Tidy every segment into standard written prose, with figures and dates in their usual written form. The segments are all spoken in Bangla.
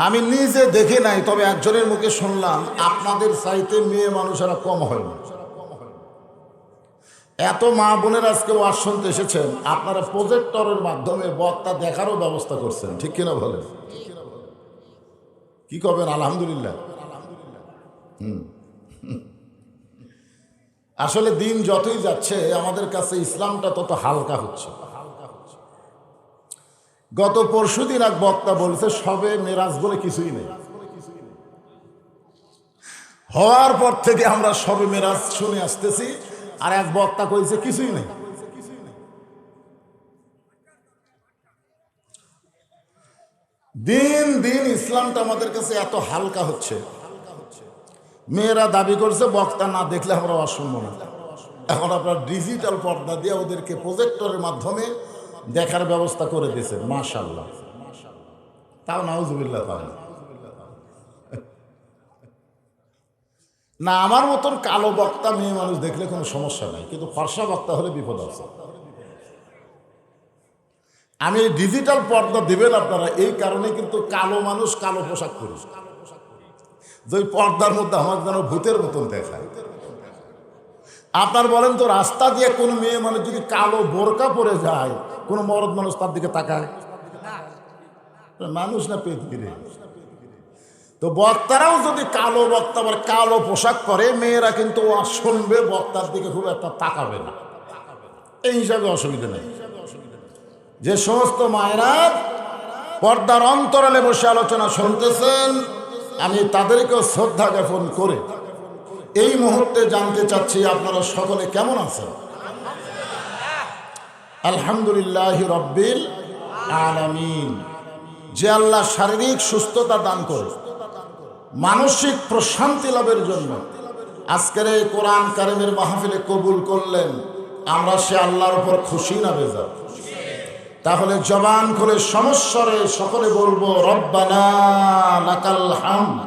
আমি নিজে দেখি নাই, তবে একজনের মুখে শুনলাম আপনাদের চাইতে মেয়ে মানুষেরা কম হয় না। এত মা বোনের আজকে ওয়াজ শুনতে এসেছেন, আপনারা প্রজেক্টরের মাধ্যমে বক্তা দেখারও ব্যবস্থা করছেন, ঠিক কিনা বলেন? কি করবেন? আলহামদুলিল্লাহ। আসলে দিন যতই যাচ্ছে আমাদের কাছে ইসলামটা তত হালকা হচ্ছে। গত পরশুদিন এক বক্তা বলছে সবে মেরাজ বলে কিছুই নেই। হওয়ার পর থেকে আমরা সবে মেরাজ শুনে আসতেছি, আর এক বক্তা কইছে কিছুই নেই। দিন দিন ইসলামটা আমাদের কাছে এত হালকা হচ্ছে। মেয়েরা দাবি করছে বক্তা না দেখলে আমরা অসম্ভব না। এখন আপনার ডিজিটাল পর্দা দিয়ে ওদেরকে প্রজেক্টরের মাধ্যমে দেখার ব্যবস্থা করে দিয়েছে, মাশাআল্লাহ। তাও নাউজুবিল্লাহ। না, আমার মতন কালো বক্তা মেয়ে মানুষ দেখলে কোনো সমস্যা নাই, কিন্তু ফর্সা বক্তা হলে বিপদ আছে। আমি ডিজিটাল পর্দা দিবেন আপনারা, এই কারণে কিন্তু কালো মানুষ কালো পোশাক পরি, যে পর্দার মধ্যে আমার যেন ভূতের মতন দেখায়। আপনার বলেন তো, রাস্তা দিয়ে কোন মেয়ে মানুষ যদি কালো বোরকা পরে যায়, কোন মরদ মানুষ তার দিকে তাকায়? মানুষ না পৃথিবীরে। তো বক্তারাও যদি কালো বক্তা আবার কালো পোশাক পরে, মেয়েরা কিন্তু শুনবে, বক্তার দিকে খুব একটা তাকাবে না। এই হিসাবে অসুবিধা নেই। যে সমস্ত মায়েরা পর্দার অন্তরালে বসে আলোচনা শুনতেছেন, আমি তাদেরকেও শ্রদ্ধা জ্ঞাপন করে এই মুহূর্তে জানতে চাচ্ছি আপনারা সকলে কেমন আছেন? আলহামদুলিল্লাহি রাব্বিল আলামিন। যে আল্লাহ শারীরিক সুস্থতা দান করে মানসিক প্রশান্তি লাভের জন্য আজকের এই কোরআন কারিমের মাহফিলে কবুল করলেন, আমরা সে আল্লাহর উপর খুশি না বেজার? তাহলে জবান খুলে সমস্বরে সকলে বলবো, রব্বানা লাকাল হামদ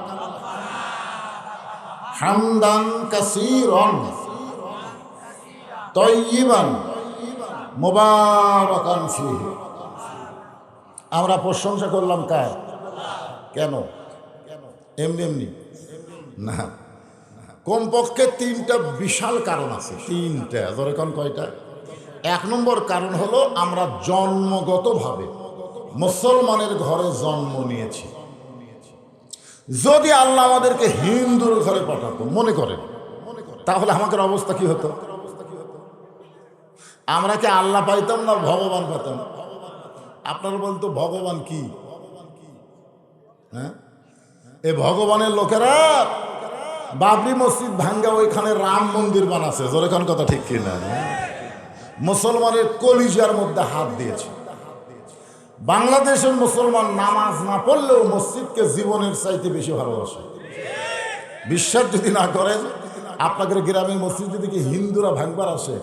হামদান কাসীরান তাইয়িবান মুবারাকান ফীহি। আমরা প্রশংসা করলাম কার? কেন? এমনি এমনি না, কমপক্ষে তিনটা বিশাল কারণ আছে। তিনটা, ধরে কোন কয়টা? এক নম্বর কারণ হলো আমরা জন্মগতভাবে মুসলমানের ঘরে জন্ম নিয়েছি। যদি আল্লাহ আমাদেরকে হিন্দুর ঘরে পাঠাতো, মনে করেন, তাহলে আমাদের অবস্থা কি হতো? আমরা কি আল্লাহ পাইতাম না ভগবান পাইতাম? আপনারা বলতো ভগবান কি? হ্যাঁ, এই ভগবানের লোকেরা বাবরি মসজিদ ভাঙ্গা ওইখানে রাম মন্দির বানাচ্ছে। যেরকম কথা ঠিক কিনা? মুসলমানের কলিজার মধ্যে হাত দিয়েছে। বাংলাদেশের মুসলমান নামাজ না পড়লেও মসজিদকে জীবনের চাইতে বেশি ভালোবাসে। বিশ্বাস যদি না করেন, আপনাদের গ্রামে মসজিদ যদি কি হিন্দুরা ভাঙবার আসে,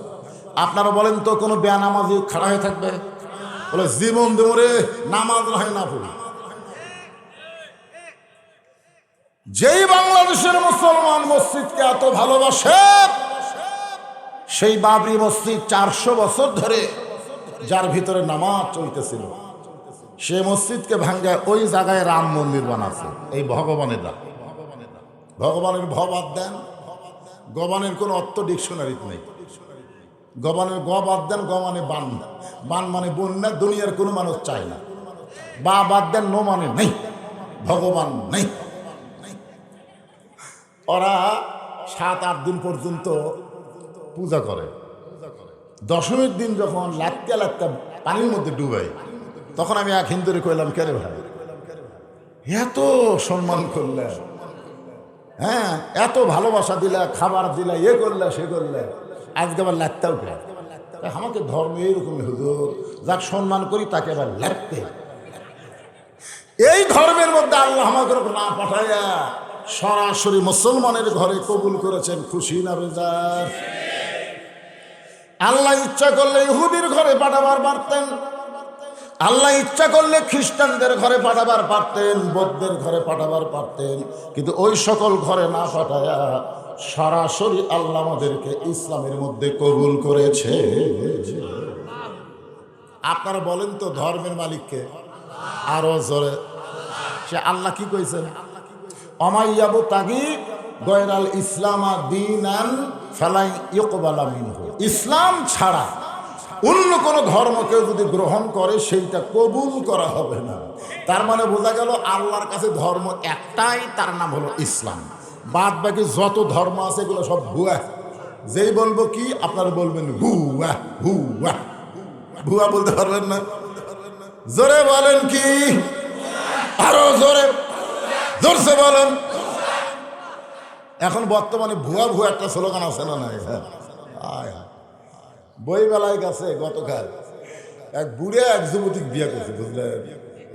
আপনারা বলেন তো কোনো বেনামাজি খাড়া হয়ে থাকবে? বলে জীবন দেবরে নামাজ হয় না পড়ি। যেই বাংলাদেশের মুসলমান মসজিদকে এত ভালোবাসে, সেই বাবরি মসজিদ 400 বছর ধরে যার ভিতরে নামাজ চলতেছিল, সে মসজিদকে ভাঙ্গায় ওই জায়গায় রাম মন্দির বানাচ্ছে। এই ভগবানেরা, ভগবানের বাদ দেন, গবানের কোনো অর্থ ডিকশনারিতে নেই। গবানের বাদ দেন, গমানে বান, বান মানে বন্যা, দুনিয়ার কোনো মানুষ চায় না। বাদ দেন, নো মানে নেই, ভগবান নেই। ওরা 7-8 দিন পর্যন্ত পূজা করে। দশমীর দিন যখন লাটকা লাটকা পানির মধ্যে ডুবাই, তখন আমি এক হিন্দুরে কইলাম, কে রে ভাই, এত সম্মান করলে, হ্যাঁ, এত ভালোবাসা দিলা, খাবার দিলা, এ করলে সে করলে, আজকে আবার লাটতাও কে? আমাকে ধর্ম এইরকমই হুজুর, যাক সম্মান করি তাকে আবার লাটতে। এই ধর্মের মধ্যে আল্লাহ আমাকে না পাঠাইয়া সরাসরি মুসলমানের ঘরে কবুল করেছেন, খুশি না বেজার? আল্লাহ ইচ্ছা করলে ইহুদির ঘরে পাঠাবার পারতেন, আল্লাহ ইচ্ছা করলে খ্রিস্টানদের ঘরে পাঠাবার পারতেন, বৌদ্ধের ঘরে পাঠাবার পারতেন, কিন্তু ওই সকল ঘরে না পাঠায়া সরাসরি আল্লাহ আমাদেরকে ইসলামের মধ্যে কবুল করেছে। আপনারা বলেন তো ধর্মের মালিককে? আরো জোরে। সে আল্লাহ কি কইছেন? অমাইয়াবু তাগি গয়রাল ইসলামা দীনান ফালাই ইউকবালা মিনহু। ইসলাম ছাড়া অন্য কোনো ধর্ম কেউ যদি গ্রহণ করে সেইটা কবুল করা হবে না। তার মানে বোঝা গেল আল্লাহর কাছে ধর্ম একটাই, তার নাম হলো ইসলাম। বাদ বাকি যত ধর্ম আছে এগুলো সব ভুয়া। যেই বলবো কি আপনারা বলবেন ভুয়া ভুয়া। ভুয়া বলতে পারবেন না? জোরে বলেন কি? আরো জোরে, জোরসে বলেন। এখন বর্তমানে ভুয়া ভুয়া একটা স্লোগান আছে না নাই? বই মেলায় গেছে গতকাল এক বুড়ে এক যুবতী বিয়ে করছে, বুঝলেন?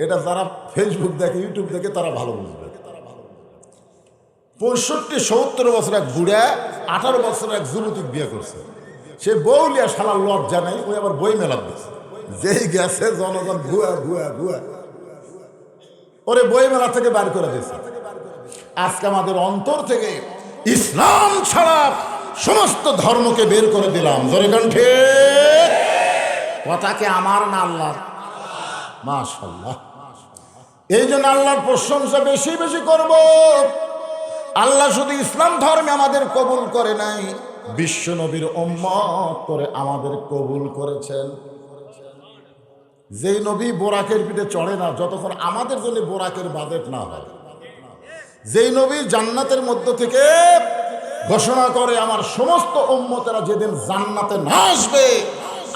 এটা যারা ফেসবুক দেখে, ইউটিউব দেখে তারা ভালো বুঝবে। 65-70 বছর এক বুড়া 18 বছরের এক যুবতী বিয়ে করছে। সে বউলিয়া শালার লজ্জা নেই, ওই আবার বই মেলা দিচ্ছে। যেই গেছে জনগণ ভুয়া ভুয়া ভুয়া, ওরে বই মেলা থেকে বার করে দিয়েছে। আজকে আমাদের অন্তর থেকে ইসলাম ছাড়া সমস্ত ধর্মকে বের করে দিলাম। জোরে কণ্ঠে কথাকে আমার না আল্লাহর? মাশাআল্লাহ। এই জন্য আল্লাহর প্রশংসা বেশি বেশি করব। আল্লাহ শুধু ইসলাম ধর্মে আমাদের কবুল করে নাই, বিশ্ব নবীর উম্মত করে আমাদের কবুল করেছেন। যেই নবী বোরাকের পিঠে চড়ে না যতক্ষণ আমাদের জন্য বোরাকের বাজেট না হয়, যেই নবী জান্নাতের মধ্য থেকে ঘোষণা করে আমার সমস্ত উম্মতেরা যেদিন জান্নাতে না আসবে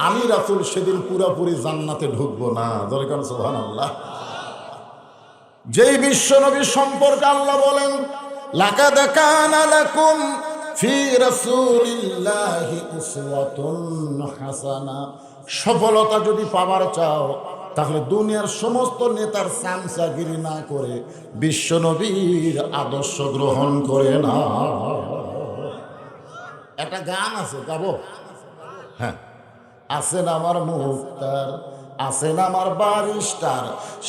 আমি রাসূল সেদিন পুরোপুরি জান্নাতে ঢুকবো না। দরকার সুবহানাল্লাহ। যেই বিশ্ব নবী সম্পর্কে আল্লাহ বলেন লাকাদ কানা লাকুম ফি রাসূলিল্লাহি উসওয়াতুন হাসানা। সফলতা যদি পাবার চাও তাহলে দুনিয়ার সমস্ত নেতার চামচাগিরি না করে বিশ্ব নবীর আদর্শ গ্রহণ করে না। একটা গান আছে, গাবো? হ্যাঁ। আছেন আমার মুক্তার, আছেন আমার বারিস্টার,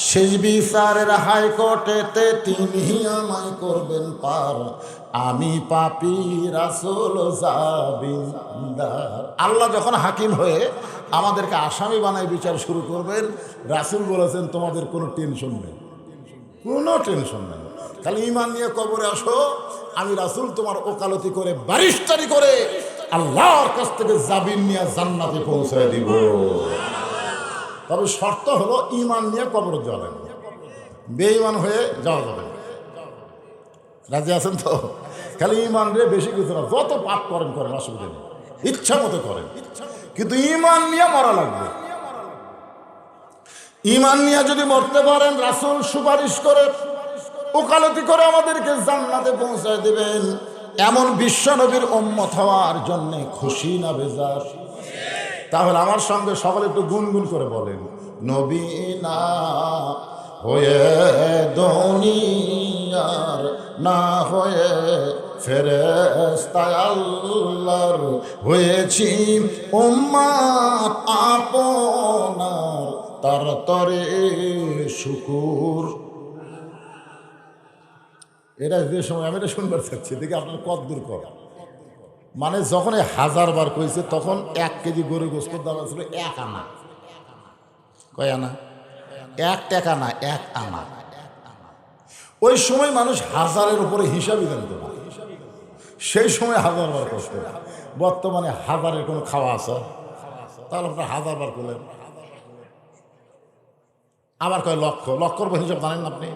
শেষ বিচারের হাইকোর্টেতে তিনি আমায় করবেন পার, আমি পাপী রাসূল জাবিন্দার। আল্লাহ যখন হাকিম হয়ে আমাদেরকে আসামি বানায় বিচার শুরু করবেন, রাসূল বলেছেন তোমাদের কোনো টেনশন নেই, কোনো টেনশন নেই, খালি ঈমান নিয়ে কবরে আসো, আমি রাসূল তোমার ওকালতি করে বারিস্টারি করে আল্লাহর কাছ থেকে জামিন নিয়ে জান্নাতে পৌঁছায় দিব। তবে শর্ত হলো ঈমান নিয়ে কবরে যাওয়া লাগবে, বেঈমান হয়ে যাওয়া যাবে না। রাজি আছেন তো? খালি ঈমান রে বেশি কিছু না, যত পাপ করেন করেন, অসুবিধা নেই, ইচ্ছা মতো করেন, কিন্তু ঈমান নিয়ে মরা লাগবে। ঈমান নিয়ে যদি মরতে পারেন রাসূল সুপারিশ করে ওকালতি করে আমাদেরকে জান্নাতে পৌঁছায় দিবেন। এমন বিশ্ব নবীর উম্মত হওয়ার জন্য খুশি না বেজার? তাহলে আমার সঙ্গে সকলে একটু গুনগুন করে বলেন, নবী না হয়ে দুনিয়ার, না হয়ে ফেরেশতা আল্লাহর, হয়েছি উম্মত আপনার, তার তরে শুকুর। এটা যে সময় আমি এটা শুনবার চাচ্ছি, দেখি আপনার কত দূর কর। মানে যখন 1000 বার কইছে তখন 1 কেজি গরু গোস্তের দাম ছিল 1 আনা। কয় আনা? 1 টাকা না, 1 আনা। ওই সময় মানুষ 1000-এর উপরে হিসাবই জানতো না, সেই সময় 1000 বার কষ্ট। বর্তমানে 1000-এর কোনো খাওয়া আছে? তাহলে আপনার 1000 বার করলেন, আবার কয় লক্ষ, লক্ষর হিসাব জানেন না আপনি?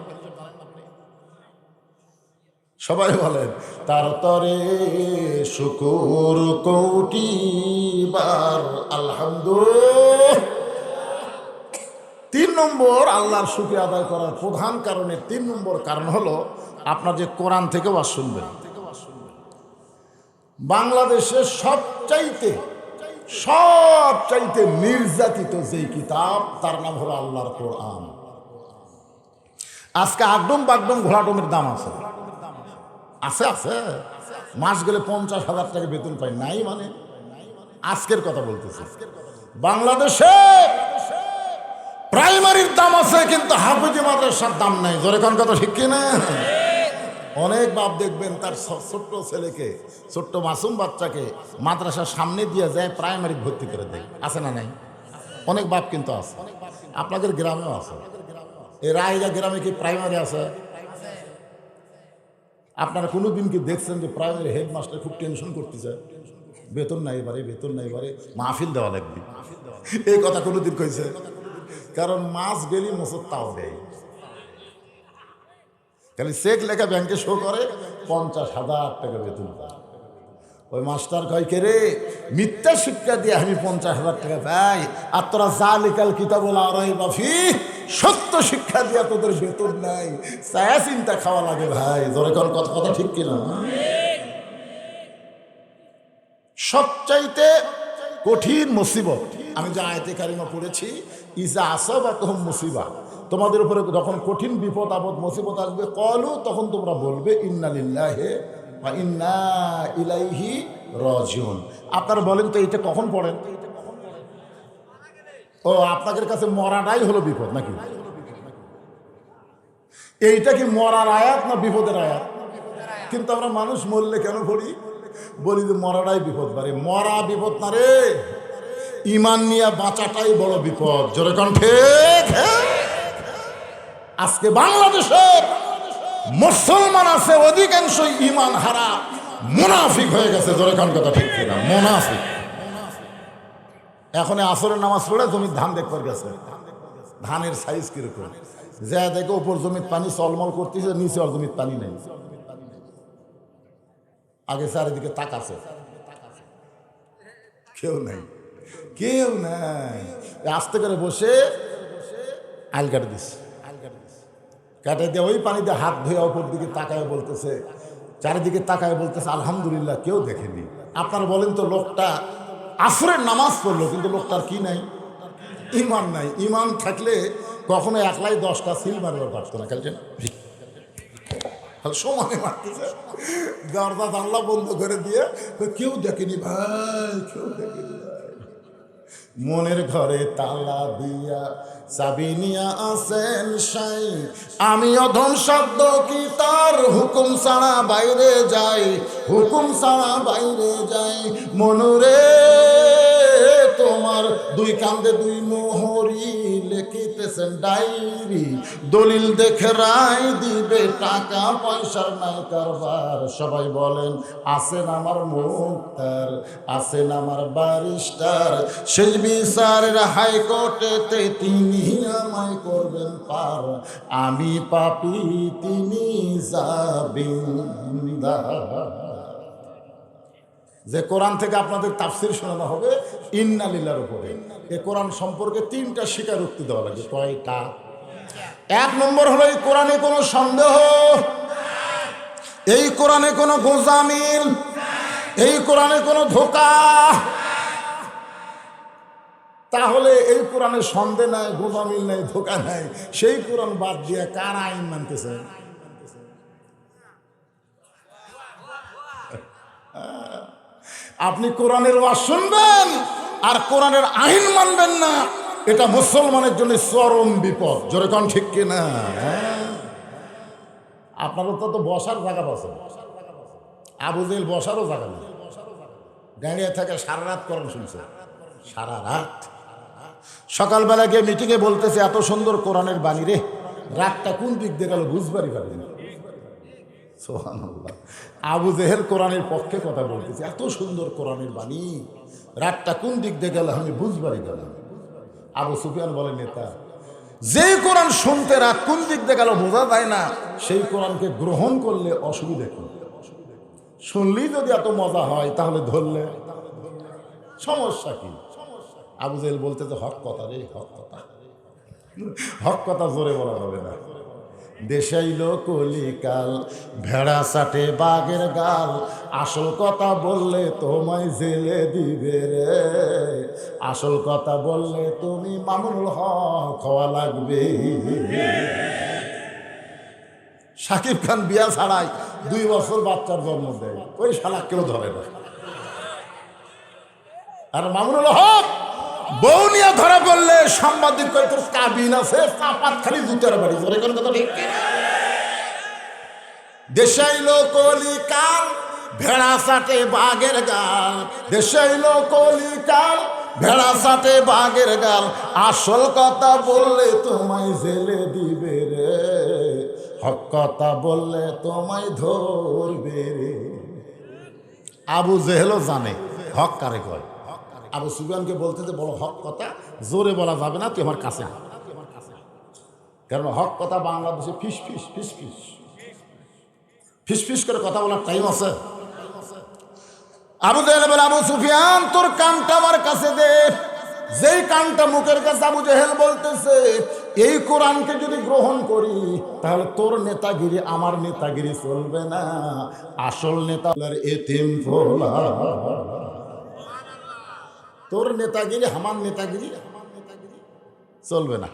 সবাই বলেন তার তরে শুকুর কোটিবার আলহামদুলিল্লাহ। 3 নম্বর আল্লাহর শুকরিয়া আদায় করার প্রধান কারণে 3 নম্বর কারণ হলো আপনার যে কোরআন থেকে ওয়াজ শুনবেন। বাংলাদেশে সবচাইতে নির্যাতিত যেই কিতাব তার নাম হলো আল্লাহর কোরআন। আজকে আগডুম বাগডুম ঘোড়াডুমের দাম আছে, আছে আছে, মাস গেলে 50,000 টাকা বেতন পাই নাই, মানে আজকের কথা বলতেছে। বাংলাদেশে প্রাইমারির দাম আছে কিন্তু হাফেজি মাদ্রাসার দাম নাই। জোরে কোন কথা ঠিক কিনা? অনেক বাপ দেখবেন তার ছোট্ট ছেলেকে, ছোট্ট মাসুম বাচ্চাকে মাদ্রাসার সামনে দিয়ে যায় প্রাইমারি ভর্তি করে দেয়, আছে না নাই? অনেক বাপ কিন্তু আছে, আপনাদের গ্রামেও আছে। এই রায়গা গ্রামে কি প্রাইমারি আছে? আপনারা কোনোদিন কি দেখছেন যে প্রাইমারি হেডমাস্টার খুব টেনশন করতেছে, বেতন নাই এবারে, বেতন নাই এবারে, মাহফিল দেওয়া লাগবে? এই কথা কোনোদিন কইছে? কারণ মাস গেলি মোসর তাও দেয়, খালি চেক লেখা ব্যাংকে শো করে 50,000 টাকা বেতন পায়। ওই মাস্টার কয়, কে রে মিথ্যা শিক্ষা দিয়ে আমি 50,000 টাকা পাই, আর তোরা জালিকাল কিতাবুল আরাইবা ফি, সত্য শিক্ষা দিয়া তোদের বেতন নাই, ছায়া চিন্তা খাওয়া লাগে ভাই। ধরে কোন কথা ঠিক কিনা? সবচাইতে কঠিন মুসিবত আমি যে আয়াতে কারিমা পড়েছি, ইজা আসাবাতহুম মুসিবা, তোমাদের উপরে যখন কঠিন বিপদ আপদ মুসিবত আসবে, ক্বালু, তখন তোমরা বলবে ইন্না লিল্লাহি ওয়া ইন্না ইলাইহি রাজিউন। আপনারা বলেন তো এটা কখন পড়েন? ও, আপনাদের কাছে মরাটাই হলো বিপদ নাকি? এইটা কি মরার আয়াত না বিপদের আয়াত? কিন্তু আমরা মানুষ মরলে কেন পড়ি? বলি যে মরাটাই বিপদ। বারে মরা বিপদ না রে, ইমান নিয়ে বাঁচাটাই বড় বিপদ। জোরে কোন ঠিক? আজকে বাংলাদেশের মুসলমান আছে অধিকাংশ ইমান হারা, মুনাফিক হয়ে গেছে। জোরে কোন কথা ঠিক কিনা? মুনাফিক। এখন আসরের নামাজ পড়ে জমির ধান দেখবার গেছে, ধানের সাইজ কিরকম, যা দেখে উপর জমির পানি চলমল করতেছে, নিচে আর জমির পানি নেই। আগে চারিদিকে তাকাছে, কেউ নাই, কেউ নাই। আস্তে করে বসে আইল কাটে দিচ্ছে, কাটে দিয়ে ওই পানি দিয়ে হাত ধুয়ে ওপর দিকে তাকায় বলতেছে, চারিদিকে তাকায় বলতেছে আলহামদুলিল্লাহ কেউ দেখেনি। আপনারা বলেন তো, লোকটা আসরের নামাজ পড়লো কিন্তু লোকটার কি নাই? ইমান নাই। ইমান থাকলে কখনো একলাই 10টা সিল মারবার পারতো না। খেলছেন সমানে মারতেছে, দরজা জানলা বন্ধ করে দিয়ে, কেউ দেখেনি ভাই, কেউ দেখেনি ভাই। মনের ঘরে তালা দিয়া চাবি নিয়া আসেন সাই, আমি অধম শব্দ কি তার হুকুম ছাড়া বাইরে যাই, হুকুম ছাড়া বাইরে যাই। মনুরে তোমার দুই কান্দে দুই মোহরি, লিখিতেছেন ডায়েরি, দলিল দেখে রায় দিবে, টাকা পয়সার নাই কারবার। সবাই বলেন আছেন আমার মুক্তার, আছেন আমার ব্যারিস্টার, শেষ বিচারের হাইকোর্টেতে তিনি আমায় করবেন পার, আমি পাপী তিনি জামিনদার। যে কোরআন থেকে আপনাদের তাফসির শোনানো হবে ইন্না লিল্লাহর উপরে, এই কোরআন সম্পর্কে 3টা স্বীকারোক্তি দেওয়া লাগে। কয়টা? 1 নম্বর হলো এই কোরআনে কোনো সন্দেহ, এই কোরআনে কোনো গোজামিল, এই কোরআনে কোনো ধোঁকা। তাহলে এই কোরআনে সন্দেহ নাই, গোজামিল নাই, ধোঁকা নাই, সেই কোরআন বাদ দিয়ে কার আইন মানতেছে? আপনি কোরআনের ওয়াজ শুনবেন আর কোরআনের আইন মানবেন না, এটা মুসলমানের জন্য চরম বিপদ। জোরে কোন ঠিক কিনা? আপনারও তো বসার জায়গা পাচ্ছে, আবু জেহেল বসারও জায়গা নেই, দাঁড়িয়ে থাকে সারা রাত কোরআন শুনছে, সারা রাত। সকালবেলা গিয়ে মিটিংয়ে বলতেছে এত সুন্দর কোরআনের বাণী রে, রাতটা কোন দিক দিয়ে গেল বুঝবারই পারিনি। সুবহানাল্লাহ। আবু জেহেল কোরআনের পক্ষে কথা বলতেছে, এত সুন্দর কোরআনের বাণী, রাতটা কোন দিক দিয়ে গেল আমি বুঝবারই গেলাম। আবু সুফিয়ান বলে, নেতা, যে কোরআন শুনতে রাত কোন দিক দিয়ে গেল বোঝা যায় না, সেই কোরআনকে গ্রহণ করলে অসুবিধা কি? শুনলেই যদি এত মজা হয় তাহলে ধরলে সমস্যা কি? আবু জেহেল বলতেছে হক কথা রে, হক কথা, হক কথা জোরে বলা যাবে না। দেশাইল কলিকাল, ভেড়া চাটে বাঘের গাল, আসল কথা বললে তোমায় জেলে দিবে রে, আসল কথা বললে তুমি মামুনুল হক হওয়া লাগবে। শাকিব খান বিয়া ছাড়াই 2 বছর বাচ্চার জন্ম দেয়, ওই শালা কেউ ধরে না। আর মামুনুল হক বউ নিয়ে ধরা পড়লে সাংবাদিক কয় তোর কাবিন আছে, চাপাত খালি জুতার বাড়ি। জোরে কোন কথা ঠিক? দেশাইল কলিকাল, ভেড়া চাটে বাঘের গাল, দেশাইল কলিকাল, ভেড়া চাটে বাঘের গাল, আসল কথা বললে তোমায় জেলে দিবে রে, হক কথা বললে তোমায় ধরবে রে। আবু জেহেলও জানে হক কারে কয়। আবু সুফিয়ানকে বলতে যে বড় হক কথা জোরে বলা যাবে না, তুই আমার কাছে আয়। কারণ হক কথা বাংলাদেশে ফিস ফিস ফিস ফিস ফিস ফিস করে কথা বলার টাইম আছে। আবু জেহেল বলে, আবু সুফিয়ান তোর কানটা আমার কাছে দে। যেই কানটা মুখের কাছে আবু জেহেল বলতেছে, এই কোরআনকে যদি গ্রহণ করি তাহলে তোর নেতাগিরি আমার নেতাগিরি চলবে না, আসল নেতা এতিম ফোলা। তোর নেতাগিরি আমার নেতাগিরি চলবে না।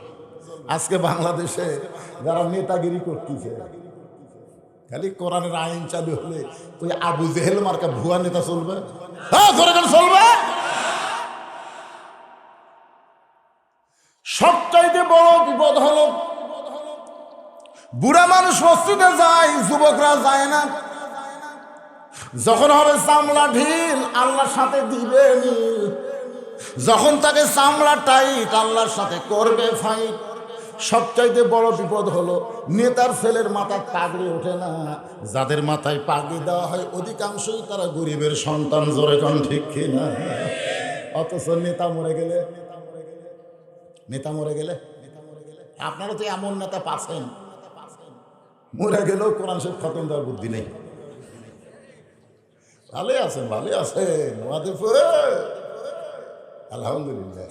আজকে বাংলাদেশে যারা নেতাগিরি করতেছে, খালি কোরআনের আইন চালু হলে তুই আবু জেহেল মার্কা ভুয়া নেতা চলবে, হ্যাঁ চলবে। সবচাইতে বড় বিপদ হলো বুড়া মানুষ মসজিদে যায়, যুবকরা যায় না। যখন হবে চামড়া ঢিল, আল্লাহর সাথে দিবে মিল। যখন তাকে চামড়া টাইট, আল্লাহর সাথে করবে ফাইট। সবচাইতে বড় বিপদ হলো নেতার ছেলের মাথায় পাগড়ি ওঠে না। যাদের মাথায় পাগড়ি দেওয়া হয় অধিকাংশই তারা গরিবের সন্তান, জোরে কোন ঠিক কিনা? অথচ নেতা মরে গেলে আপনারা তো এমন নেতা পাচ্ছেন, মরে গেলেও কোরআন শরীফ খতম দেওয়ার বুদ্ধি নেই। ভালোই আছেন আলহামদুলিল্লাহ।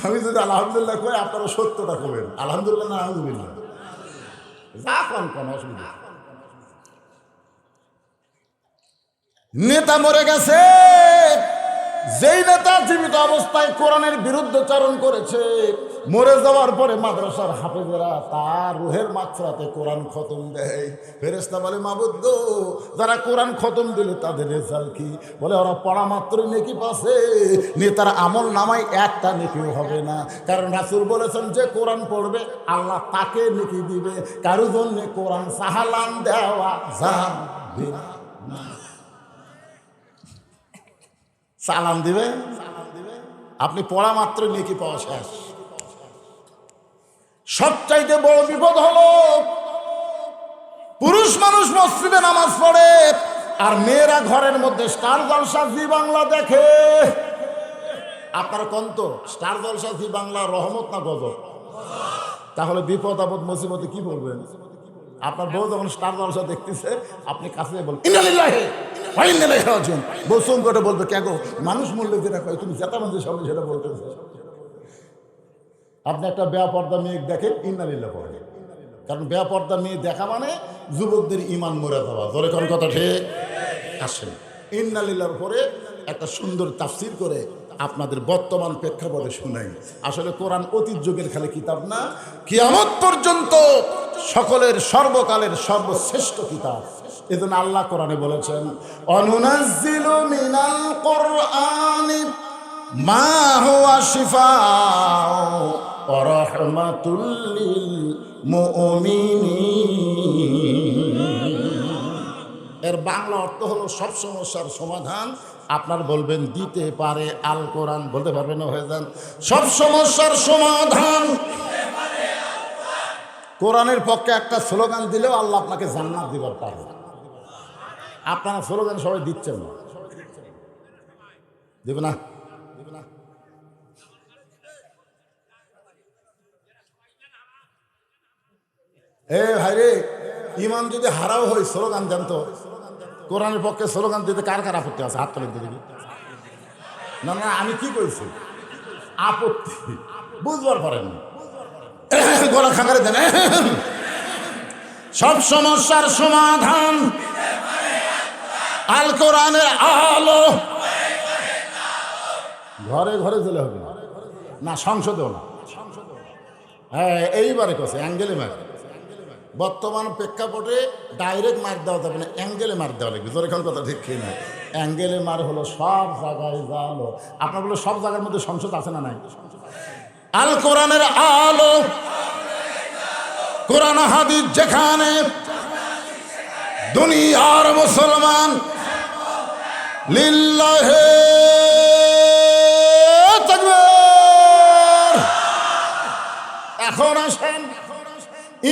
আমি যদি আলহামদুলিল্লাহ কই, আপনারা সত্যটা করবেন আলহামদুলিল্লাহ না আলহামদুলিল্লাহ, যা কোন অসুবিধা। নেতা মরে গেছে, যেই নেতা জীবিত অবস্থায় কোরআনের বিরুদ্ধচারণ করেছে, মরে যাওয়ার পরে মাদ্রাসার হাফেজেরা তার রুহের মাগফিরাতে কোরআন খতম দেয়। ফেরেশতা বলে, মাবুদ গো, যারা কোরআন খতম দিলে তাদের রেজাল্ট কি? বলে, ওরা পড়া মাত্রই নেকি পাচ্ছে, নেতার আমল নামায় একটা নেকিও হবে না। কারণ রাসূল বলেছেন, যে কোরআন পড়বে আল্লাহ তাকে নেকি দিবে, কারো জন্য কোরআন সাহালান দেওয়া যাবে না। সালাম দিবে, আপনি পড়া মাত্র নেকি পাওয়া শেষ। সবচাইতে বড় বিপদ হলো পুরুষ মানুষ মসজিদে নামাজ পড়ে আর মেয়েরা ঘরের মধ্যে স্টার জলসা জি বাংলা দেখে। আপনারা কোন তো স্টার জলসা জি বাংলা রহমত না গজব? তাহলে বিপদ আপদ মুসিবতে কি বলবেন? আপনার বউ যখন স্টার জলসা দেখতেছে, আপনি কাছে বলবেন ইন্নালিল্লাহি ওয়া ইন্না ইলাইহি রাজিউন। বউ সংকটে বলবে, কে গো, মানুষ মূল্য যেটা কয় তুমি যেটা মানুষের সামনে সেটা বলতেছে। আপনি একটা বেপর্দা মেয়ে দেখেন, ইন্নালিল্লাহ পড়ে। কারণ বেপর্দা মেয়ে দেখা মানে যুবকদের ইমান মরে যাওয়া। ধরে কোন কথা ঠিক আসেন। ইন্নালিল্লাহর পরে একটা সুন্দর তাফসীর করে আপনাদের বর্তমান প্রেক্ষাপটে শুনাই। আসলে কোরআন অতীত যুগের খালি কিতাব না, কিয়ামত পর্যন্ত সকলের সর্বকালের সর্বশ্রেষ্ঠ কিতাব। এজন্য আল্লাহ কোরআনে বলেছেন, অনুনাজ্জিলু মিনাল কুরআনি মা হুয়া শিফাউ ওয়া রাহমাতুল লিল মুমিনিন। এর বাংলা অর্থ হলো সব সমস্যার সমাধান আপনার বলবেন দিতে পারে আল কোরআন। বলতে পারবেন না? হয়ে যান, সব সমস্যার সমাধান কোরআনের পক্ষে একটা স্লোগান দিলেও আল্লাহ আপনাকে জান্নাত দিবার পারে। আপনারা স্লোগান সবাই দিচ্ছেন না, দেবে না? এ ভাই রে, ইমান যদি হারাও হয় স্লোগান দেন তো। কোরআনের পক্ষে স্লোগান দিতে কার কার আপত্তি আছে? হাত তোলেন দেখি। না না, আমি কি কইছি আপত্তি বুঝবার পারেন, গলা খাঁকারে দেন। সব সমস্যার সমাধান আল কোরআনের আলো। ঘরে ঘরে চলে হবে না, সংসদেও না। হ্যাঁ, এইবারে কছে অ্যাঙ্গেলে মার। বর্তমান প্রেক্ষাপটে ডাইরেক্ট মার দেওয়া যাবে না, অ্যাঙ্গেলে মার দেওয়া লাগবে। তোর এখন কথা ঠিক কি না? অ্যাঙ্গেলে মার হলো সব জায়গায় জালো। আপনার বলে সব জায়গার মধ্যে সংসদ আছে না নাই? আল কোরআনের আলো, কোরআন হাদিস যেখানে, দুনিয়ার মুসলমান লিল্লাহে এখন আসেন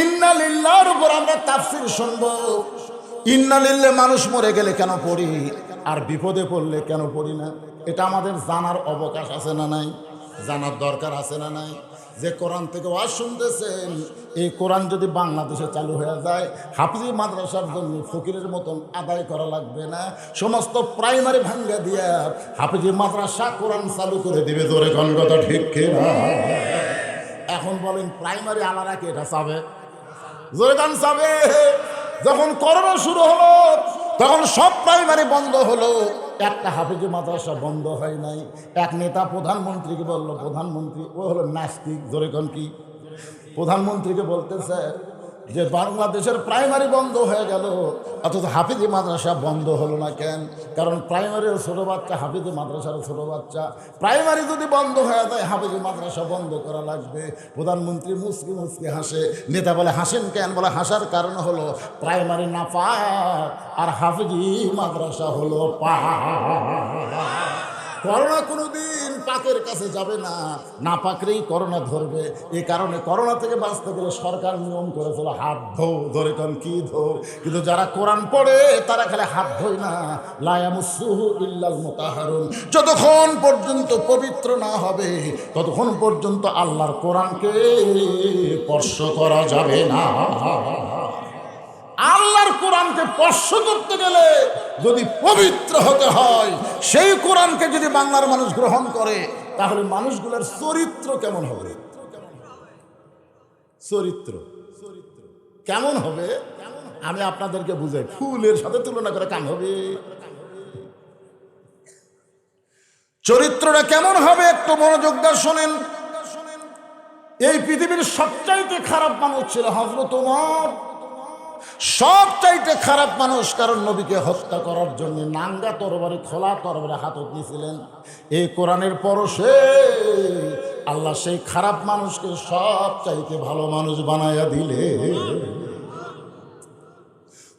ইন্না লিল্লাহর উপর আমরা তাফসীর শুনবো। ইন্না লিল্লাহ মানুষ মরে গেলে কেন পড়ি, আর বিপদে পড়লে কেন পড়ি না? এটা আমাদের জানার অবকাশ আছে না নাই? জানার দরকার আছে না নাই? যে কোরআন থেকে ওয়াজ শুনতেছেন, এই কোরআন যদি বাংলাদেশে চালু হয়ে যায়, হাফিজি মাদ্রাসার জন্য ফকিরের মতন আদায় করা লাগবে না, সমস্ত প্রাইমারি ভাঙ্গা দিয়া হাফিজি মাদ্রাসা কোরআন চালু করে দিবে। জোরে কোন কথা ঠিক কিনা? এখন বলেন প্রাইমারি আলাদা কি এটা চাবে? জোরে গান চাবে। যখন করোনা শুরু হলো তখন সব প্রাইমারি বন্ধ হলো, একটা হাফিজি মাদ্রাসা বন্ধ হয় নাই। এক নেতা প্রধানমন্ত্রীকে বলল, প্রধানমন্ত্রী ও হলো নাস্তিক, জোরে কোন কি? প্রধানমন্ত্রীকে বলতেছে যে বাংলাদেশের প্রাইমারি বন্ধ হয়ে গেল, অথচ হাফিজি মাদ্রাসা বন্ধ হলো না কেন? কারণ প্রাইমারিও ছোটো বাচ্চা, হাফিজি মাদ্রাসারও ছোটো বাচ্চা। প্রাইমারি যদি বন্ধ হয়ে যায় হাফিজি মাদ্রাসা বন্ধ করা লাগবে। প্রধানমন্ত্রী মুসকি মুসকি হাসে। নেতা বলে হাসেন কেন? বলে হাসার কারণ হলো প্রাইমারি না পাক আর হাফিজি মাদ্রাসা হলো পাক। করোনা কোনোদিন পাকের কাছে যাবে না, না পাকরেই করোনা ধরবে। এই কারণে করোনা থেকে বাঁচতে গেলে সরকার নিয়ম করেছিল হাত ধো, ধরে কারণ কি ধো। কিন্তু যারা কোরআন পড়ে তারা খালি হাত ধোয় না, লা ইয়ামাসসুহু ইল্লাল মুতাহহারুন। যতক্ষণ পর্যন্ত পবিত্র না হবে ততক্ষণ পর্যন্ত আল্লাহর কোরআনকে স্পর্শ করা যাবে না। আল্লাহর কোরআনকে স্পর্শ করতে গেলে যদি পবিত্র হতে হয়, সেই কোরআনকে যদি বাংলার মানুষ গ্রহণ করে, তাহলে মানুষগুলোর চরিত্র কেমন হবে? চরিত্র কেমন হবে আমি আপনাদেরকে বুঝাই। ফুলের সাথে তুলনা করে কাম হবে? চরিত্রটা কেমন হবে একটু মনোযোগ দিয়ে শোনেন। এই পৃথিবীর সবচাইতে খারাপ মানুষ ছিল হযরত ওমর। সবচাইতে খারাপ মানুষ, কারণ নবীকে হত্যা করার জন্য নাঙ্গা তরবারি, খোলা তরবারি হাতত নিয়েছিলেন। এই কোরআনের পরশে আল্লাহ সেই খারাপ মানুষকে সবচাইতে ভালো মানুষ বানায়া দিলে।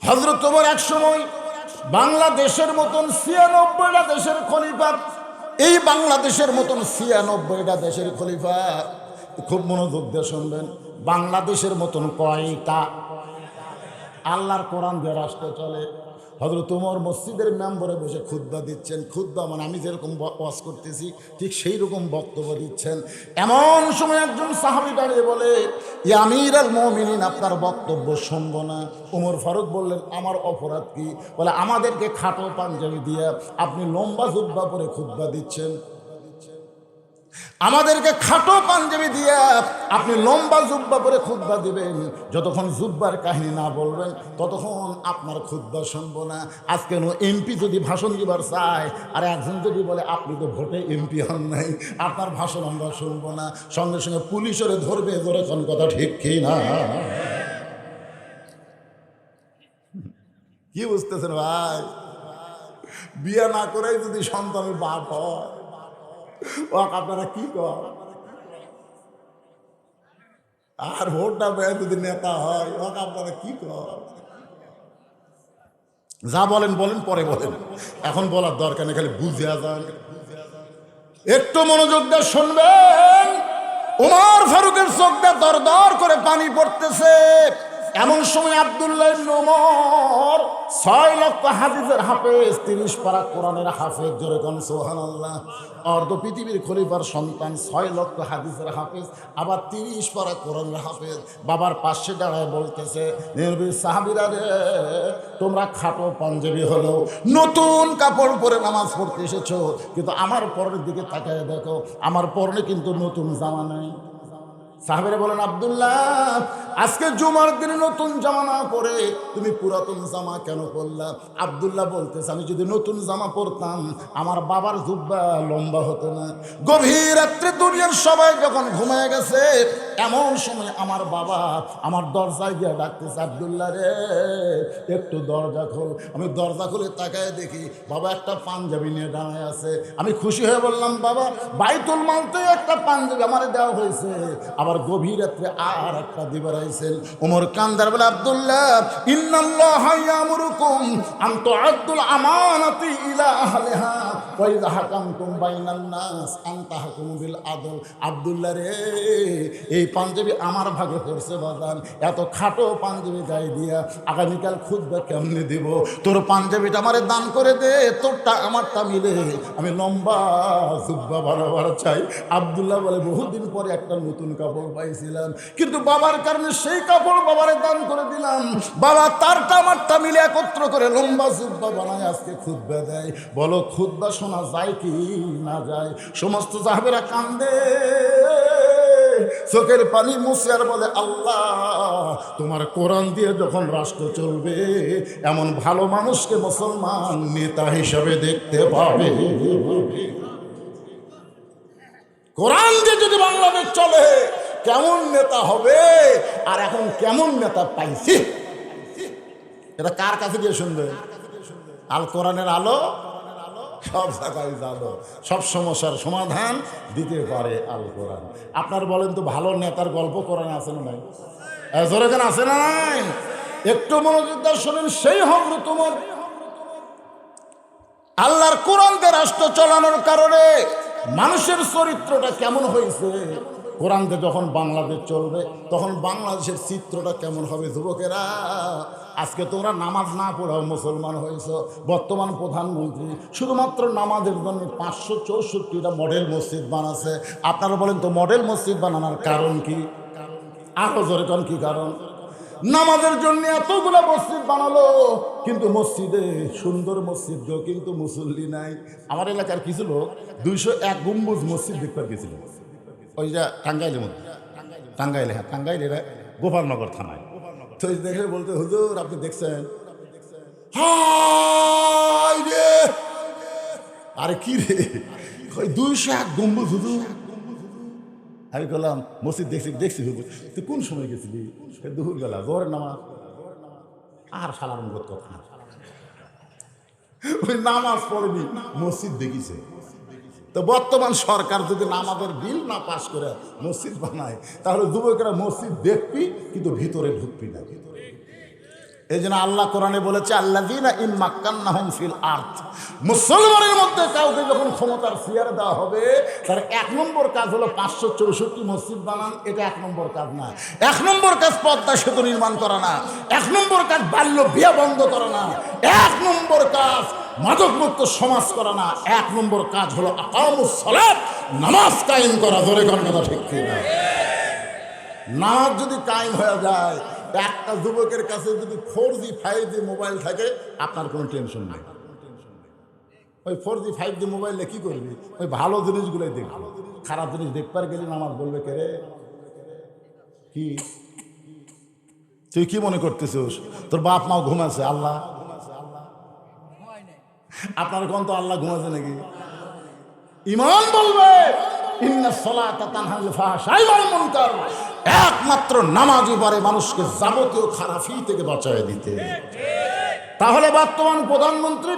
হযরত ওমর এক সময় বাংলাদেশের মতন ৯৬টা দেশের খলিফা। এই বাংলাদেশের মতন ৯৬টা দেশের খলিফা, খুব মনোযোগ দিয়ে শুনবেন, বাংলাদেশের মতন কয়টা আল্লাহর কোরআন দিয়ে রাষ্ট্র চলে? হযরত ওমর মসজিদের মেম্বরে বসে খুতবা দিচ্ছেন। খুতবা মানে আমি যেরকম ওয়াজ করতেছি ঠিক সেই রকম বক্তব্য দিচ্ছেন। এমন সময় একজন সাহাবী দাঁড়িয়ে বলে, ইয়া আমিরুল মুমিনিন, আপনার বক্তব্য শুনবো না। ওমর ফারুক বললেন, আমার অপরাধ কি? বলে, আমাদেরকে খাটো পাঞ্জাবি দিয়ে আপনি লম্বা জুব্বা পরে খুতবা দিচ্ছেন। আমাদেরকে খাটো পাঞ্জাবি দিয়ে আপনি লম্বা জুব্বা পরে খুতবা দিবেন। যতক্ষণ জুব্বার কাহিনী না বলবেন ততক্ষণ আপনার খুতবা শুনবো না। আজকে এমপি যদি ভাষণ দিবার চায়, আর একজন যদি বলে আপনি তো ভোটে এমপি হন নাই, আপনার ভাষণ আমরা শুনবো না, সঙ্গে সঙ্গে পুলিশের ধরবে। ধরে কোন কথা ঠিক কি না? কি বুঝতেছেন ভাই? বিয়ে না করেই যদি সন্তানের বাপ হয়, আপনারা কি কর? আর ভোটটা পেয়ে যদি নেতা হয়, আপনারা কি কর? যা বলেন বলেন, পরে বলেন, এখন বলার দরকার নেই, খালি বুঝে যান। একটু মনোযোগ দিয়ে শুনবেন। ওমর ফারুকের চোখ দিয়ে দর দর করে পানি পড়তেছে। এমন সময় আব্দুল্লাহ ইবনে ওমর ৬ লক্ষ হাদিসের হাফেজ, ৩০ পারা কোরআনের হাফেজ, জোরে কোন সুবহানাল্লাহ। অর্ধ পৃথিবীর খলিফার সন্তান, ৬ লক্ষ হাদিসের হাফেজ, আবার ৩০ পারা কোরআনের হাফেজ। বাবার পাশে দাঁড়ায় বলতেছে, নবীর সাহাবীরা রে, তোমরা খাটো পাঞ্জাবি হলেও নতুন কাপড় পরে নামাজ পড়তে এসেছো, কিন্তু আমার পরনের দিকে তাকায় দেখো, আমার পরনে কিন্তু নতুন জামা নাই। সাহাবীরা বলেন, আব্দুল্লাহ, আজকে জুমার দিনে নতুন জামা না পরে তুমি পুরাতন জামা কেন পরলা? আব্দুল্লাহ বলতেছে, আমি যদি নতুন জামা পরতাম আমার বাবার জুব্বা লম্বা হতো না। গভীর রাত্রে দুনিয়ার সবাই যখন ঘুমায় গেছে, এমন সময় আমার বাবা আমার দরজায় গিয়ে ডাকতেছে, আব্দুল্লাহ রে, একটু দরজা খোল। আমি দরজা খুলে তাকায় দেখি বাবা একটা পাঞ্জাবি নিয়ে দাঁড়ায় আছে। আমি খুশি হয়ে বললাম, বাবা, বাইতুল মাল থেকে একটা পাঞ্জাবি আমার দেওয়া হয়েছে, আবার গভীর রাত্রে আর একটা দিবার বাজাইছেন। ওমর কান্দার বলে, আব্দুল্লাহ, ইন্নাল্লাহা ইয়ামুরুকুম আন তুআদ্দুল আমানাতি ইলা আহলিহা ওয়া ইযা হাকামতুম বাইনান নাস আন তাহকুমু বিল আদল। আব্দুল্লাহ রে, এই পাঞ্জাবি আমার ভাগে পড়ছে বাজান, এত খাটো পাঞ্জাবি গায়ে দিয়া আগামীকাল খুতবা কেমনে দিব? তোর পাঞ্জাবিটা আমারে দান করে দে, তোরটা আমারটা মিলে আমি লম্বা জুব্বা বানাবার চাই। আব্দুল্লাহ বলে, বহুদিন পরে একটা নতুন কাপড় পাইছিলাম, কিন্তু বাবার কারণে সেই কাপড় বাবারে দান করে দিলাম। বাবা তারটা আমারটা মিলে একত্র করে লম্বা জুব্বা বানায় আজকে খুতবা দেয়। বলো, খুতবা শোনা যায় কি না যায়? সমস্ত সাহাবেরা কান্দে, চোখের পানি মুছে আর বলে, আল্লাহ, তোমার কোরআন দিয়ে যখন রাষ্ট্র চলবে, এমন ভালো মানুষকে মুসলমান নেতা হিসাবে দেখতে পাবে। কোরআন দিয়ে যদি বাংলাদেশ চলে, কেমন নেতা হবে? আর এখন কেমন নেতা পাইছি, এটা কার কাছে গিয়ে শুনবে? আল কোরআনের আলো সব জায়গায় যাবো, সব সমস্যার সমাধান দিতে পারে আল কোরআন। আপনার বলেন তো, ভালো নেতার গল্প কোরআনে আছে না নাই? জোরে কেন আছে না নাই? একটু মনোযোগ দিয়ে শোনেন। সেই হযরত ওমর আল্লাহর কোরআন দিয়ে রাষ্ট্র চালানোর কারণে মানুষের চরিত্রটা কেমন হয়েছে। কোরআন দিয়ে যখন বাংলাদেশ চলবে, তখন বাংলাদেশের চিত্রটা কেমন হবে? যুবকেরা, আজকে তোমরা নামাজ না পড়াও মুসলমান হয়েছ। বর্তমান প্রধানমন্ত্রী শুধুমাত্র নামাজের জন্য 564টা মডেল মসজিদ বানাচ্ছে। আপনারা বলেন তো, মডেল মসজিদ বানানোর কারণ কি? আরো জোরে কোন কি কারণ? নামাজের জন্য এতগুলো মসজিদ বানালো, কিন্তু মসজিদে, সুন্দর মসজিদ কিন্তু মুসল্লি নাই। আমার এলাকার কিছু লোক 201 গম্বুজ মসজিদ দেখতে গেছিল, ওই যে টাঙ্গাইলের মধ্যে, টাঙ্গাইলে, হ্যাঁ টাঙ্গাইলে, গোপালনগর থানায়। তো দেখে বলতে, হুজুর আপনি দেখছেন? হায় রে, আরে কি রে, 201 গম্বুজ হুজুর। আমি বললাম, মসজিদ দেখছি হুজুর। তুই কোন সময় গেছিলি? দুপুরবেলা, জোহরের নামাজ। আর শালার মুখত কথা, ওই নামাজ পড়েনি, মসজিদ দেখিছে। তো বর্তমান সরকার যদি নামাজের বিল না পাস করে মসজিদ বানায়, তাহলে যুবকেরা মসজিদ দেখবি কিন্তু ভিতরে ঢুকবি না। এই জন্য আল্লাহ কোরআনে বলেছে, আল্লাযীনা ইন মাক্কান্নাহুম ফিল আরদ, মুসলমানের মধ্যে কাউকে যখন ক্ষমতার চেয়ারে দেওয়া হবে, তার 1 নম্বর কাজ হলো 564 মসজিদ বানান। এটা 1 নম্বর কাজ না। 1 নম্বর কাজ পদ্মা সেতু নির্মাণ করা না। 1 নম্বর কাজ বাল্য বিয়ে বন্ধ করা না। 1 নম্বর কাজ মাদকমুক্ত সমাজ করা না। 1 নম্বর কাজ হলো আকামুস সালাত, নামাজ কায়েম করা। ধরে কোন কথা ঠিক কিনা? নামাজ যদি কায়েম হয়ে যায়, একটা যুবকের কাছে যদি 4G 5G মোবাইল থাকে, আপনার কোনো টেনশন নেই। ওই 4G 5G মোবাইলে কি করবি? ওই ভালো জিনিসগুলোই দেখবি। খারাপ জিনিস দেখবার গেলে নামাজ বলবে কে রে? কি তুই কি মনে করতেছিস? তোর বাপ মাও ঘুমাচ্ছে, আল্লাহ আপনার কোন তো আল্লাহ ঘুমাচ্ছে নাকি? ঈমান বলবে, ইন্নাস সালাতা তানহা আনিল ফাহশাই ওয়াল মুনকার। একমাত্র নামাজই পারে মানুষকে যাবতীয় খারাপি থেকে বাঁচায় দিতে। তাহলে বর্তমান প্রধানমন্ত্রী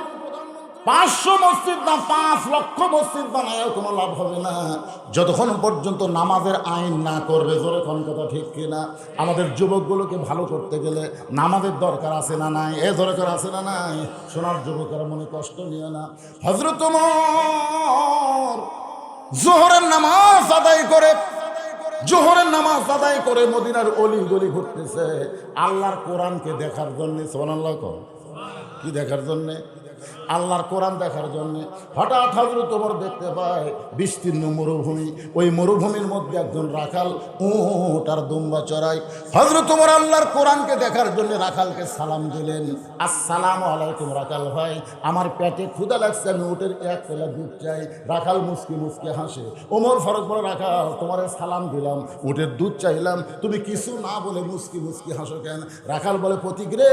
500 মসজিদ না 5 লক্ষ মসজিদ বানায় কোনো লাভ হবে না, যতক্ষণ পর্যন্ত নামাজের আইন না করবে। জোরে কোন কথা ঠিক কিনা? আমাদের যুবকগুলোকে ভালো করতে গেলে নামাজের দরকার আছে না নাই? জোরে করে আছে না নাই? সোনার যুবকেরা মনে কষ্ট নিও না। হযরত ওমর জোহরের নামাজ আদায় করে মদিনার অলি গলি ঘুরতেছে আল্লাহর কোরআনকে দেখার জন্য। সুবহানাল্লাহ। কি দেখার জন্য? আল্লাহর কোরআন দেখার জন্য। হঠাৎ হযরত ওমর দেখতে পায় বিস্তীর্ণ মরুভূমি। ওই মরুভূমির মধ্যে একজন রাখাল উট আর দুম্বা চড়ায়। হযরত ওমর আল্লাহর কোরআনকে দেখার জন্য রাখালকে সালাম দিলেন, আসসালামু আলাইকুম রাখাল ভাই, আমার পেটে ক্ষুধা লাগছে, আমি উটের 1 পেলা দুধ চাই। রাখাল মুস্কি মুস্কি হাসে। ওমর ফারুক বলে, রাখাল তোমারে সালাম দিলাম, উটের দুধ চাইলাম, তুমি কিছু না বলে মুস্কি মুস্কি হাসো কেন? রাখাল বলে, প্রতীক রে,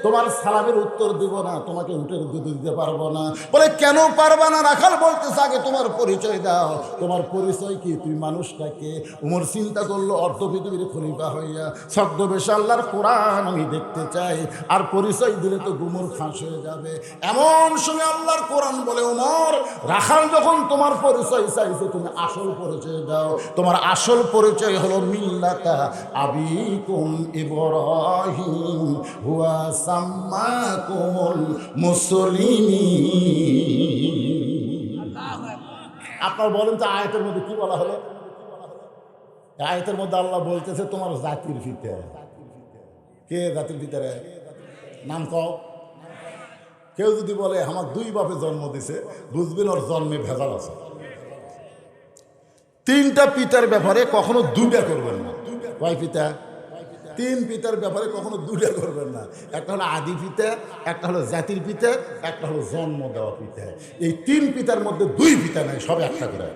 তোমার সালামের উত্তর দিব না, তোমাকে উটের দুধ দিতে পারবো না। বলে কেন পারবা না? রাখাল বলতেছে আগে তোমার পরিচয় দাও, তোমার পরিচয় কি, তুমি মানুষটাকে? উমর চিন্তা করলো অর্ধ পৃথিবীর খলিফা হইয়া ছদ্মবেশে আল্লাহর কোরআন আমি দেখতে চাই, আর পরিচয় দিলে তো গুমর ফাঁস হয়ে যাবে। এমন সময় আল্লাহর কোরআন বলে ওমর, রাখাল যখন তোমার পরিচয় চাইছে তুমি আসল পরিচয় দাও। তোমার আসল পরিচয় হলো মিল্লাতা আবিকুম ইব্রাহিম হুয়া সাম্মাকুমুল মুসলিমিন। আপনার বলেন তো আয়াতের মধ্যে কি বলা হলো? আয়াতের মধ্যে আল্লাহ বলতেছে তোমার জাতির পিতা কে? জাতির পিতারে নাম কও। কেউ যদি বলে আমার দুই বাপে জন্ম দিছে, বুঝবেন ওর জন্মে ভেজাল আছে। তিনটা পিতার ব্যাপারে কখনো দুইটা করবেন না। কয় পিতা? তিন পিতার ব্যাপারে কখনো দুইটা করবেন না। একটা হলো আদি পিতা, একটা হলো জাতির পিতা, একটা হলো জন্ম দেওয়া পিতা। এই তিন পিতার মধ্যে দুই পিতা নাই, সব একটা করে।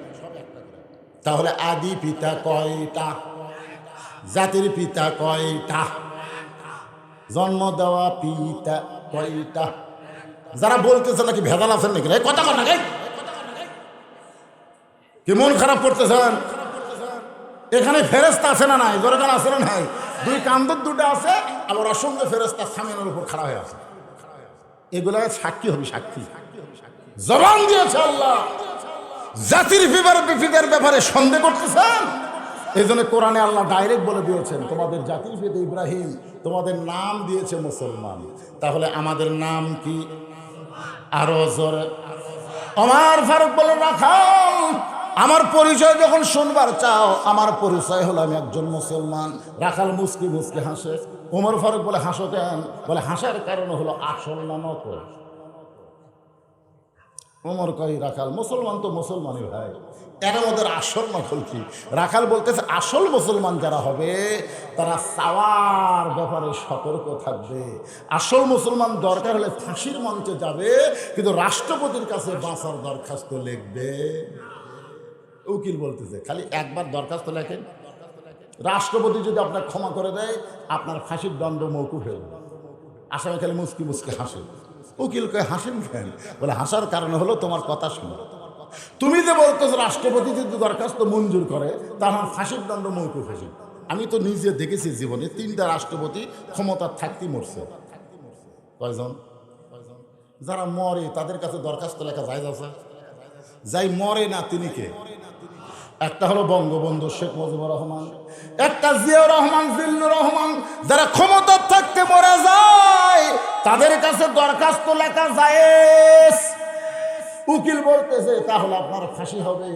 তাহলে আদি পিতা কয়টা? জাতির পিতা কয়টা? জন্ম দেওয়া পিতা কয়টা? যারা বলতেছে নাকি ভেজাল আছেন নাকি কথা কথা কি মন খারাপ করতেছেন? এখানে ফেরেস্তা আছে না নাই? জোরগান আছে না নাই? দুই কান্দর দুটো আছে, আবার অসংখ্য ফেরেস্তা সামিনের উপর খাড়া হয়ে আছে। এগুলা সাক্ষী হবে, সাক্ষী জবান দিয়েছে আল্লাহ। জাতির পিতার ব্যাপারে সন্দেহ করতেছেন? এই জন্য কোরআনে আল্লাহ ডাইরেক্ট বলে দিয়েছেন তোমাদের জাতির পিতা ইব্রাহিম, তোমাদের নাম দিয়েছে মুসলমান। তাহলে আমাদের নাম কি? আরো জোরে। ওমর ফারুক বলে রাখাল আমার পরিচয় যখন শুনবার চাও, আমার পরিচয় হলো আমি একজন মুসলমান। রাখাল মুস্কি মুস্কি হাসে। ওমর ফারুক বলে হাসো কেন? বলে হাসার কারণ হলো আসল না নকল। ওমর কই রাখাল মুসলমান তো মুসলমানই ভাই, এর মধ্যে আসল নকল কি? রাখাল বলতেছে আসল মুসলমান যারা হবে তারা চাওয়ার ব্যাপারে সতর্ক থাকবে। আসল মুসলমান দরকার হলে ফাঁসির মঞ্চে যাবে, কিন্তু রাষ্ট্রপতির কাছে বাঁচার দরখাস্ত লিখবে। উকিল বলতেছে খালি একবার দরখাস্ত লেখেন, রাষ্ট্রপতি যদি আপনার ক্ষমা করে দেয় আপনার ফাঁসির দণ্ড মওকুফ হয়ে যাবে। আসামি খালি মুস্কি মুস্কি হাসে। উকিল কয়ে হাসেন কেন? বলে হাসার কারণ হলো তোমার কথা শুনো। তুমি যে বলতেছো রাষ্ট্রপতি যদি দরখাস্ত মঞ্জুর করে তাহলে ফাঁসির দণ্ড মওকুফ হয়ে যাবে। আমি তো নিজে দেখেছি জীবনে 3টা রাষ্ট্রপতি ক্ষমতার থাকতে মরছে। কয়জন? যারা মরে তাদের কাছে দরখাস্ত লেখা যায় আছে? যাই মরে না তিনি কে? একটা হলো বঙ্গবন্ধু শেখ মুজিবুর রহমান, একটা জিয়াউর রহমান, জিল্লুর রহমান। যারা ক্ষমতার থাকতে মরে যায় তাদের কাছে দরখাস্ত লেখা যায়। উকিল বলতেছে তাহলে আপনার ফাঁসি হবে।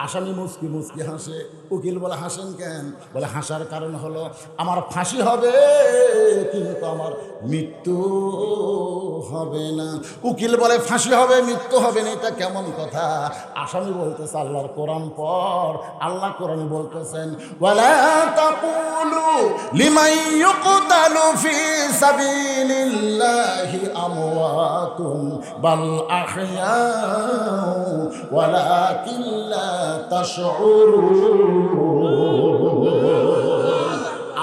আসামি মুস্কি মুস্কি হাসে। উকিল বলে হাসেন কেন? বলে হাসার কারণ হলো আমার ফাঁসি হবে কিন্তু আমার মৃত্যু হবে না। উকিল বলে ফাঁসি হবে মৃত্যু হবে না, এটা কেমন কথা? আসামি বলতেছে আল্লাহর কোরআন পড়। আল্লাহ কোরআনে বলতেছেন ওয়ালা তাকুলু লিমান ইউকতালু ফি সাবিলিল্লাহি আমওয়াতুম বাল আহইয়া ওয়ালাকিন লা তাশউরুন।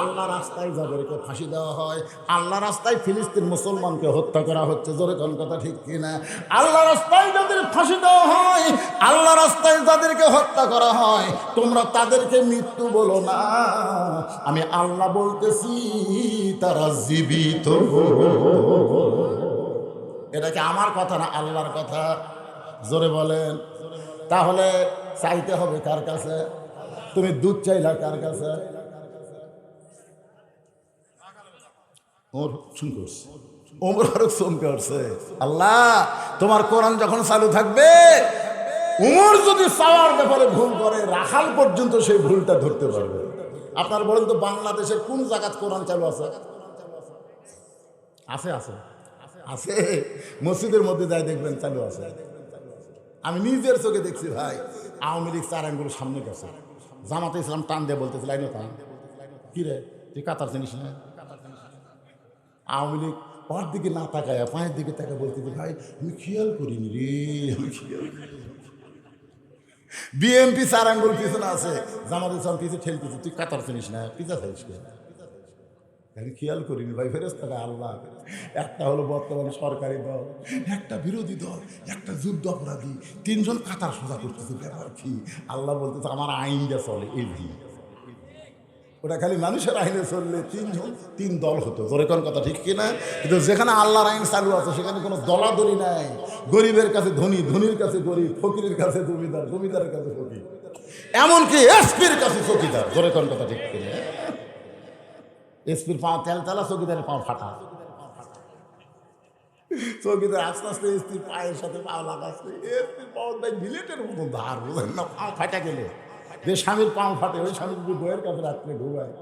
আল্লাহ রাস্তায় যাদেরকে ফাঁসি দেওয়া হয়, আল্লাহ রাস্তায় ফিলিস্তিন মুসলমানকে হত্যা করা হচ্ছে, জোরে কোন কথা ঠিক কিনা? আল্লাহ রাস্তায় যাদের ফাঁসি দেওয়া হয়, আল্লাহ রাস্তায় যাদেরকে হত্যা করা হয়, তোমরা তাদেরকে মৃত্যু বলো না। আমি আল্লাহ বলতেছি তারা জীবিত। এটা কি আমার কথা না আল্লাহর কথা? জোরে বলেন। তাহলে চাইতে হবে কার কাছে? তুমি দুধ চাইলা কার কাছে? ওমর ফারুক চমকে উঠছে। আল্লাহ তোমার কোরআন যখন চালু থাকবে, উমর যদি চাওয়ার ব্যাপারে ভুল করে রাখাল পর্যন্ত সেই ভুলটা ধরতে পারবে। আপনার বলেন তো বাংলাদেশের কোন জায়গায় কোরআন চালু আছে? আছে আছে আছে, মসজিদের মধ্যে যাই দেখবেন চালু আছে। আমি নিজের চোখে দেখছি ভাই। আওয়ামী লীগ 4 আঙ্গুল সামনে গেছে, জামাতে ইসলাম টান দিয়ে বলতেছে লাইনে টান। কি রে তুই কাতার চিনিস না? আওয়ামী লীগ ওর দিকে না তাকায় পায়ের দিকে তাকা বলতেছে ভাই আমি খেয়াল করিনি রে, আমি খেয়াল করিনি। বিএনপি 4 আঙ্গুল পিছনে আছে, জামাতে ইসলাম পিছিয়ে ঠেলতেছে তুই কাতার চিনিস না, পিছা খাইস। আমি খেয়াল করিনি ভাই, ফেরেশতারা আল্লাহ। একটা হলো বর্তমান সরকারি দল, একটা বিরোধী দল, একটা যুদ্ধ অপরাধী, তিনজন কাতার সোজা করতেছে। ব্যাপার কি? আল্লাহ বলতেছে আমার আইনটা চলে এই দিন। ওটা খালি মানুষের আইনে চললে তিনজন তিন দল হতো, জোরে কোন কথা ঠিক কিনা? কিন্তু যেখানে আল্লাহর আইন চালু আছে সেখানে কোনো দলাদলি নাই। গরিবের কাছে ধনী, ধনীর কাছে গরিব, ফকিরের কাছে জমিদার, জমিদারের কাছে ফকির, এমনকি এসপির কাছে চকিদার, জোরে কোন কথা ঠিক কিনা? এসপির পাও তেল তেলা, চকিদারের পাও ফাটা। চকিদার আস্তে আস্তে এসপির পায়ের সাথে পাও লাগাচ্ছে, এসপির পাও বিলেটের মতো ধার, বুঝলেন না? পাও ফাটা গেলে যে স্বামীর পাও ফাটে, ওই স্বামী যদি বইয়ের কাছে রাত্রে ঘুমায়,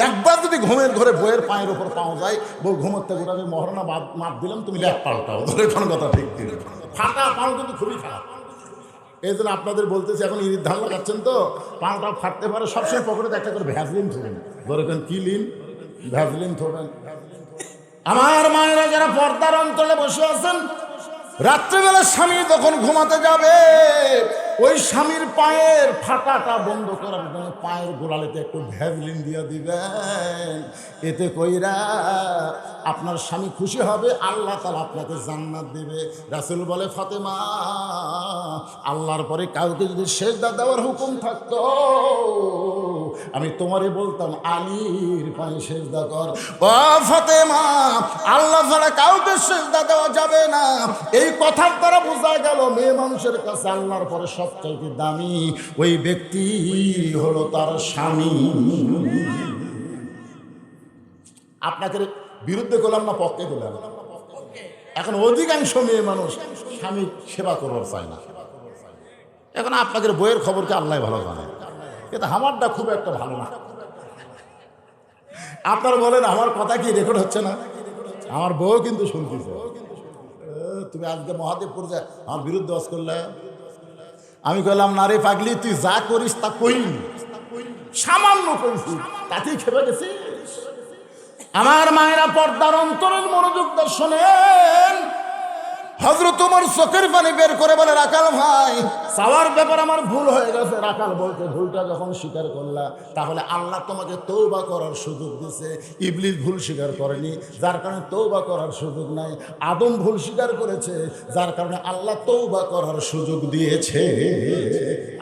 একবার যদি ঘুমের ঘরে বইয়ের পায়ের ওপর পাওয়া যায়, বউ ঘুমোতে ঘুরাবে, মহারণা মাপ দিলাম, তুমি ল্যাপ পাল্টাও, ধরে কোন কথা ঠিক দিন। ফাটা পাও কিন্তু খুবই খারাপ। এই জন্য আপনাদের বলতেছি, এখন ঈদ ধান লাগাচ্ছেন তো, পাওটা ফাটতে পারে, সবসময় পকেটে একটা করে ভ্যাসলিন থবেন, ধরে কোন কি লিন, ভ্যাসলিন থবেন। আমার মায়েরা যারা পর্দার অঞ্চলে বসে আছেন, রাত্রিবেলা স্বামী যখন ঘুমাতে যাবে, ওই স্বামীর পায়ের ফাটাটা বন্ধ করার জন্য পায়ের গোড়ালিতে একটু ভ্যাসলিন দিয়ে দিবেন। এতে কইরা আপনার স্বামী খুশি হবে, আল্লাহ তাআলা আপনাকে জান্নাত দিবে। রাসূল বলে, ফাতেমা, আল্লাহর পরে কাউকে যদি সেজদা দেওয়ার হুকুম থাকতো, আমি তোমারে বলতাম আলীর পায়ে সেজদা কর। ও ফাতেমা, আল্লাহ ছাড়া কাউকে সেজদা দেওয়া যাবে না। এই কথার দ্বারা বোঝা গেল মেয়ে মানুষের কাছে আল্লাহর পরে সবচাইতে দামি ওই ব্যক্তি হলো তার স্বামী। আপনাকে বিরুদ্ধে করলাম না পক্ষে দিলাম? এখন অধিকাংশ মেয়ে মানুষ স্বামীর সেবা করার চায় না। এখন আপনাদের বইয়ের খবরকে আল্লাহ ভালো জানে, কিন্তু আমারটা খুব একটা ভালো না। আপনারা বলেন আমার কথা কি রেকর্ড হচ্ছে না? আমার বউ কিন্তু শুনতেছে। তুমি আজকে মহাদেবপুর যা আমার বিরুদ্ধে ওয়াজ করলে, আমি কইলাম না রে পাগলি, তুই যা করিস তা কইনি, সামান্য কইছি, তাতেই খেপে গেছিস। আমার মায়েরা পর্দার অন্তরের মনোযোগ দর্শনেন, হযরত ওমর চোখের পানি বের করে বলে, রাখাল ভাই, চাওয়ার ব্যাপার আমার ভুল হয়ে গেছে। রাখাল বলতে, ভুলটা যখন স্বীকার করলা, তাহলে আল্লাহ তোমাকে তওবা করার সুযোগ দিয়েছে। ইবলিস ভুল স্বীকার করেনি, যার কারণে তওবা করার সুযোগ নাই। আদম ভুল স্বীকার করেছে, যার কারণে আল্লাহ তওবা করার সুযোগ দিয়েছে।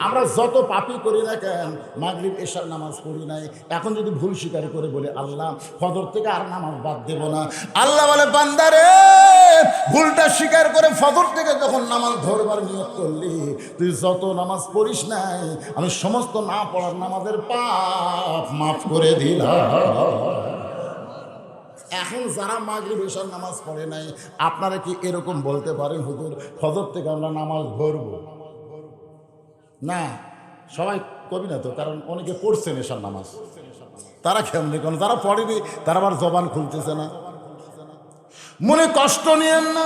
আমরা যত পাপই করি না কেন, মাগরিব এশার নামাজ পড়ি নাই, এখন যদি ভুল স্বীকার করে বলে আল্লাহ ফজর থেকে আর নামাজ বাদ দেব না, আল্লাহ বলে, বান্দারে, ভুলটা স্বীকার করে ফজর থেকে যখন নামাজ ধরবার নিয়ত করলি, তুই যত নামাজ পড়িস নাই, আমি সমস্ত না পড়ার নামাজের পাপ মাফ করে দিলাম। এখন যারা মাগরিব এশার নামাজ পড়ে নাই, আপনারা কি এরকম বলতে পারেন, হুজুর ফজর থেকে আমরা নামাজ ধরব না? সবাই কবি না তো, কারণ অনেকে পড়ছেন এশার নামাজ, তারা কেমনি, কারণ যারা পড়েনি তারা আবার জবান খুলতেছে না। মনে কষ্ট নিয়েন না।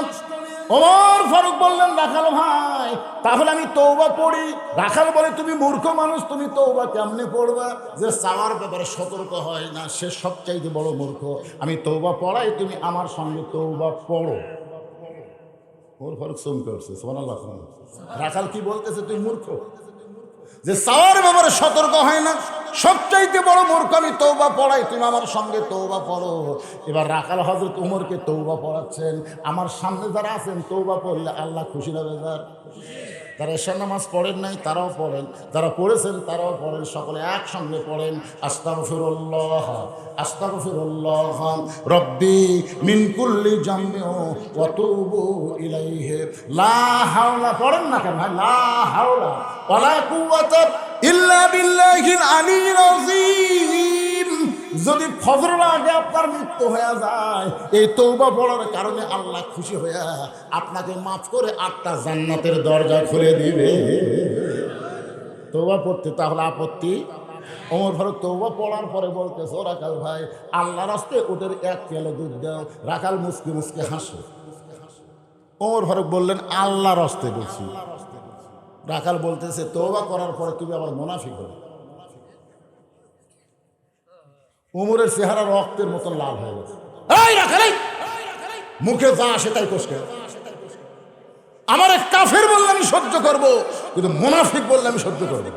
ওমর ফারুক বললেন, রাখাল ভাই, তাহলে আমি তওবা পড়ি। রাখাল বলে, তুমি মূর্খ মানুষ, তুমি তওবা কেমনে পড়বা? যে চাওয়ার ব্যাপারে সতর্ক হয় না, সে সবচাইতে বড় মূর্খ। আমি তওবা পড়াই, তুমি আমার সঙ্গে তওবা পড়ো। ওমর ফারুক চমকে উঠছে, সুবহানাল্লাহ। রাখাল কি বলতেছে? তুই মূর্খ, যে চাওয়ার ব্যাপারে সতর্ক হয় না, সবচাইতে বড় মূর্খ। আমি তওবা পড়াই, তুমি আমার সঙ্গে তওবা পড়ো। এবার রাখাল হযরত ওমরকে তওবা পড়াচ্ছেন। আমার সামনে যারা আছেন, তওবা পড়লে আল্লাহ খুশি হবে। যারা এশার নামাজ পড়েন নাই তারাও পড়েন, যারা পড়েছেন তারাও পড়েন, সকলে একসঙ্গে পড়েন, আস্তাগফিরুল্লাহ আস্তাগফিরুল্লাহ রব্বি মিন কুল্লি জামবি ওয়া তুবু ইলাইহি। লা হাওলা পড়েন না কেন ভাই? লা হাওলা ওয়ালা কুওয়াতা ইল্লা বিল্লাহিল আলিয়্যিল আযীম। যদি ফজরের আগে আপনার মৃত্যু হয়ে যায়, এই তওবা পড়ার কারণে আল্লাহ খুশি হয়ে আপনাকে মাফ করে 8টা জান্নাতের দরজা খুলে দিবে। তওবা পড়তে তাহলে আপত্তি? ওমর ফারুক তওবা পড়ার পরে বলতেছে, ও রাখাল ভাই, আল্লাহর রাস্তায় ওদের 1 কেলো দুধ দাও। রাখাল মুসকি মুসকি হাসে। ওমর ফারুক বললেন, আল্লাহর রাস্তায় বলছি। রাখাল বলতেছে, তওবা করার পরে তুমি আবার মুনাফিক হবে। ওমরের চেহারা রক্তের মতন লাল হয়ে গেছে। এই রাখাল, মুখে যা আসে তাই কোসকে। আমার এক কাফের বললে আমি সহ্য করবো, কিন্তু মুনাফিক বললে আমি সহ্য করবো।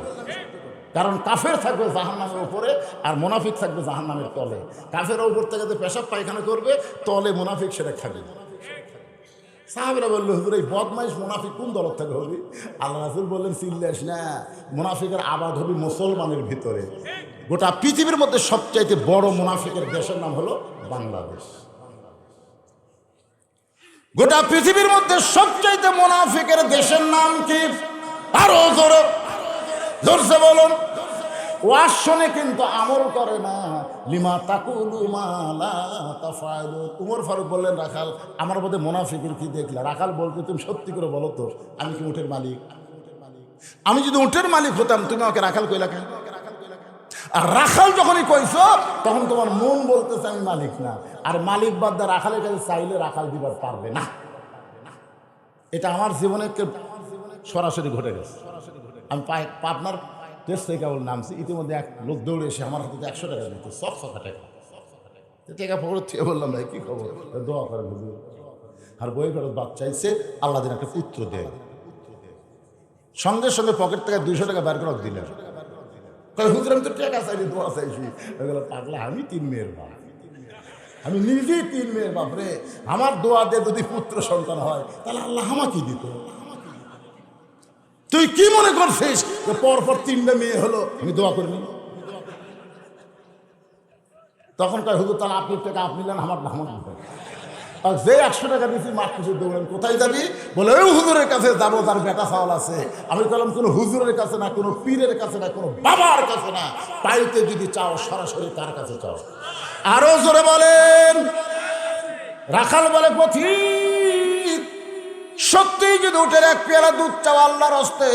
কারণ কাফের থাকবে জাহান্নামের উপরে আর মুনাফিক থাকবে জাহান্নামের তলে। কাফের উপর থেকে যে পেশাব পায়খানা করবে, তলে মুনাফিক সেটা খাবে। সাহাবীরা বললো, হুজুর এই বদমাইশ মুনাফিক কোন দল থেকে হবে? আল্লাহ রাসূল বললেন, চিল্লাস না, মুনাফিকের আবাদ হবে মুসলমানের ভিতরে। গোটা পৃথিবীর মধ্যে সবচাইতে বড় মুনাফিকের দেশের নাম হলো বাংলাদেশ। গোটা পৃথিবীর মধ্যে সবচাইতে মুনাফিকের দেশের নাম কি? আরো জোরে জোরসে বলুন। ওয়াজ শুনে কিন্তু আমল করে না। লিমা তাকুলু মা লা তাফআলু। উমর ফারুক বললেন, রাখাল আমার মধ্যে মুনাফিকের কি দেখলা? রাখাল বলতে, তুমি সত্যি করে বলো তো, আমি কি উটের মালিক? আমি যদি উটের মালিক হতাম, তুমি আমাকে রাখাল কইলা কেন? আর রাখাল যখনই কইছো, তখন তোমার মন বলতেছে আমি মালিক না। আর মালিক বাদ দিয়ে রাখালের কাছে চাইলে রাখাল দিবার পারবে না। এটা আমার জীবনে সরাসরি ঘটে গেছে। আমি পাবনার টেস্ট থেকে কেবল নামছি, ইতিমধ্যে এক লোক দৌড়ে এসে আমার হাতে 100 টাকা দিত, সব টাকা। টাকা পকেট থেকে বললাম, ভাই কি খবর? দোয়া করেন হুজুর। আর বই ফেরত বাদ চাইছে, আল্লাহ দিন একটা পুত্র দেয়। সঙ্গে সঙ্গে পকেট থেকে 200 টাকা বের করে দিলেন। হুজুর আমি তো টাকা চাইছি, দোয়া চাইছি। ওইগুলো পাগলা, আমি 3 মেয়ের বাপ, আমি নিজেই 3 মেয়ের বাপ রে। আমার দোয়া দিয়ে যদি পুত্র সন্তান হয়, তাহলে আল্লাহ আমাকে দিত। তুই কি মনে করছিস পরপর 3টা মেয়ে হলো, আমি দোয়া করিনি? তখন কয়, হুজুর তাহলে আপনি টাকা আপনি নেন, আমার নাম। আর যে 100 টাকা দিয়েছি মাঠ কিছু দৌড়েন, কোথায় যাবি? বলে ওই হুজুরের কাছে যাবো, তার বেটা চাওয়াল আছে। আমি বললাম, কোনো হুজুরের কাছে না, কোনো পীরের কাছে না, কোনো বাবার কাছে না। পাইতে যদি চাও সরাসরি তার কাছে চাও। আরো জোরে বলেন। রাখাল বলে, পথিক সত্যিই যদি উঠের 1 পেয়ালা দুধ চাও আল্লাহর হস্তে,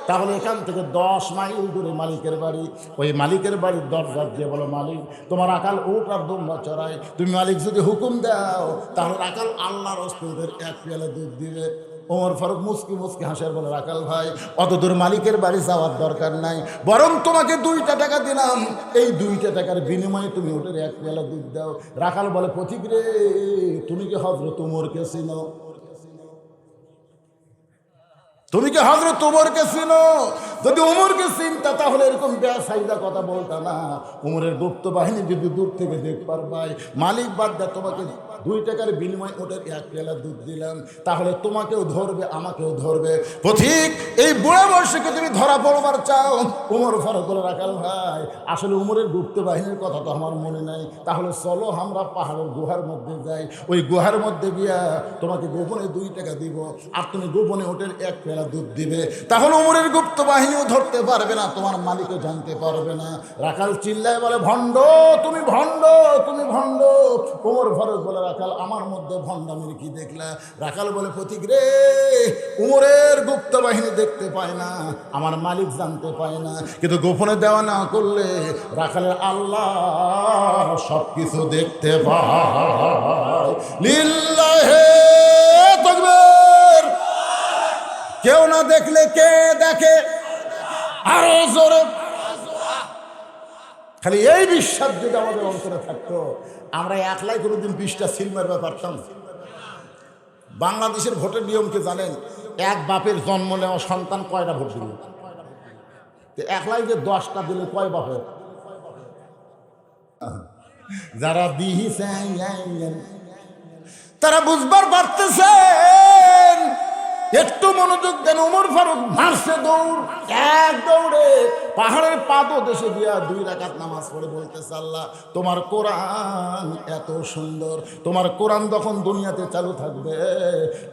তাহলে এখান থেকে 10 মাইল দূরে মালিকের বাড়ি। ওই মালিকের বাড়ির দরজা দিয়ে বলো, মালিক তোমার রাখাল উট আর দুম্বা চড়ায়, তুমি মালিক যদি হুকুম দাও, তাহলে রাখাল আল্লাহর হস্তে ওদের 1 পেয়ালা দুধ দিবে। ওমর ফারুক মুস্কি মুস্কি হাসের বলে, রাখাল ভাই অত দূর মালিকের বাড়ি যাওয়ার দরকার নাই, বরং তোমাকে 2টা টাকা দিলাম, এই 2টা টাকার বিনিময়ে তুমি ওদের 1 পেয়ালা দুধ দাও। রাখাল বলে, পথিক রে, তুমি কি হযরত উমরকে চিনো? তুমি কি হযরত উমরকে চিনো? যদি উমরকে চিনতা তাহলে এরকম বেসাইদা কথা বলতা না। উমরের গুপ্ত বাহিনী যদি দূর থেকে দেখ পারবাই, মালিক বাদ দা তোমাকে 2 টাকার বিনিময়ে ওদের 1 পেয়ালা দুধ দিলাম, তাহলে তোমাকেও ধরবে আমাকেও ধরবে। পথিক এই বুড়া বয়সে তুমি ধরা পড়বার চাও? উমর ফারুক বলে, রাখাল ভাই আসলে উমরের গুপ্ত বাহিনীর কথা তো আমার মনে নাই, তাহলে চলো আমরা পাহাড়ের গুহার মধ্যে যাই, ওই গুহার মধ্যে গিয়া তোমাকে গোপনে 2 টাকা দিব, আর তুমি গোপনে ওদের 1 পেয়ালা দুধ দিবে। তাহলে উমরের গুপ্ত বাহিনীও ধরতে পারবে না, তোমার মালিকও জানতে পারবে না। রাখাল চিল্লায় বলে, ভণ্ড, তুমি ভণ্ড, তুমি ভণ্ড। উমর ফারুক বলে, রাখাল আমার মধ্যে ভণ্ডামির কি দেখলা? রাখাল বলে, পথিক রে, উমরের গুপ্ত বাহিনী দেখতে পায় না, আমার মালিক জানতে পায় না, কিন্তু গোপনে দেওয়া না করলে রাখালের আল্লাহ সবকিছু দেখতে পায়। লিল্লাহে তাকবীর। কেউ না দেখলে কে দেখে? আরো জোরে। খালি এই বিশ্বাস যদি আমাদের অন্তরে থাকতো, আমরা একলাই কোনোদিন 20টা সিল মারতে পারতাম। বাংলাদেশের ভোটের নিয়মকে জানেন? এক বাপের জন্ম নেওয়া সন্তান কয়টা ভোট দিল? একলাই যে 10টা দিলে কয় বাপের? যারা দিয়েছেন তারা বুঝবার পারতেছেন। একটু মনোযোগ দেন। ওমর ফারুক মারছে দৌড়, এক দৌড়ে পাহাড়ের পাদদেশে দিয়া 2 রাকাত নামাজ পড়ে বলতেছে, আল্লাহ তোমার কোরআন এত সুন্দর, তোমার কোরআন যখন দুনিয়াতে চালু থাকবে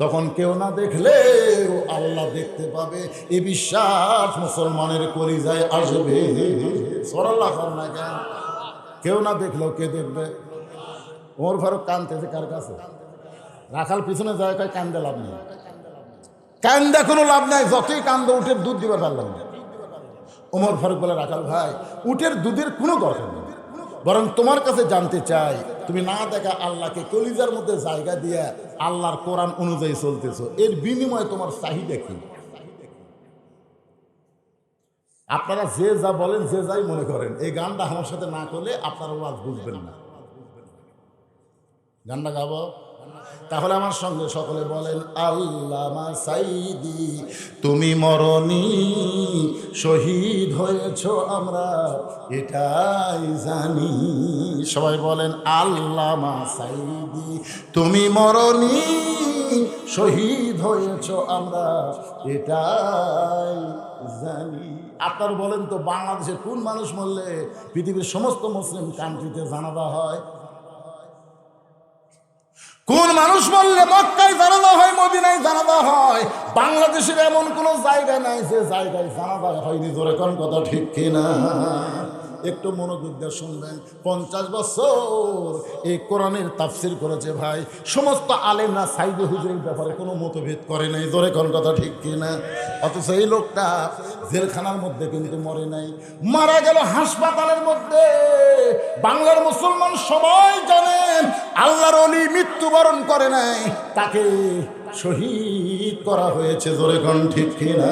তখন কেউ না দেখলে আল্লাহ দেখতে পাবে, এই বিশ্বাস মুসলমানের কলিজায় আসবে। সুবহানাল্লাহ না কেন? কেউ না দেখলেও কে দেখবে? ওমর ফারুক কাঁদতেছে কার কাছে? রাখাল পিছনে যায়, কয় কান্দে লাভ নেই, কান্দা কোনো লাভ নাই, যতই কান্দো উটের দুধ দিবার পারলাম না। ওমর ফারুক বলে, রাখাল ভাই উটের দুধের কোনো দরকার নেই, বরং তোমার কাছে জানতে চাই, তুমি না দেখা আল্লাহকে কলিজার মধ্যে জায়গা দিয়ে আল্লাহর কোরআন অনুযায়ী চলতেছো, এর বিনিময়ে তোমার চাহিদা কি? আপনারা যে যা বলেন, যে যাই মনে করেন, এই গানটা আমার সাথে না করলে আপনারা আজ বুঝবেন না। গানটা গাবো। তাহলে আমার সঙ্গে সকলে বলেন আল্লামা সাইদি তুমি মরনি শহীদ হয়েছ আমরা এটাই জানি। সবাই বলেন আল্লামা সাইদি তুমি মরনি শহীদ হয়েছ আমরা এটাই জানি। আপনারা বলেন তো বাংলাদেশের কোন মানুষ মরলে পৃথিবীর সমস্ত মুসলিম কান্ট্রিতে জানাজা হয়? কোন মানুষ বললে মক্কায় জানাজা হয়, মদিনায় জানাজা হয়? বাংলাদেশের এমন কোন জায়গা নাই যে জায়গায় জানাজা হয়নি। জোরে কোন কথা ঠিক কিনা? একটু মনোযোগ দিয়ে শুনবেন। 50 বছর এই কোরআনের তাফসির করেছে ভাই, সমস্ত আলেমরা সাইদে হুজুরের ব্যাপারে কোনো মতভেদ করে নাই। জোরে কোন কথা ঠিক কিনা? অথচ এই লোকটা জেলখানার মধ্যে কিন্তু মরে নাই, মারা গেল হাসপাতালের মধ্যে। বাংলার মুসলমান সবাই জানেন আল্লাহর ওলি মৃত্যুবরণ করে নাই, তাকে শহীদ করা হয়েছে। জোরে কোন ঠিক কিনা?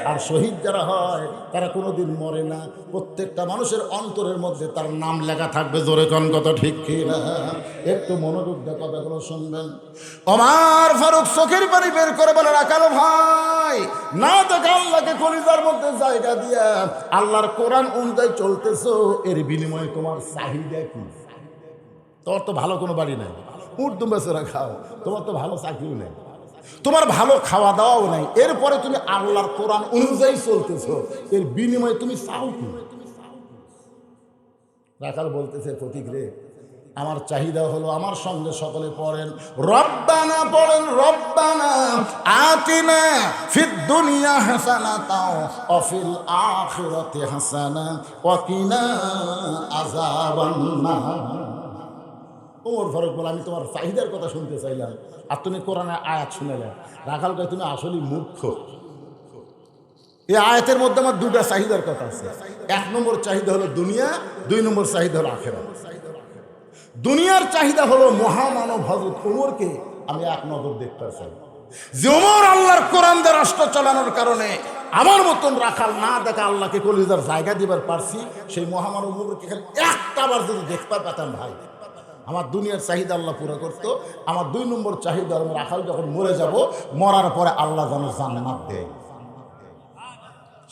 আর শহীদ যারা হয় তারা কোনোদিন মরে না, প্রত্যেকটা মানুষের অন্তরের মধ্যে তার নাম লেখা থাকবে। জোরে কোন কথা ঠিক কিনা? একটু মনোযোগ দিয়ে কথাগুলো শুনবেন। ওমর ফারুক চোখের পানি বের করে বলে, রাখাল ভাই, না দেখে আল্লাহকে কলিজার মধ্যে জায়গা দিয়া আল্লাহর কোরআন অনুযায়ী চলতেছো, এর বিনিময়ে তোমার চাহিদা কি? তোমার তো ভালো কোনো বাড়ি নেই, উর্দু বেচেরা খাও, তোমার তো ভালো চাকরিও নেই, তোমার ভালো খাওয়া দাওয়াও নাই, এরপরে তুমি আল্লাহর কোরআন অনুযায়ী চলতেছ, এর বিনিময়ে তুমি চাও কি? রাখাল বলতেছে, ফটিক রে, আমার চাহিদা হলো, আমার সঙ্গে সকলে পড়েন রব্বানা, পড়েন রব্বানা আতিনা ফিদ দুনিয়া হাসানাতাও ওয়া ফিল আখিরাতি হাসানা ওয়া কিনা আযাবান্নার। ওমর ফারুক বলে, আমি তোমার চাহিদার কথা শুনতে চাইলাম আর তুমি কোরআনের আয়াত শুনেলে। রাখাল কয়, তুমি আসলে মূর্খ। এই আয়াতের মধ্যে আমার দুটা চাহিদার কথা আছে। 1 নম্বর চাহিদা হলো দুনিয়া, 2 নম্বর চাহিদা হলো আখিরাত। দুনিয়ার চাহিদা হলো মহামানব হযরত ওমরকে আমি এক নজর দেখতে চাই, যে ওমর আল্লাহর কোরআন দিয়ে রাষ্ট্র চালানোর কারণে আমার মতন রাখাল না দেখা আল্লাহকে কলিজার জায়গা দিবার পারছি। সেই মহামানব ওমরকে খালি একটাবার যদি দেখতে পেতাম ভাই, আমার দুনিয়ার চাহিদা আল্লাহ পুরো করতো। আমার 2 নম্বর চাহিদা আমি রাখাল যখন মরে যাব, মরার পরে আল্লাহ যেন জান্নাত দেয়।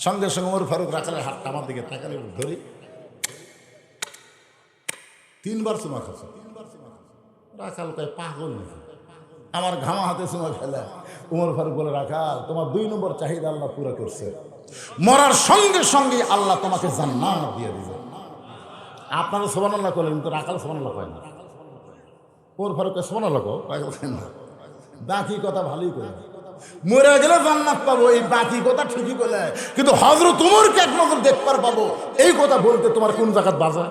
সঙ্গে সঙ্গে ওমর ফারুক রাখালের হাতটা আমার দিকে তাকালে ধরি, 3 বার চুমা খাচ্ছে। রাখাল কয়, পাগল নাকি? আমার ঘামা হাতে চুমা খেলে। ওমর ফারুক বলে, রাখাল, তোমার 2 নম্বর চাহিদা আল্লাহ পুরো করছে, মরার সঙ্গে সঙ্গে আল্লাহ তোমাকে জান্নাত দিয়ে দিবে। আপনারা সুবহানাল্লাহ করলেন, কিন্তু রাখাল সুবহানাল্লাহ কয় না। ওমর ফারুক সুবহানাল্লাহ কয় না, বাকি কথা ভালোই করে, মরে গেলে জান্নাত পাবো, এই বাকি কথা ঠিকই বলে, কিন্তু হযরত ওমরকে এক নজর দেখবার পাবো, এই কথা বলতে তোমার কোন জায়গাত বাজা?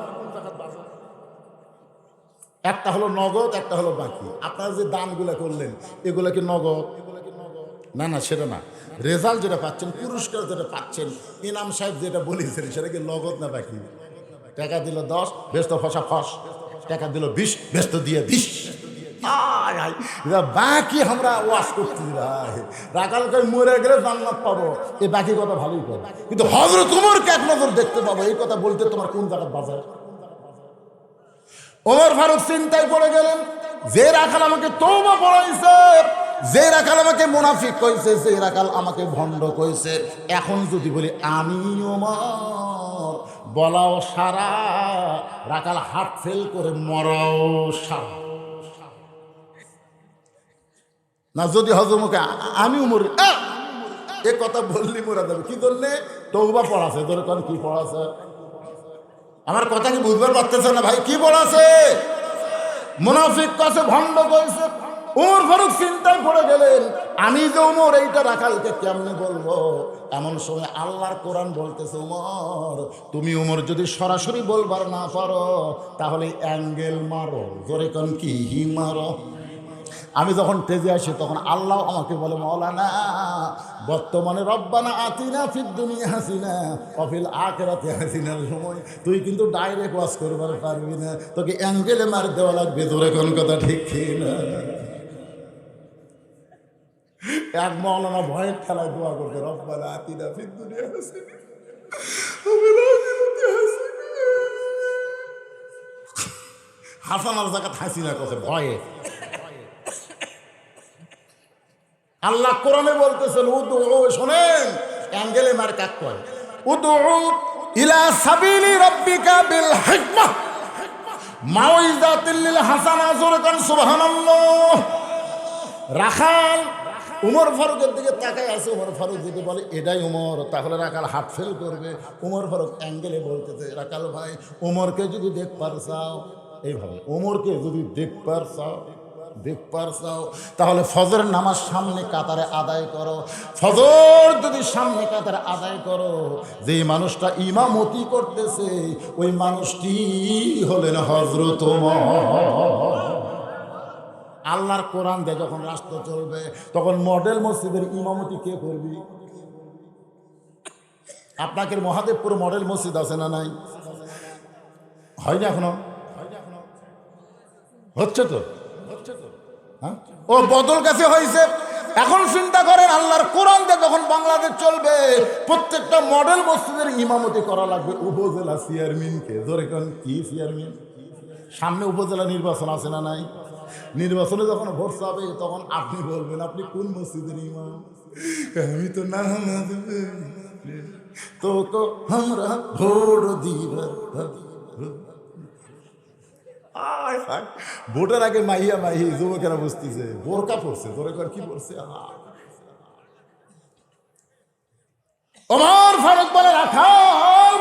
একটা হলো নগদ, একটা হলো বাকি। আপনারা যে দানগুলো করলেন, এগুলো কি নগদ? না না, সেটা না। রেজাল্ট যেটা পাচ্ছেন, পুরস্কার যেটা পাচ্ছেন, ইনাম সাহেব যেটা বলেছেন, সেটা কি নগদ না বাকি? টাকা দিল 10, ব্যস্ত ফসা ফস, টাকা দিল 20, ব্যস্ত দিয়ে 20। বাকি আমরা ওয়াশ করছি ভাই, রাখাল কই মরে গেলে জান্নাত পাবো, এই বাকি কথা ভালোই করে, কিন্তু হযরত ওমরকে এক নজর দেখতে পাবো, এই কথা বলতে তোমার কোন জায়গায় বাজার? ওমর ফারুক চিন্তায় পড়ে গেলেন, যে রাখাল আমাকে তওবা পড়াইছে, যে রাখাল আমাকে মুনাফিক কইছে, যে রাখাল আমাকে ভণ্ড কইছে, এখন যদি বলি আমি ওমর, বলাও সারা, রাখাল হাত ফেল করে মরাও সারা। না যদি হজরমকে আমি উমর এ কথা বললি মরা যাবে কি জন্যে? তওবা পড়াছে। ধরে কোন কি পড়াছে? আমার কথা কি বুঝবার পারতেছে না ভাই? কি পড়াছে? মুনাফিক কাছে ভণ্ড কইছে। ওমর ফারুক চিন্তায় পড়ে গেলেন, আমি যে ওমর, এইটা রাখালকে কেমনে বলবো? এমন সময় আল্লাহর কোরআন বলতেছে, ওমর তুমি ওমর যদি সরাসরি বলবার না পারো, তাহলে অ্যাঙ্গেল মারো। জোরে কোন কি মারো? আমি যখন তেজে আসি তখন আল্লাহ আমাকে বলে, মাওলানা বর্তমানে রব্বানা আতিনা ফিদ দুনিয়া হাসিনা ওয়া ফিল আখিরাতি হাসিনার সময় তুই কিন্তু ডাইরেক্ট ওয়াজ করবার পারবি না, তোকে অ্যাঙ্গেলে মার দেওয়া লাগবে। জোরে কোন কথা ঠিক না? এক মাওলানা ভয়ের খেলায় দোয়া করতে, রব্বানা আতিনা ফিদ দুনিয়া হাসিনা ওয়া ফিল আখিরাতি হাসিনা। হাসানার জায়গা হাসিনা করছে ভয়ে। আল্লাহ কোরআনে বলতেছেন উদউ, শোনেন অ্যাঙ্গেলে মার কাক কয়, উদউ ইলা সাবিলি রাব্বিকা বিল হিকমাহ মাউইযাতিল লিল হাসানা, যুরকান সুবহানাল্লাহ। রাখাল উমর ফারুকের দিকে তাকায় আছে, উমর ফারুক যদি বলে এটাই উমর, তাহলে রাখাল হাত ফেল করবে। উমর ফারুক অ্যাঙ্গেলে বলতেছে, রাখাল ভাই উমরকে যদি দেখবার চাও, এইভাবে উমরকে যদি দেখবার চাও তাহলে ফজরের নামাজ সামনে কাতারে আদায় করো। ফজর যদি সামনে কাতারে আদায় করো, যে মানুষটা ইমামতি করতেছে ওই মানুষটি হলেন হযরত ওমর। আল্লাহর কোরআন দিয়ে যখন রাষ্ট্র চলবে তখন মডেল মসজিদের ইমামতি কে করবি? আপনাদের মহাদেবপুর মডেল মসজিদ আছে না নাই? হয়নি এখনো? হচ্ছে তো হ্যাঁ, ও বদল কাছে হয়েছে। এখন চিন্তা করেন আল্লাহর কোরআন দিয়ে যখন বাংলাদেশ চলবে, প্রত্যেকটা মডেল মসজিদের ইমামতি করা লাগবে উপজেলা চেয়ারম্যানকে। ধরে কোন কি চেয়ারম্যান? সামনে উপজেলা নির্বাচন আছে না নাই? নির্বাচনে যখন ভোট চাবে তখন আপনি বলবেন আপনি কোন মসজিদের ইমাম? আমি তো না তো আমরা ভোট দিব। ভোটের আগে মাইয়া মাহি যুবকেরা বুঝতেছে বোরকা পড়ছে, তোরে কর কি পড়ছে? ওমর ফারুক বলে, রাখাল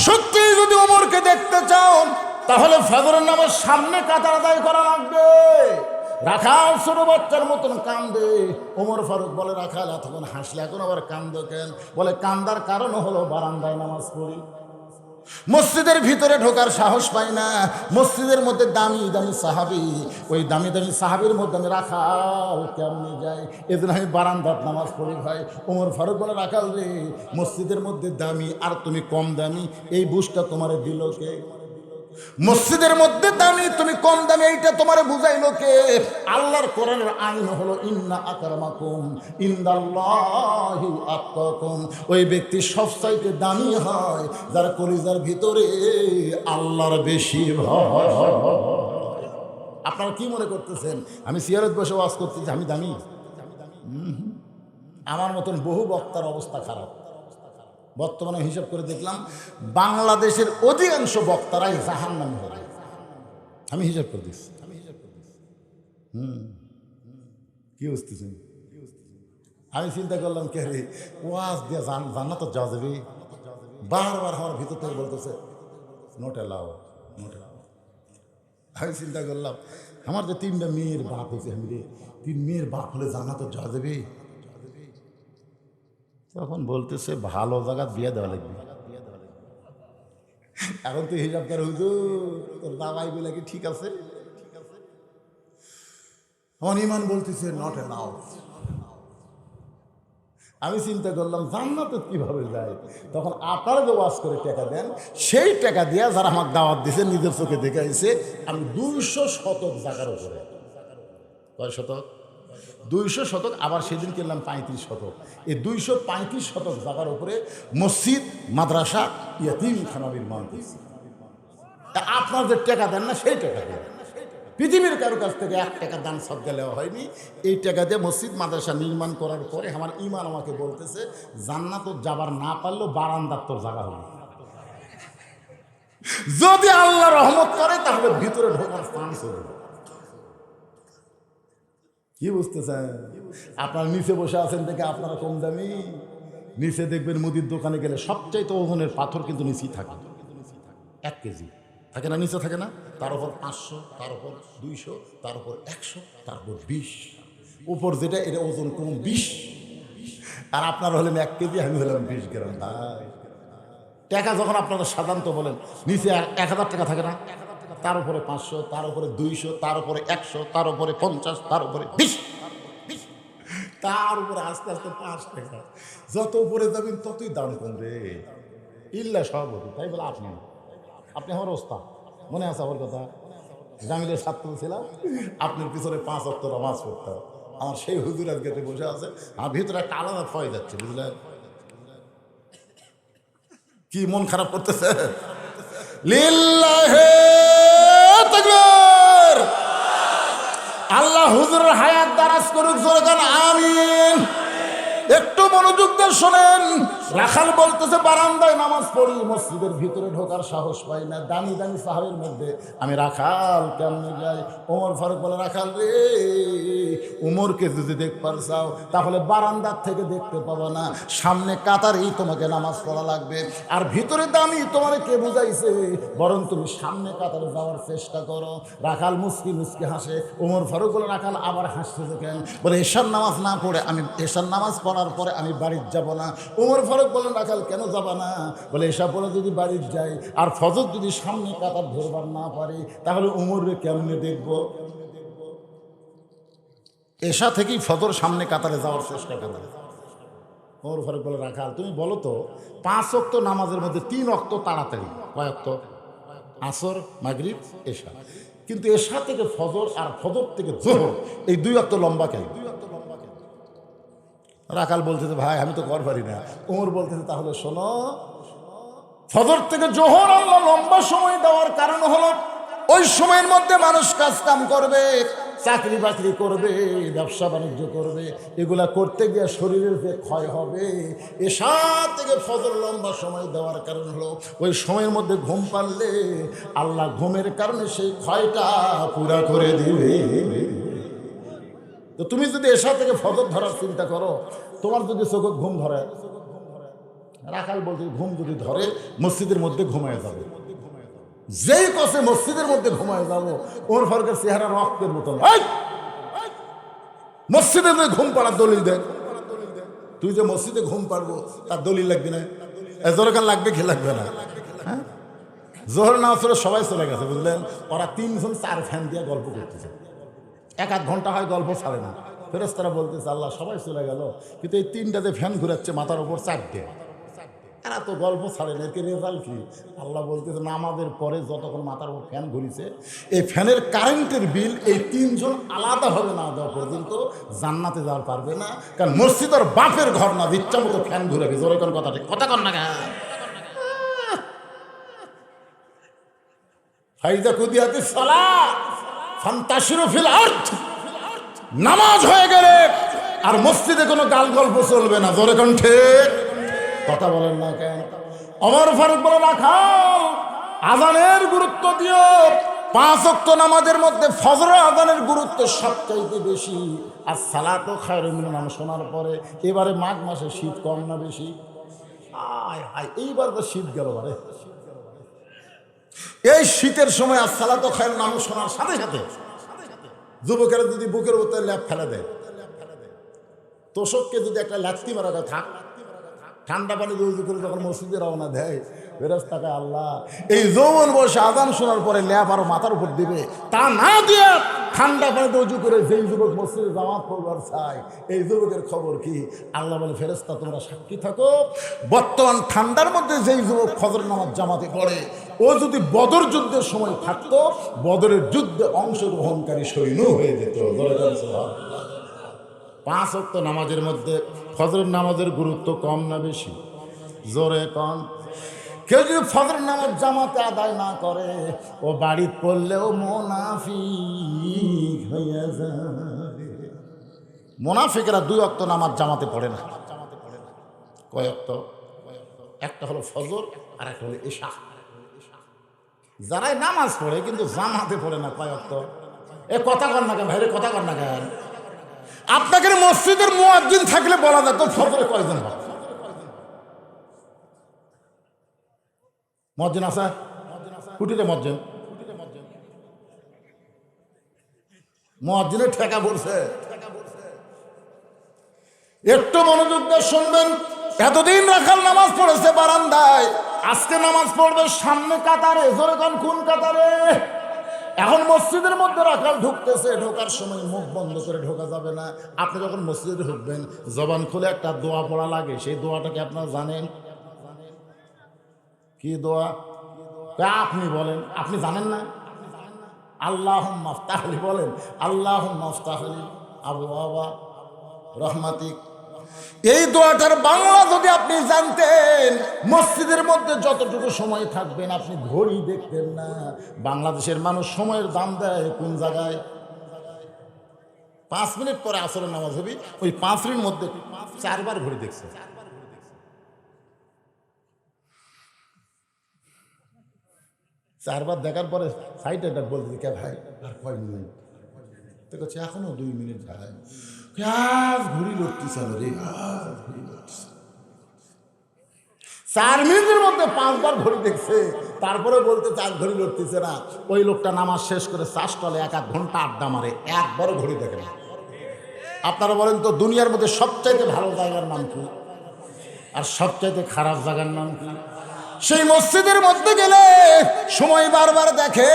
সত্যি যদি ওমরকে দেখতে চাও তাহলে ফজরের নামাজ সামনে কাতার আদায় করা লাগবে। রাখাল ছোট বাচ্চার মতন কান্দে। ওমর ফারুক বলে, রাখাল এতক্ষণ হাসলে এখন আবার কান্দ কেন? বলে, কান্দার কারণ হলো বারান্দায় নামাজ পড়ি, মসজিদের ভিতরে ঢোকার সাহস পাই না। মসজিদের মধ্যে দামি দামি সাহাবি, ওই দামি দামি সাহাবির মধ্যে আমি রাখাল কেমনি যাই, এজন্য আমি বারান্দাত নামাজ পড়ি ভাই। ওমর ফারুক বলে, রাখাল রে মসজিদের মধ্যে দামি আর তুমি কম দামি, এই বুঝটা তোমারে দিল কে? মসজিদের মধ্যে দামি তুমি কম দামি, এইটা তোমারে বুঝাইলো কে? আল্লাহর কোরআনের আইন হলো ইন্না আকরামাকুম ইনদাল্লাহি আতকাকুম। ওই ব্যক্তি সবচাইতে দামি হয় যার কলিজার ভিতরে আল্লাহর বেশি ভয়। আপনারা কি মনে করতেছেন আমি সিয়ারত বসে ওয়াজ করতেছি আমি দামি? আমার মতন বহু বক্তার অবস্থা খারাপ। বর্তমানে হিসাব করে দেখলাম বাংলাদেশের অধিকাংশ বক্তারাই জাহান্নামী হবে। আমি হিসাব করে দিচ্ছি। কি বুঝতেছেন? আমি চিন্তা করলাম কে রে ওয়াজ দিয়ে জান্নাত যাওয়া যাবে? বারবার আমার ভিতর থেকে বলতেছে নোট এলাও, নোট এলাও। আমি চিন্তা করলাম আমার যে 3টা মেয়ের বাপ হয়েছে, আমি রে 3 মেয়ের বাপ হলে জান্নাত যাওয়া যাবে? তখন বলতেছে ভালো জায়গা বিয়ে দেওয়া লাগবে। এখন তো হিসাব করে হুজুর তোর দাবাই বলে কি ঠিক আছে? আমার ইমান বলতেছে নট অ্যালাউড। আমি চিন্তা করলাম জান্নাতে কিভাবে যায়? তখন আপনারা যে ওয়াজ করে টাকা দেন, সেই টাকা দিয়ে যারা আমাকে দাওয়াত দিয়েছে নিজের চোখে দেখে আইছে আমি 200 শতক জায়গার উপরে। কয় শতক? 200 শতক। আবার সেদিন কিনলাম 35 শতক। এই 235 শতক জায়গার উপরে মসজিদ, মাদ্রাসা, ইয়াতীমখানা নির্মাণ করছি। আপনার যে টাকা দেন না সেই টাকা দেন, পৃথিবীর কারো কাছ থেকে 1 টাকা দান সদকা নেওয়া হয়নি। এই টাকা দিয়ে মসজিদ মাদ্রাসা নির্মাণ করার পরে আমার ইমান আমাকে বলতেছে জান্নাত যাবার না পারলেও বারান্দার তোর জায়গা হবে। যদি আল্লাহ রহমত করে তাহলে ভিতরে ঢোকার চান্স হবে। কি বুঝতেছেন? আপনার নিচে বসে আছেন দেখে আপনারা কম দামি। নিচে দেখবেন মুদির দোকানে গেলে সবচাইতে ওজনের পাথর কিন্তু নিচেই থাকে, 1 কেজি থাকে না? নিচে থাকে না? তার উপর 500, তার উপর 200, তার উপর 100, তার উপর 20, উপর যেটা এটা ওজন কম 20। আর আপনারা হলেন 1 কেজি, আমি হলাম 20 গ্রাম। ভাই টাকা যখন আপনারা সাধারণত বলেন নিচে 1000 টাকা থাকে না? তার উপরে 500, তার উপরে 200, তার উপরে 100, তার উপরে 50, তার উপরে 20, তার উপরে আস্তে আস্তে 5 টাকা। যত উপরে যাবেন ততই দাম কমবে। ইল্লা সভাপতি তাই বলে আপনি আমার ওস্তাদ, মনে আছে আমার কথা? জামিলের ছাত্র ছিলাম, আপনার পিছনে 5 ওয়াক্ত নামাজ পড়তাম। আমার সেই হুজুর আজকে বসে আছে, আমার ভিতরে একটা আলাদা ভয় যাচ্ছে, বুঝলেন? কি মন খারাপ করতেছে? লিল্লাহে তাকবীর, আল্লাহ হুজুরের হায়াত দারাজ করুক, জোরে বলেন আমিন। একটু মনোযোগ দিয়ে শোনেন। রাখাল বলতেছে বারান্দায় নামাজ পড়ি, মসজিদের ভিতরে ঢোকার সাহস পাই না। দামি দামি সাহাবের মধ্যে আমি রাখাল কেমনে যাই? ওমর ফারুক বলে, রাখাল রে, উমরকে যদি দেখবার চাও তাহলে বারান্দার থেকে দেখতে পাবো না, সামনে কাতারেই তোমাকে নামাজ পড়া লাগবে। আর ভিতরে দামি তোমার কে বুঝাইছে, বরং তুমি সামনে কাতারে যাওয়ার চেষ্টা করো। রাখাল মুস্কি মুস্কি হাসে। ওমর ফারুক বলে, রাখাল আবার হাসতেছে কেন? বলে, এশার নামাজ না পড়ে আমি, এশার নামাজ পড়ার পরে আমি বাড়ির যাব না। ওমর ফারুক বলেন, রাখাল কেন যাবা না? বলে, এশা পড়ে যদি বাড়ির যাই আর ফজর যদি সামনে কাতার ধরবার না পারি তাহলে উমরকে কেমনে দেখবো? এশা থেকেই ফজর সামনে কাতারে যাওয়ার চেষ্টা করবে। ওমর ফারুক বলে, রাখাল তুমি বলো তো, 5 ওয়াক্ত নামাজের মধ্যে 3 ওয়াক্ত তাড়াতাড়ি, কয় ওয়াক্ত? আসর, মাগরিব, এশা। কিন্তু এশা থেকে ফজর আর ফজর থেকে যোহর, এই 2 ওয়াক্ত লম্বা কেন? রাখাল বলতেছে, ভাই আমি তো কর পারি না। ওমর বলতেছে, তাহলে শোনো, ফজর থেকে জোহর আল্লাহ লম্বা সময় দেওয়ার কারণ হলো ওই সময়ের মধ্যে মানুষ কাজ কাম করবে, চাকরি বাকরি করবে, ব্যবসা বাণিজ্য করবে। এগুলা করতে গিয়ে শরীরের যে ক্ষয় হবে, এশা থেকে ফজর লম্বা সময় দেওয়ার কারণ হলো ওই সময়ের মধ্যে ঘুম পারলে আল্লাহ ঘুমের কারণে সেই ক্ষয়টা পুরা করে দিবে। তো তুমি যদি এশা থেকে ফজর ধরার চিন্তা করো, তোমার যদি চোখে ঘুম ধরে, রাখাল বলছে ঘুম যদি ধরে মসজিদের মধ্যে ঘুমায় যাবে। যেই কসে মসজিদের মধ্যে ঘুমায় যাবো, ওমর ফারুকের চেহারা রক্তের মতন। মসজিদে ঘুম পাড়ার দলিল দেন। তুই যে মসজিদে ঘুম পারবো তার দলিল লাগবে না? জোরকান লাগবে কি লাগবে না? হ্যাঁ, জোহর নামাজ পড়ে সবাই চলে গেছে, বুঝলেন? ওরা 3 জন 4 ফ্যান দিয়ে গল্প করতেছে। 1-1 ঘন্টা হয় গল্প ছাড়ে না। ফেরেশতারা বলতেছে, আল্লাহ সবাই চলে গেল, কিন্তু এই 3টাতে ফ্যান ঘুরাচ্ছে মাথার উপর 4টে, এরা তো গল্প ছাড়ে না, এর রেজাল্ট কি? আল্লাহ বলতেছে, নামাজের পরে যতক্ষণ মাথার উপর ফ্যান ঘুরিছে, এই ফ্যানের কারেন্টের বিল এই 3 জন আলাদাভাবে না দেওয়া পর্যন্ত জান্নাতে যাওয়ার পারবে না। কারণ মসজিদ আর বাপের ঘর না, ইচ্ছা মতো ফ্যান ঘুরাবে। জোরে কোন কথাটা কথা কন না কেন? ফাইজা কুদিয়াতিস সালাত ফান্তাশিরু ফিল আরদ, নামাজ হয়ে গেলে আর মসজিদে কোনো গাল গল্প চলবে না। জোরে কোন ঠিক কথা বলেন না কেন? ওমর ফারুক বলে, রাখাল আযানের গুরুত্ব দিও। 5 ওয়াক্ত নামাজের মধ্যে ফজর আযানের গুরুত্ব সবচাইতে বেশি। আর সালাতু খায়রুম মিনান নাম শোনার পরে এবারে মাঘ মাসে শীত কম না বেশি? আয় হায়, এইবার তো শীত গেল। বারে এই শীতের সময় আর সালাতু খায়রুম নাম শোনার সাথে সাথে যুবকেরা যদি বুকের উপর ল্যাপ ফেলে দেয়, তোষককে যদি একটা লাথি মারা থাক, ঠান্ডা পানি দিয়ে উজু করে যখন মসজিদে রওনা দেয়, ফেরেশতাকে আল্লাহ এই যৌবন বয়সে আযান শোনার পরে ল্যাপ আরো মাথার উপর দিবে, তা না দিয়ে ঠান্ডা পানিতে উজু করে যেই যুবক মসজিদে জামাত পড়বার চায়, এই যুবকের খবর কি? আল্লাহ বলে, ফেরেশতা তোমরা সাক্ষী থাকো, বর্তমান ঠান্ডার মধ্যে যেই যুবক ফজর নামাজ জামাতে পড়ে, ও যদি বদর যুদ্ধের সময় থাকতো, বদরের যুদ্ধে অংশগ্রহণকারী সৈন্য হয়ে যেত। 5 ওয়াক্ত নামাজের মধ্যে ফজরের নামাজের গুরুত্ব কম না বেশি? জোরে কম। কেউ যদি ফজর নামাজ জামাতে আদায় না করে, ও বাড়ি পড়লেও মুনাফিক হয়ে যায়। মুনাফিকরা 2 ওয়াক্ত নামাজ জামাতে পড়ে না। কয় ওয়াক্ত? একটা হলো ফজর আর একটা হলো ইশা। যারাই নামাজ পড়ে কিন্তু জামাতে পড়ে না, কয় ওয়াক্ত? এ কথা কর না কেন ভাইরে, কথা কর না কেন? আপনাকে মসজিদের মুয়াজ্জিন থাকলে বলা যেত ফজরে কয়জন হয়? মুয়াজ্জিন আছে? কুটিরে মুয়াজ্জিন, মুয়াজ্জিনের ঠেকা পড়ছে। একটু মনোযোগ দিয়ে শুনবেন। এতদিন রাখাল নামাজ পড়েছে বারান্দায়, আজকে নামাজ পড়বে সামনে কাতারে। জোরে কোন, কোন কাতারে? এখন মসজিদের মধ্যে রাখাল ঢুকতেছে, ঢোকার সময় মুখ বন্ধ করে ঢোকা যাবে না। আপনি যখন মসজিদে ঢুকবেন, জবান খুলে একটা দোয়া পড়া লাগে। সেই দোয়াটাকে আপনারা জানেন? কি দোয়া? আপনি বলেন, আপনি জানেন না? আল্লাহুম্মা আফতাহলি বলেন, আল্লাহুম্মা আফতাহলি আবওয়াবা রহমাতিক। এই দোয়াটার বাংলা যদি আপনি জানতেন, মসজিদের মধ্যে যতটুকু সময় থাকবেন আপনি ঘড়ি দেখতেন না। বাংলাদেশের মানুষ সময়ের দাম দেয় কোন জায়গায়? 5 মিনিট পরে আসরের নামাজ হবে, ওই 5 মিনিটের মধ্যে 4 বার ঘড়ি দেখছে। চারবার দেখার পরে সাইডে বলতে কে ভাই আর কয় মিনিট? তো কাছে এখনো 2 মিনিট যায়। আজ ঘড়ি লড়তেছে রে, আজ ঘড়ি লড়তেছে। 4 মিনিটের মধ্যে 5 বার ঘড়ি দেখছে, তারপরে বলতে 4 ঘড়ি লড়তেছে না। ওই লোকটা নামাজ শেষ করে চাষ টলে 1 ঘন্টা আড্ডা মারে, একবারও ঘড়ি দেখে না। আপনারা বলেন তো দুনিয়ার মধ্যে সবচাইতে ভালো জায়গার নাম কি আর সবচাইতে খারাপ জায়গার নাম কি? সেই মসজিদের মধ্যে গেলে সময় বারবার দেখে।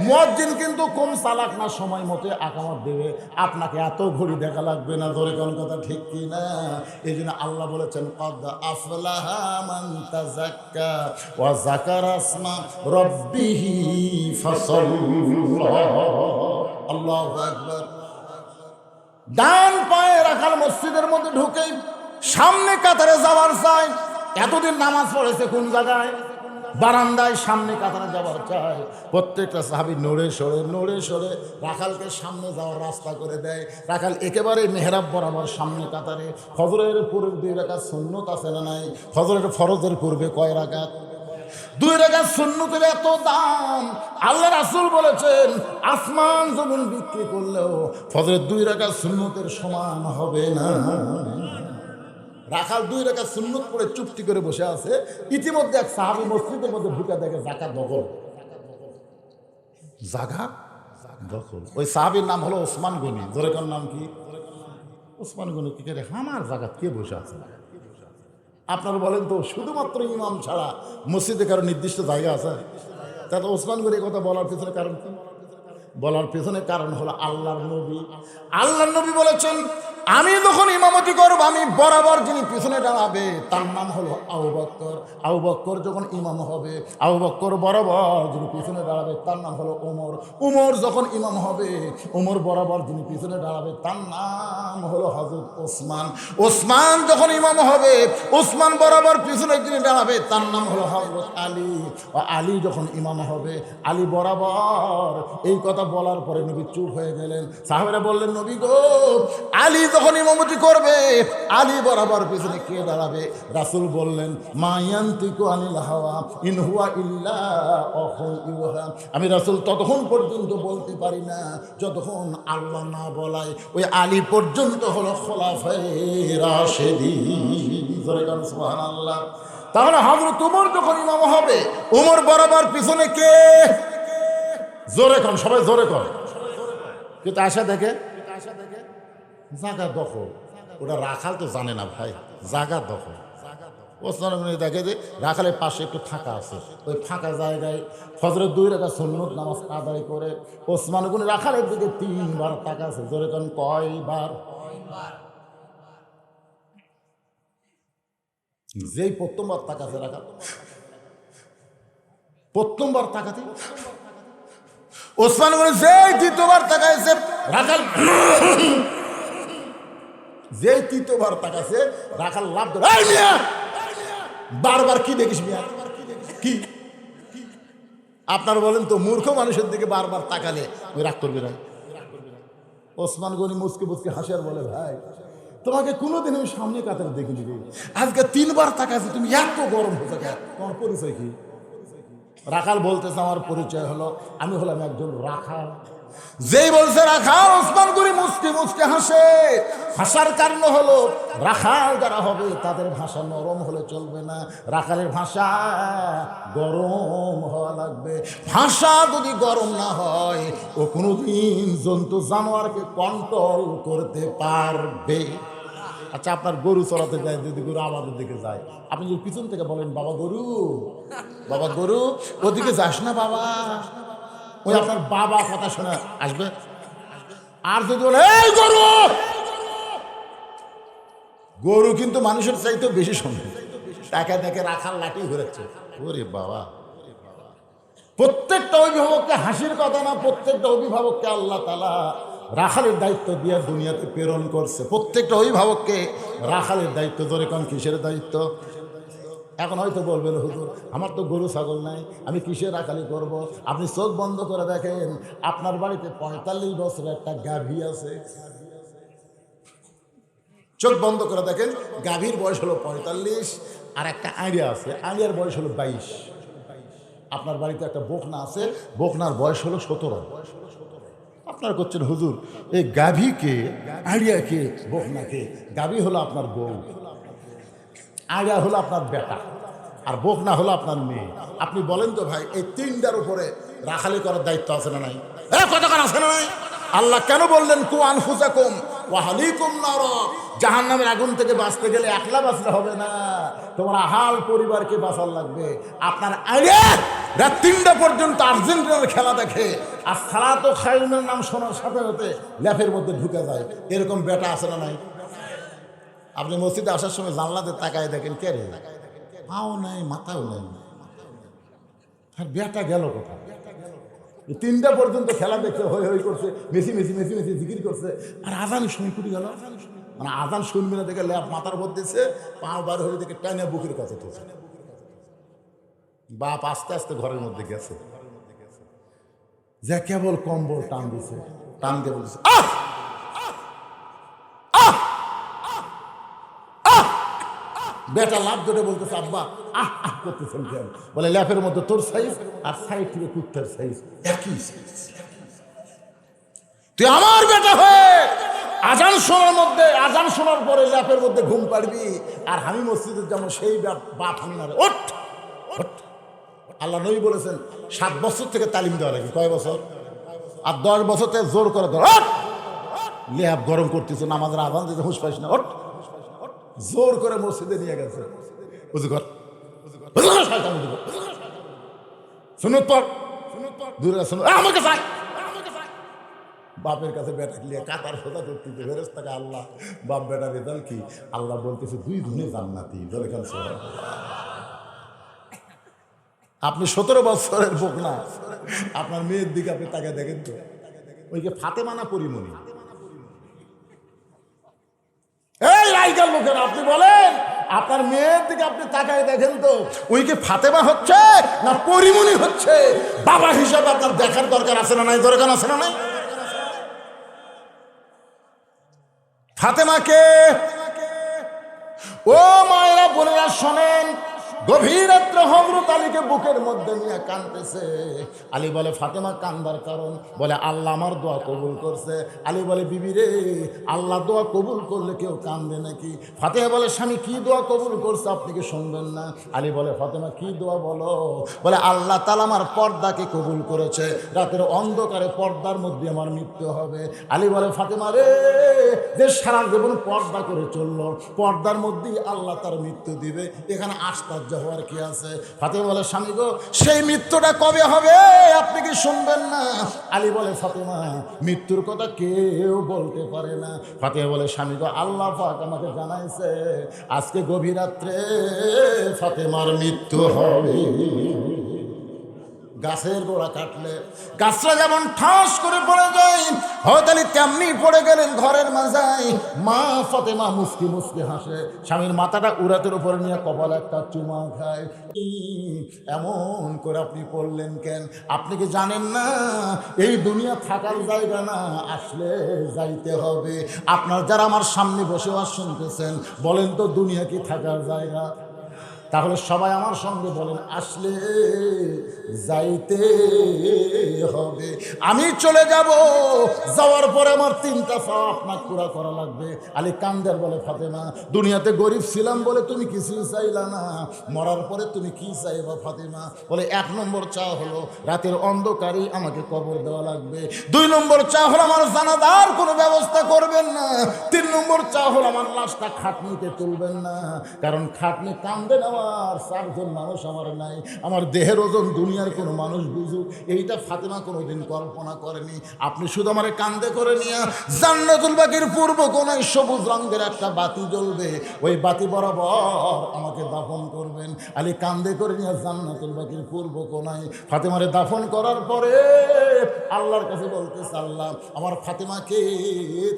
মুয়াজ্জিন কিন্তু কম চালাক না, সময় মতো আকামত দেবে। আপনাকে এত ঘড়ি দেখা লাগবে না। ধরে কোন কথা ঠিক কি না? এই জন্য আল্লাহ বলেছেন কদ আফলাহা মান তাযাক্কা ওয়া যাকারা ইসমা রাব্বিহি ফাসাল্লা। আল্লাহু আকবার। ডান পায়ে রাখাল মসজিদের মধ্যে ঢুকেই সামনে কাতারে যাওয়ার চাই। এতদিন নামাজ পড়েছে কোন জায়গায়? বারান্দায়। সামনে কাতারে যাওয়ার চাই। প্রত্যেকটা সাহাবী নড়ে সরে রাখালকে সামনে যাওয়ার রাস্তা করে দেয়। রাখাল একেবারে মেহরাব বরাবর সামনে কাতারে। ফজরের পূর্বে 2 রাকাত সুন্নত আছে না নাই? ফজরের ফরজের পূর্বে কয় রাকাত? 2 রাকাত সুন্নতের এত দাম। আল্লাহ রাসূল বলেছেন আসমান জমিন বিক্রি করলেও ফজরের 2 রাকাত সুন্নতের সমান হবে না। রাখাল 2 রাকাত সুন্নত পড়ে চুপটি করে বসে আছে। ইতিমধ্যে এক সাহাবী মসজিদের মধ্যে ঢুকে দেখে জাকাত দখল। জাকাত দখল। ওই সাহাবীর নাম হলো ওসমান গনি। জোরে কোন নাম কি? ওসমান গনি। কি করে আমার জাকাত কে বসে আছে? আপনারা বলেন তো শুধুমাত্র ইমাম ছাড়া মসজিদে কারো নির্দিষ্ট জায়গা আছে? তাহলে ওসমান গনি কথা বলার পিছনে কারণ কি? বলার পেছনে কারণ হলো আল্লাহর নবী বলেছেন আমি যখন ইমামতি করব আমি বরাবর যিনি পিছনে দাঁড়াবে তার নাম হলো আবু বকর। আবু বকর যখন ইমাম হবে, আবু বকর বরাবর যিনি পিছনে দাঁড়াবে তার নাম হলো ওমর। ওমর যখন ইমাম হবে, ওমর বরাবর যিনি পিছনে দাঁড়াবে তার নাম হলো হযরত ওসমান। ওসমান যখন ইমাম হবে, ওসমান বরাবর পিছনে যিনি দাঁড়াবে তার নাম হলো হযরত আলী। আলী যখন ইমাম হবে, আলী বরাবর। এই কথা বলার পরে নবী চুপ হয়ে গেলেন। সাহাবারা বললেন নবী গো, আলী যখন ইমামতি করবে আলী বরাবর পিছনে কে দাঁড়াবে? রাসূল বললেন মা ইয়ান্তিকু আনিল হাওয়া ইন হুয়া ইল্লা ওয়াহয়ুন ইউহা। আমি রাসূল ততক্ষণ পর্যন্ত বলতে পারি না যতক্ষণ আল্লাহ না বলায়। ওই আলী পর্যন্ত হলো খোলাফায়ে রাশেদিন। জোরে বলেন সুবহানাল্লাহ। তাহলে হযরত ওমর যখন ইমাম হবে, ওমর বরাবর পিছনে কে? জোরে কন, সবাই জোরে কন। কিন্তু আশা দেখে জায়গা দখল। ওটা রাখাল তো জানে না ভাই, জায়গা দখল। ওসমান গনি দেখে যে রাখালের পাশে একটু ফাঁকা আছে, ওই ফাঁকা জায়গায় ফজরের 2 রাকাত সুন্নত নামাজ আদায় করে ওসমান গনি রাখালের দিকে 3 বার তাকাছে। জোরে কন কয়বার? যেই প্রথমবার তাকাছে রাখাল, প্রথমবার তাকাতে ওসমান গনি যেই দ্বিতীয়বার তাকাইছে রাখাল, যেই তৃতীয়বার তাকাছে রাখাল লাভ ধরে বারবার কি দেখিস মিয়া কি? আপনার বলেন তো মূর্খ মানুষের দিকে বারবার তাকালে ওই রাগ করবে না? ওসমান গনি মুচকে মুচকে হাসি আর বলে ভাই তোমাকে কোনোদিন আমি সামনে কাতারে দেখিনি রে, আজকে 3 বার তাকাছে, তুমি এত গরম হয়ে থাকে, তোমার পরিচয় কি? রাখাল বলতেছে আমার পরিচয় হলো আমি হলাম একজন রাখাল। যেই বলছে রাখাল, ওসমান গনি মুচকে মুচকে হাসে। হাসার কারণ হলো রাখাল যারা হবে তাদের ভাষা নরম হলে চলবে না, রাখালের ভাষা গরম হওয়া লাগবে। ভাষা যদি গরম না হয় ও কোনোদিন জন্তু জানোয়ারকে কন্ট্রোল করতে পারবে। আচ্ছা আপনার গরু চড়াতে যায়, যদি গরু আমাদের দিকে যায়, আপনি যদি পিছন থেকে বলেন বাবা গরু, বাবা গরু, ওদিকে যাস না বাবা, ওই আপনার বাবা কথা শোনা আসবে। আর যদি বলে এই গরু, গরু কিন্তু মানুষের চাইতেও বেশি শুনবে। তাকে দেখে রাখাল লাঠি ঘুরেছে। ওরে বাবা, প্রত্যেকটা অভিভাবককে হাসির কথা না, প্রত্যেকটা অভিভাবককে আল্লাহ তাআলা রাখালের দায়িত্ব দিয়ে দুনিয়াতে প্রেরণ করছে। প্রত্যেকটা অভিভাবককে রাখালের দায়িত্ব। ধরে কোন কিসের দায়িত্ব? এখন হয়তো বলবেন হুজুর আমার তো গরু ছাগল নাই, আমি কিসে রাখালি করব? আপনি চোখ বন্ধ করে দেখেন আপনার বাড়িতে 45 বছরের একটা গাভী আছে। চোখ বন্ধ করে দেখেন গাভীর বয়স হলো 45, আর একটা আইডিয়া আছে, আইডিয়ার বয়স হলো 22। আপনার বাড়িতে একটা বকনা আছে, বকনার বয়স হলো 17। আপনার করছেন হুজুর এই গাভীকে, আইডিয়াকে, বকনাকে, গাভী হলো আপনার বউ, আইডিয়া হলো আপনার বেটা, আর বকনা হলো আপনার মেয়ে। আপনি বলেন তো ভাই এই তিনটার উপরে রাখালি করার দায়িত্ব আছে না নাই? কতক্ষণ আছে না নাই? আল্লাহ কেন বললেন কু আনফুসাকুম ওয়া আহলিকুম নার, জাহান্নামের আগুন থেকে বাঁচতে গেলে একলা বাঁচলে হবে না, তোমার আহাল পরিবারকে বাঁচার লাগবে। আপনার আইডিয়া রাত 3টা পর্যন্ত আর্জেন্টিনার খেলা দেখে, আর সালাতো খায়রুনের নাম শোনার সাথে সাথে ল্যাপের মধ্যে ঢুকে যায়, এরকম বেটা আছে না নাই? আপনি মসজিদে আসার সময় জানলাতে তাকায় দেখেন কে রে, পাও নাই মাথাও নাই, আর বেটা গেল কোথায়? 3টা পর্যন্ত খেলা দেখছে, হই হই করছে, মেসি মেসি মেসি মেসি জিকির করছে, আর আজান শুনে কুটি গেল। মানে আজান শুনবি না দেখে ল্যাপ মাথার উপর দিচ্ছে, পাও বার হয়ে দেখে টাইনে বুকের কাছে তুলছে। বাপ আস্তে আস্তে ঘরের মধ্যে গেছে, যে কেবল কম্বল টান দিছে, টান দিয়ে বলছে আহ আহ আহ। বেটা লাভ ধরে বলতেছে আব্বা আহ আহ করতেছেন কেন? বলে ল্যাপের মধ্যে তোর সাইজ আর সাইড থেকে কুত্তার সাইজ একই সাইজ। তুই আমার বেটা হয়ে আজান শোনার মধ্যে, আজান শোনার পরে ল্যাপের মধ্যে ঘুম পাড়বি, আর আমি মসজিদের যেমন সেই বাপ আমি না রে, ওঠ ওঠ। আল্লাহ নবী বলেছেন 7 বছর থেকে তালিম দেওয়া লাগে। কয় বছর? আর 10 বছর থেকে জোর করে ধর, ওঠ। ল্যাপ গরম করতেছে, নামাজের আজান দিতে হুঁশ পাইস না, ওঠ। জোর করে মসজিদে নিয়ে গেছে, বুঝু কর শুনুত পর দূরে শুনো আমাকে চাই। বাপের কাছে বেটা নিয়ে কাতার সোজা করতেছে, ফেরেশতাকে আল্লাহ বাপ বেটার রেজাল্ট কি? আল্লাহ বলতেছে 2 গুণে জান্নাতি। ধরে কেন? আপনি 17 বছরের বকনা, আপনার মেয়ের দিকে আপনি তাকে দেখেন তো, ওই যে ফাতেমা না পরিমণি? এই রাইগার লোকের আপনি বলেন আপনার মেয়ের দিকে আপনি তাকায় দেখেন তো, ওই কি ফাতেমা হচ্ছে না পরিমণি হচ্ছে? বাবা হিসাবে আপনার দেখার দরকার আছে না নাই? দরকার আছে না নাই? ফাতেমাকে ও মায়েরা বোনেরা শোনেন, গভীর রাত্রে হযরত আলীকে বুকের মধ্যে নিয়ে কাঁদতেছে। আলী বলে ফাতেমা কান্দার কারণ? বলে আল্লাহ আমার দোয়া কবুল করছে। আলী বলে বিবি রে, আল্লাহ দোয়া কবুল করলে কেউ কান্দে নাকি? ফাতেমা বলে স্বামী কি দোয়া কবুল করছে আপনি কি শুনবেন না? আলী বলে ফাতেমা কি দোয়া বলো? বলে আল্লাহ তাআলা আমার পর্দাকে কবুল করেছে, রাতের অন্ধকারে পর্দার মধ্যে আমার মৃত্যু হবে। আলী বলে ফাতেমা রে, যে সারা জীবন পর্দা করে চললো, পর্দার মধ্যেই আল্লাহ তার মৃত্যু দিবে, এখানে আশ্চর্য হওয়ার কি আছে? ফাতেমা বলে স্বামী গো, সেই মৃত্যুটা কবে হবে আপনি কি শুনবেন না? আলী বলে ফাতেমা মৃত্যুর কথা কেউ বলতে পারে না। ফাতেমা বলে স্বামী গো, আল্লাহ পাক আমাকে জানাইছে আজকে গভীর রাত্রে ফাতেমার মৃত্যু হবে। গাছের গোড়া কাটলে গাছটা যেমন ঠাস করে পড়ে যায়, হযরত আলী তেমনি পড়ে গেলেন ঘরের মাঝায়। মা ফাতেমা মুস্কি মুস্কি হাসে, স্বামীর মাথাটা উরাতের উপরে নিয়ে কপালে একটা চুমা খায়। এমন করে আপনি পড়লেন কেন? আপনি কি জানেন না এই দুনিয়া থাকার জায়গা না, আসলে যাইতে হবে? আপনার যারা আমার সামনে বসে ওয়াজ শুনতেছেন, বলেন তো দুনিয়া কি থাকার জায়গা? তাহলে সবাই আমার সঙ্গে বলেন আসলে যাইতে হবে। আমি চলে যাব, যাওয়ার পরে আমার 3টা চাওয়া আপনার পুরা করা লাগবে। আলী কান্দের বলে ফাতেমা দুনিয়াতে গরিব ছিলাম বলে তুমি কিছুই চাইলা না, মরার পরে তুমি কি চাইবা ফাতেমা? বলে 1 নম্বর চাওয়া হলো রাতের অন্ধকারেই আমাকে কবর দেওয়া লাগবে। 2 নম্বর চাওয়া হলো আমার জানাজার কোনো ব্যবস্থা করবেন না। 3 নম্বর চাওয়া হলো আমার লাশটা খাটনিতে তুলবেন না, কারণ খাটনি কান্দে নেওয়ার 4 জন মানুষ আমার নাই। আমার দেহের ওজন দুনিয়ার কোনো মানুষ বুঝুক, এইটা ফাতেমা কোনোদিন কল্পনা করেনি। আপনি শুধু আমার কান্দে করে নিয়ে জান্নাতুল বাকির পূর্ব কোণায় সবুজ রঙের একটা বাতি জ্বলবে, ওই বাতি বরাবর আমাকে দাফন করবেন। আলী কান্দে করে নিয়ে জান্নাতুল বাকির পূর্ব কোণায় ফাতেমারে দাফন করার পরে আল্লাহর কাছে বলতেছে আল্লাহ আমার ফাতেমাকে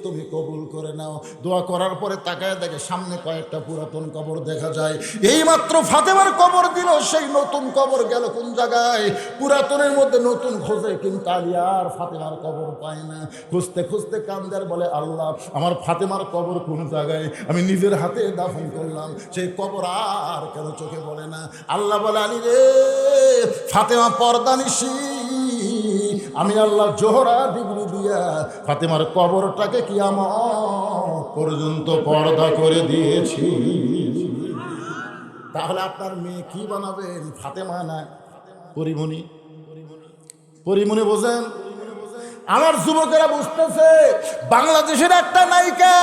তুমি কবুল করে নাও। দোয়া করার পরে তাকায় দেখে সামনে কয়েকটা পুরাতন কবর দেখা যায়। এইমাত্র ফাতেমার কবর দিল, সেই নতুন কবর গেল কোন জায়গায়? পুরাতনের মধ্যে নতুন খোঁজে, কিন্তু আলী আর ফাতেমার কবর পায় না। খুঁজতে খুঁজতে কান্দার বলে, আল্লাহ আমার ফাতেমার কবর কোন জায়গায়? আমি নিজের হাতে দাফন করলাম, সেই কবর আর কেন চোখে পড়ে না? আল্লাহ বলে, আলী রে, ফাতেমা পর্দানিশী, আমি আল্লাহ জোহরা ডিগ্রি দিয়া ফাতেমার কবরটাকে কিয়ামত পর্যন্ত পর্দা করে দিয়েছি। তাহলে আপনার মেয়ে কি বানাবেন? ফাতেমা না পরিমণি? পরিমণি বোঝেন? আমার যুবকেরা বুঝতেছে, বাংলাদেশের একটা নায়িকা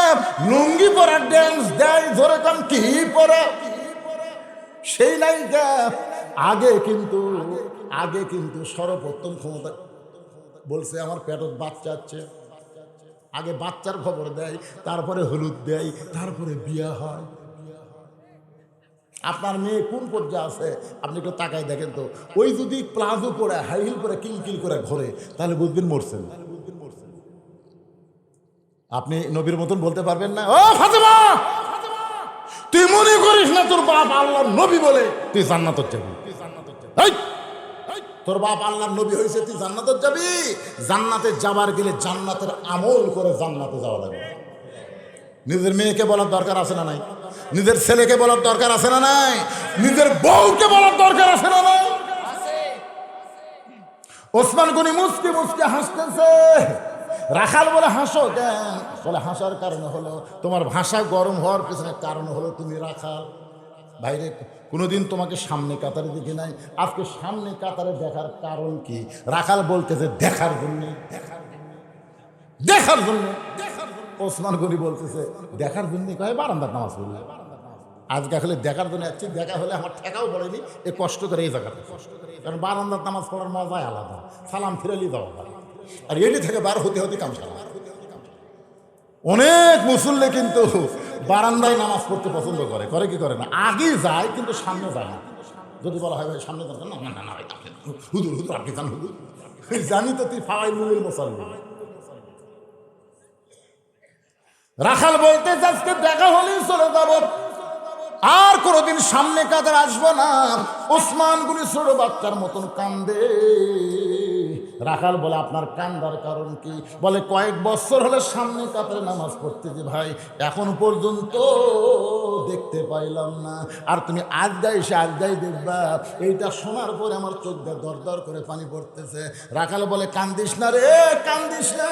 লুঙ্গি পরা ড্যান্স দেয়, ধরে কাম কি পরে সেই নায়িকা আগে কিন্তু সর্বপ্রথম ক্ষমতা বলছে আমার পেটত বাচ্চা আছে, আগে বাচ্চার খবর দেয়, তারপরে হলুদ দেয়, তারপরে বিয়ে হয়। আপনার মেয়ে কোন পর্যায়ে আছে আপনি একটু তাকায় দেখেন তো। ওই যদি প্লাজো পরে হাই হিল পরে কিলকিল করে ঘরে, তাহলে বুঝবেন মরছেন। আপনি নবীর মতন বলতে পারবেন না, ও ফাতেমা তুই মনে করিস না তোর বাপ আল্লাহর নবী বলে তুই জান্নাতে যাবি? তোর বাপ আল্লাহর নবী হয়েছে, তুই জান্নাতে যাবি? জান্নাতে যাবার গেলে জান্নাতের আমল করে জান্নাতে যাওয়া লাগবে। নিজের মেয়েকে বলার দরকার আছে না নাই? নিজের ছেলেকে বলার দরকার আছে না নাই? নিজের বউকে বলার দরকার আছে না নাই? ওসমান গনি মুসকে মুসকে হাসতেছে। রাখাল বলে, হাসো কেন? বলে, হাসার কারণ হলো তোমার ভাষা গরম হওয়ার পেছনে কারণ হলো তুমি রাখাল। বাইরে কোনোদিন তোমাকে সামনে কাতারে দেখি নাই, আজকে সামনে কাতারে দেখার কারণ কি? রাখাল বলতেছে দেখার জন্য। দেখার জন্য ওসমান গনি বলতেছে দেখার জন্য কয় বারান্দার নামাজ পড়লে। আজকে আসলে দেখার জন্য যাচ্ছি, দেখা হলে আমার ঠেকাও পড়েনি, এ কষ্ট করে এই জায়গাটা, কারণ বারান্দার নামাজ পড়ার মজাই আলাদা, সালাম ফিরালি যাওয়া হয়। আর এটি থেকে বার হতে হতে কামসালা। অনেক মুসল্লি কিন্তু বারান্দায় নামাজ পড়তে পছন্দ করে, করে কি করে না? আগে যায় কিন্তু সামনে যায় না। যদি বলা হয় ভাই সামনে যান, না না না ভাই হুজুর হুজুর আপনি যান, হুজুর জানি তো তুই ফাওয়াই মুমিল মুসাল্লি। রাখাল বলতে আজকে দেখা হলেই চলে যাব, আর কোনোদিন সামনে কাতার আসবো না। ওসমান গনি ছোট বাচ্চার মতন কান্দে। রাখাল বলে, আপনার কান্দার কারণ কি? বলে, কয়েক বছর হলে সামনে কাতারে নামাজ পড়তেছি ভাই, এখন পর্যন্ত দেখতে পাইলাম না, আর তুমি আজগাই এসে আজগাই দেখবা। এইটা শোনার পরে আমার চোখ দিয়ে দর দর করে পানি পড়তেছে। রাখাল বলে, কান্দিস না রে, কান্দিস না,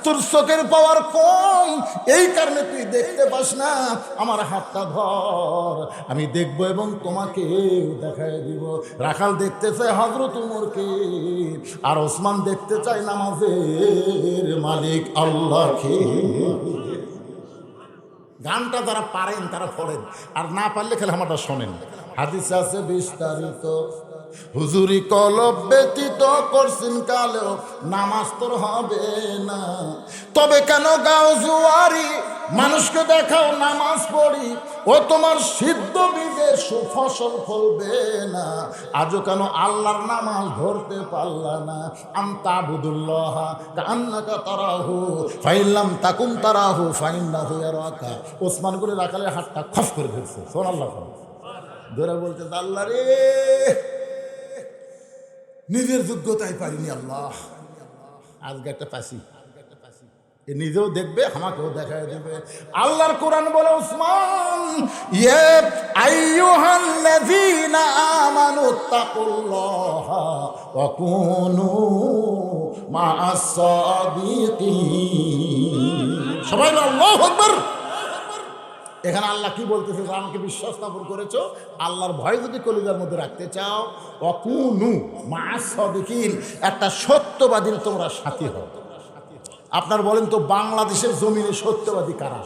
তোর চোখের পাওয়ার কম, এই কারণে তুই দেখতে পাস না। আমার হাতটা ধর, আমি দেখবো এবং তোমাকে দেখাই দিব। রাখাল দেখতে চায় হযরত উমরকে, আর ওসমান দেখতে চায় নামাজের মালিক আল্লাহকে। গানটা যারা পারেন তারা পড়েন, আর না পারলে খেলে আমারটা শোনেন। হাদিসে আছে বিস্তারিত, হুজুরি কলব ব্যতীত করছেন কালেও নামাজ তোর হবে না। তবে কেন গাও জুয়ারি, মানুষকে দেখাও নামাজ পড়ি, ও তোমার সিদ্ধ বীজে সুফসল ফলবে না। আজও কেন আল্লাহর নামাজ ধরতে পারলা না? আনতা আবুদুল্লাহ কান্নাকা তারাহু ফাইল্লাম তাকুম তারাহু ফাইন্নাহু ইয়ারাকা। ওসমান গনি রাখালের হাতটা খস করে ধরছে, সুবহানাল্লাহ ধরে বলতে, আল্লাহ রে, নিজের যোগ্যতায় পারিনি আল্লাহ, আজকে একটা পাশি, এ নিজেও দেখবে আমাকেও দেখায় দেবে। আল্লাহর কোরআন বলে, উসমান ইয়া আইয়ুহাল্লাযীনা আমানু তাকুল্লাহা ওয়া কুনু মা'আস সাদিকিন। সবাই আল্লাহু আকবার। এখানে আল্লাহ কি বলতেছে? আমাকে বিশ্বাস স্থাপন করেছো, আল্লাহর ভয় যদি কলিজার মধ্যে রাখতে চাও, ওয়াকুনু মা'আস সাদিকিন, একটা সত্যবাদীর তোমরা সাথী হও। আপনার বলেন তো, বাংলাদেশের জমিনে সত্যবাদী কারা?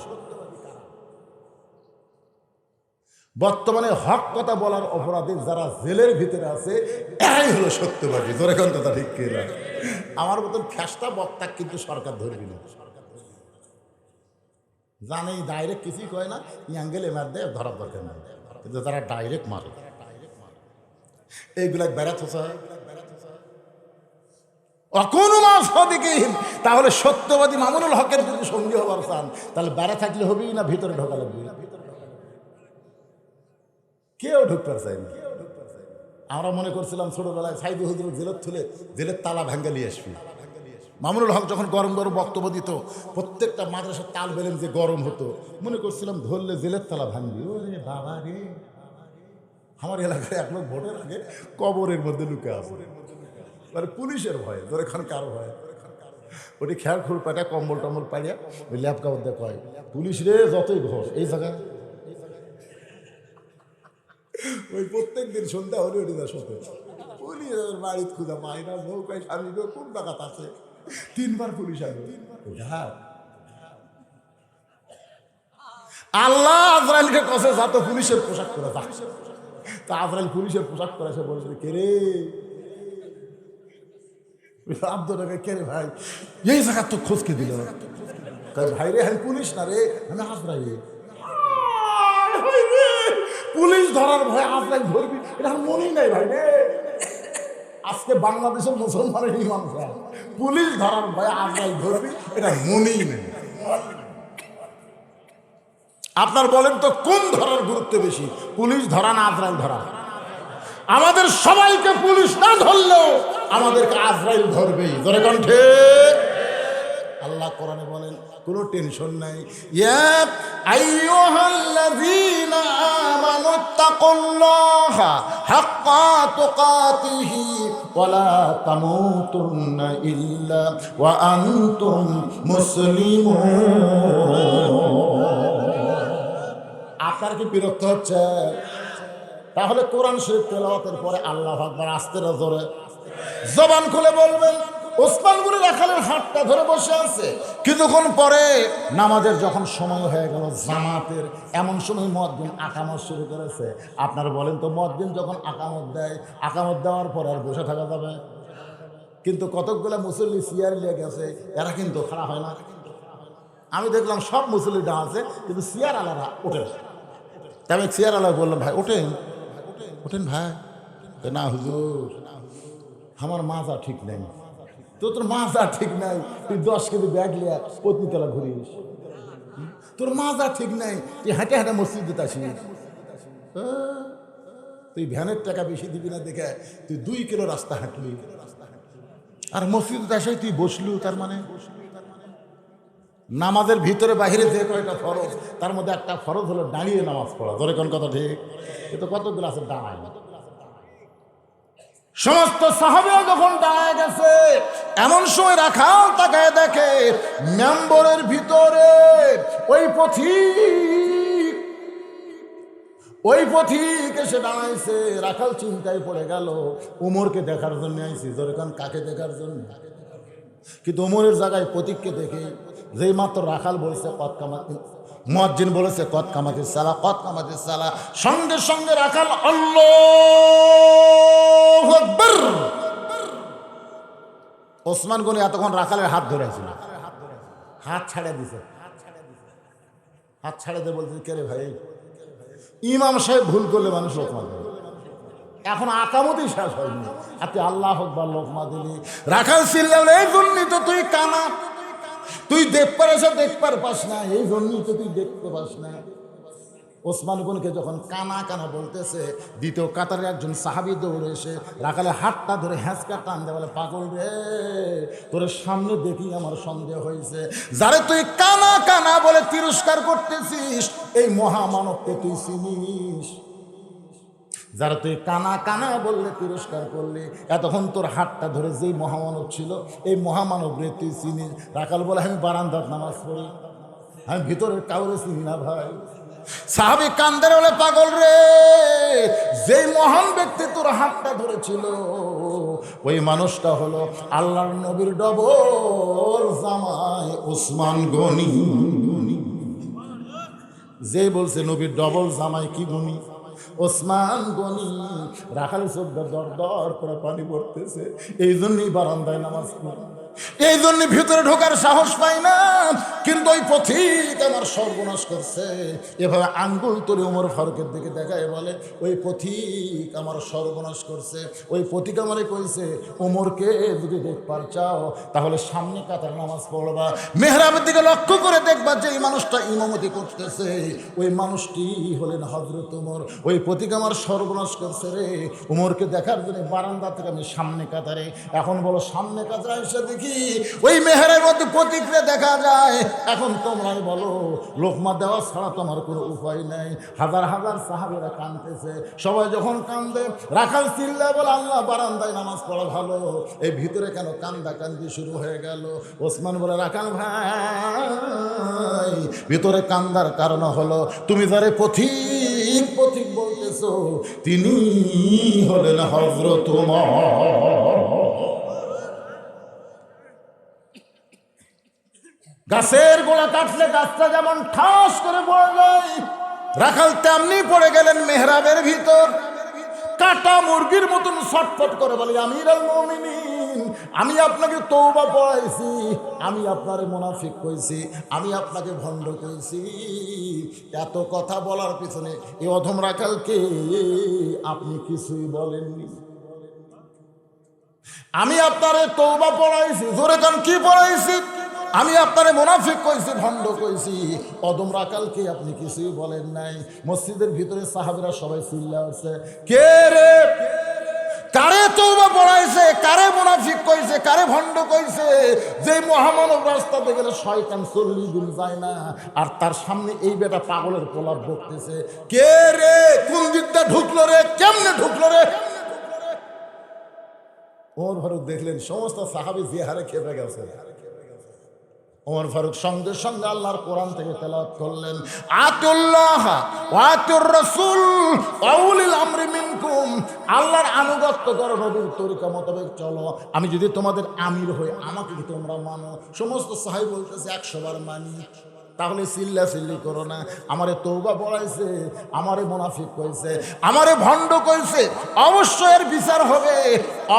বর্তমানে হক কথা বলার অপরাধে যারা জেলের ভিতরে আছে, এরাই হলো সত্যবাদী। ধরে কোন কথা ঠিক কিনা? আমার মতন ফ্যাসটা বক্তা কিন্তু সরকার ধরবি না, জানে ডাইরেক্ট কিছুই কয় না, ইয়াঙ্গেলে মার দেয়, ধরার দরকার নেই। কিন্তু যারা ডাইরেক্ট মারে, এইগুলা বেড়াত তাহলে সত্যবাদী মামুনুল হকের যদি সঙ্গী হবার চান, তাহলে বেড়া থাকলে হবেই না ভিতরে ঢোকা লাগবে? কেউ ঢুকতে চায়নি। আমরা মনে করছিলাম ছোটবেলায় সাইদি হুজুর জেলের তুলে জেলের তালা ভাঙ্গা নিয়ে আসবি। মামুনুল হক যখন গরম গরম বক্তব্য দিত, প্রত্যেকটা মাদ্রাসার তাল বেলেন যে গরম হতো, মনে করছিলাম ধরলে জেলের তালা ভাঙবি। ওরে বাবা রে, আমার এলাকায় এক লোক ভোটের আগে কবরের মধ্যে লুকে আসে, মানে পুলিশের ভয়ে, ধরে খান কারো ভয়ে। ওটি খেয়াল খুল পাটা কম্বল টম্বল পাড়িয়া ওই ল্যাপকা মধ্যে কয়, পুলিশ রে যতই ঘর এই জায়গায়। ওই প্রত্যেক দিন সন্ধ্যা হলে ওটি যা সতে পুলিশ বাড়িতে খুঁজা মাইনা নৌকায় স্বামী কোন ডাকাত আছে, 3 বার পুলিশ আসবে। আল্লাহ আজরাইলকে কসে যা তো পুলিশের পোশাক করে যা, তা আজরাইল পুলিশের পোশাক করে এসে বলছে, কে রে আব্দুল্লাহকে, কে রে ভাই এই জায়গা তো খোঁজকে দিল। ভাই রে আমি পুলিশ না রে, আমি আজরাইল। পুলিশ ধরার ভয় আজরাইল ধরবি, এটা আমার মনেই নাই ভাই রে। আজকে বাংলাদেশের মুসলমানের ইমান, পুলিশ ধরার ভয় আজরাইল ধরবি, এটা মনেই নেই। আপনার বলেন তো কোন ধরার গুরুত্ব বেশি, পুলিশ ধরা না আজরাইল ধরা? আমাদের সবাইকে পুলিশ না ধরলেও আমাদেরকে আজরাইল ধরবেই, ধরে কণ্ঠে। আল্লাহ কোরআনে বলেন কোনো টেনশন নাই, ইয়া আইয়ুহাল্লাযীনা আমানুত্তাকুল্লাহা হাক্কা তুকাতিহি ওয়া লা তামুতুন্না ইল্লা ওয়া আনতুম মুসলিমুন। আপনার কি বিরক্ত হচ্ছে? তাহলে কোরআন শরীফ তেলাওয়াতের পরে আল্লাহু আকবার আস্তে জোরে জবান খুলে বলবেন। ওসমান গনি রাখালের হাতটা ধরে বসে আছে, কিছুক্ষণ পরে নামাজের যখন সময় হয়ে গেল জামাতের, এমন সময় মুয়াজ্জিন আকামত শুরু করেছে। আপনারা বলেন তো মুয়াজ্জিন যখন আকামত দেয়, আকামত দেওয়ার পর আর বসে থাকা যাবে? কিন্তু কতকগুলো মুসল্লি চেয়ার নিয়ে গেছে, এরা কিন্তু খাড়া হয় না। আমি দেখলাম সব মুসল্লি ডান আছে, কিন্তু চেয়ার আলাদা ওঠে। তাই আমি চেয়ার আলাদা বললাম, ভাই ওঠেন ওঠেন ভাই। না হুজুর আমার মাজা ঠিক নেই। তো তোর মাজা ঠিক নাই, তুই 10 কেজি ব্যাগ লিয়া পত্নীতলা ঘুরিস। তোর মাজা ঠিক নাই, তুই হাঁটে হাঁটে মসজিদে আসিস। তুই ভ্যানের টাকা বেশি দিবি না দেখে তুই 2 কিলো রাস্তা হাঁটলি, আর মসজিদে আসে তুই বসলু। তার মানে নামাজের ভিতরে বাহিরে যে কয়টা ফরজ, তার মধ্যে একটা ফরজ হলো দাঁড়িয়ে নামাজ পড়া। ধরে কোন কথা ঠিক? এ তো কতগুলো আছে দাঁড়ায়। সমস্ত সাহাবীরা যখন দাঁড়ায় গেছে, এমন সময় রাখাল তাকায় দেখে মেম্বরের ভিতরে ওই পথিক এসে দাঁড়াইছে। রাখাল চিন্তায় পড়ে গেল, উমরকে দেখার জন্য আইছি। ধরে কান কাকে দেখার জন্য? কিন্তু উমরের জায়গায় পথিককে দেখে যেই মাত্র রাখাল বলছে কদ কামাতি, মুয়াজ্জিন বলেছে কদ কামাতিস সালাহ, কদ কামাতিস সালাহ, সঙ্গে সঙ্গে রাখাল আল্লাহু আকবার। ওসমান গনি এতক্ষণ রাখালের হাত ধরেছিল, হাত ছাড়ে দিছে। হাত ছাড়ে দিয়ে বলছে, কে রে ভাই, ইমাম সাহেব ভুল করলে মানুষ লোকমা দেবে, এখন আকামতই শেষ হয়নি, আপনি আল্লাহু আকবার লোকমা দিলি। রাখাল চিল্লাল, এই জন্যই তো তুই কানা, তুই দেখবার পাস না, এই জন্যই তো তুই দেখতে পাস না। ওসমান গনিকে যখন কানা কানা বলতেছে, দ্বিতীয় কাতারের একজন সাহাবী দৌড়ে এসে রাখালের হাতটা ধরে হ্যাঁচকা টান দেয়, বলে পাগল রে, তোর সামনে দেখি আমার সন্দেহ হয়েছে। যারে তুই কানা কানা বলে তিরস্কার করতেছিস, এই মহামানবকে তুই চিনিস? যারা তুই কানা কানা বললে তিরস্কার করলে, এতক্ষণ তোর হাতটা ধরে যেই মহামানব ছিল, এই মহামানব রে তুই চিনিস? রাখাল বলে, আমি বারান্দার নামাজ পড়ি, আমি ভিতরের কাউরে চিনি না ভাই। সাহাবী কান্দের বলে, পাগল রে, যেই মহান ব্যক্তি তোর হাতটা ধরেছিল, ওই মানুষটা হলো আল্লাহর নবীর ডবল জামাই ওসমান গনি। যে বলছে নবীর ডবল জামাই কি গনি? ওসমান গনি। রাখালের চোখ দর দর করে পানি পড়তেছে, এই জন্যই বারান্দায় নামাজ পড়ে, এই জন্য ভিতরে ঢোকার সাহস পাই না। কিন্তু ওই পথিক আমার সর্বনাশ করছে। এভাবে আঙ্গুল তুলে ওমর ফারুকের দিকে দেখায় বলে, ওই পথিক আমার সর্বনাশ করছে। ওই পথিক আমারে কইছে, ওমরকে যদি দেখবার চাও তাহলে সামনে কাতার নামাজ পড়বা, মেহরাবের দিকে লক্ষ্য করে দেখবা, যে মানুষটা ইমামতি করতেছে ওই মানুষটি হলেন হযরত ওমর। ওই প্রতীক আমার সর্বনাশ করছে রে। ওমরকে দেখার জন্য বারান্দা থেকে আমি সামনে কাতারে, এখন বলো সামনে কাতারে এসে দেখি ওই মেহেরের মধ্যে প্রতীকরে দেখা যায়। এখন তোমরাই বলো লোকমা দেওয়া ছাড়া তোমার কোনো উপায় নাই। হাজার হাজার সাহাবীরা কাঁদতেছে, সবাই যখন কান্দে রাখাল চিল্লা বলে আল্লাহ বারান্দায় নামাজ পড়া ভালো, এই ভিতরে কেন কান্দা কান্দি শুরু হয়ে গেল? ওসমান বলে রাখাল ভাই ভিতরে কান্দার কারণ হলো তুমি যারে পথিক পথিক বলতেছো তিনি হলেন হযরত ওমর। গাছের গোড়া কাটলে গাছটা যেমন ঠাস করে পড়ে যায়, রাখাল তেমনি পড়ে গেলেন মেহরাবের ভিতর। কাটা মুরগির মতন ছটফট করে বলে আমিরুল মুমিনিন, আমি আপনাকে তওবা পড়াইছি, আমি আপনারে মুনাফিক কইছি, আমি আপনাকে ভণ্ড কইছি। এত কথা বলার পিছনে এই অধম রাখালকে আপনি কিছুই বলেননি। আমি আপনারে তওবা পড়াইছি, জোরে কান কি পড়াইছি? আমি আপনারে মুনাফিক কইছি, ভণ্ড কইছি। অদম রাখালকে আপনি কিছুই বলেন নাই। মসজিদের ভিতরে সাহাবীরা সবাই চিল্লা উঠছে, কে রে, কারে তওবা পড়াইছে, কারে মুনাফিক কইছে, কারে ভণ্ড কইছে? যে মহামানব রাস্তাতে গেলে শয়তান 40 দিন যায় না, আর তার সামনে এই বেটা পাগলের প্রলাপ বকতেছে। কে রে, কোন দিকটা ঢুকলো রে, কেমনে ঢুকলো রে? ওমর ফারুক দেখলেন সমস্ত সাহাবী যে হারে খেপে গেছে। ওমর ফারুক সঙ্গে সঙ্গে আল্লাহর কোরআন থেকে তেলাওয়াত করলেন, আতুল্লাহ ওয়া আতুর রাসূল ওয়া উলিল আমরি মিনকুম। আল্লাহর আনুগত্য করো, নবীর তরিকা মোতাবেক চলো। আমি যদি তোমাদের আমির হই আমাকে কি তোমরা মানো? সমস্ত সাহাবী বলতেছে 100 বার মানি। তাহলে চিল্লা চিল্লি করো না। আমারে তওবা পড়াইছে, আমারে মুনাফিক কইছে, আমারে ভণ্ড কইছে, অবশ্যই এর বিচার হবে,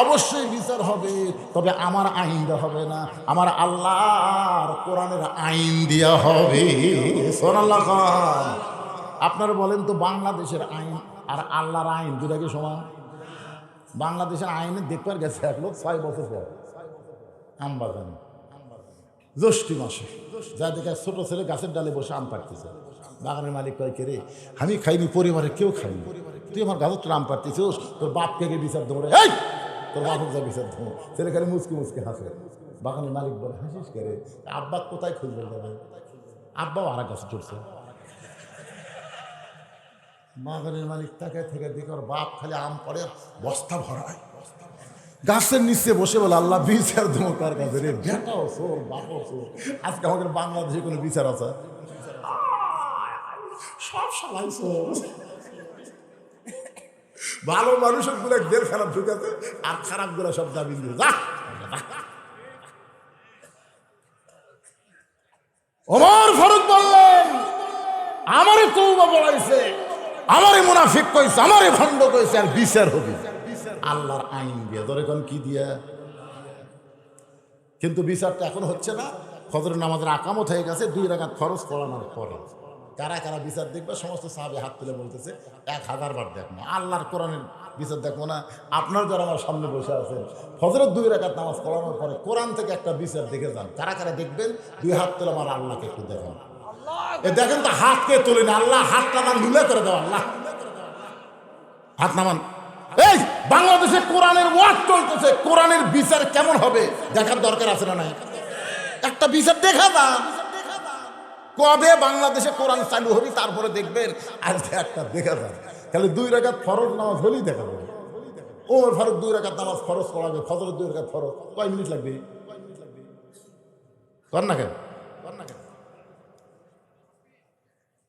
অবশ্যই বিচার হবে। তবে আমার আইন দেওয়া হবে না, আমার আল্লাহর কোরআনের আইন দেওয়া হবে। সুবহানাল্লাহ। আপনারা বলেন তো বাংলাদেশের আইন আর আল্লাহর আইন দুটা কি সমান? বাংলাদেশের আইনে দেখবার গেছে এক লোক 6 বছর পর আমবাগানে জ্যৈষ্ঠ মাসে যা দেখে ছোট ছেলে গাছের ডালে বসে আম পাড়তেছে। বাগানের মালিক কয়, কে রে, আমি খাইনি, পরিবারের কেউ খাইনি, তুই আমার গাছের আম পাড়তেছিস, তোর বাপকে বিচার দেবো রে, এই তোর বাপক যা বিচার দেবো। ছেলে খালি মুচকি মুচকি হাসে। বাগানের মালিক বলে, হাসিস কে রে? আব্বা কোথায় খুঁজবে যাবে? আব্বাও আর গাছে চড়ছে। বাগানের মালিক তাকে থেকে দেখে ওর বাপ খালি আম পড়ে বস্তা ভরায়, গাছের নিচে বসে বলে আল্লাহ বিচার দেবো তার কাছে রে, বেটাও চোর বাপও চোর। আজকে আমাদের বাংলাদেশে কোনো বিচার আছে? সব সবাই চোর। ভালো মানুষের গুলো দের খারাপ ঢুকাতে, আর খারাপ গুলো সব জামিন দিয়ে যা। ওমর ফারুক বললেন, আমারে তওবা পড়াইছে, আমারে মুনাফিক কইছে, আমারে ভণ্ড কইছে, আর বিচার হবে আল্লাহর আইন দিয়ে। ধরে কোন কি দিয়া? কিন্তু বিচারটা এখন হচ্ছে না। ফজরের নামাজের আকামত হয়ে গেছে, 2 রাকাত ফরজ পড়ানোর পরে কারা কারা বিচার দেখবে? সমস্ত সাহাবী হাত তুলে বলতেছে 1000 বার দেখবো, আল্লাহর কোরআনের বিচার দেখবো না। আপনার যারা আমার সামনে বসে আছেন, ফজরের 2 রাকাত নামাজ পড়ানোর পরে কোরআন থেকে একটা বিচার দেখে যান। কারা কারা দেখবেন? 2 হাত তুলে আমার আল্লাহকে একটু দেখেন। এ দেখেন তো, হাতকে তুলে না, আল্লাহ হাত নামান লুলে করে দেওয়া। আল্লাহ হাত নামান। এই বাংলাদেশে কোরআনের ওয়াজ চলতেছে, কোরআনের বিচার কেমন হবে দেখার দরকার আছে না নাই? একটা বিচার দেখা যান। কবে বাংলাদেশে কোরআন চালু হবে তারপরে দেখবেন। আজকে একটা দেখা যান, তাহলে 2 রাকাত ফরজ নামাজ হলেই দেখা যাবে। ওমর ফারুক 2 রাকাত নামাজ ফরজ পড়াবে, ফজরের 2 রাকাত ফরজ, কয় মিনিট লাগবে? কর না কেন?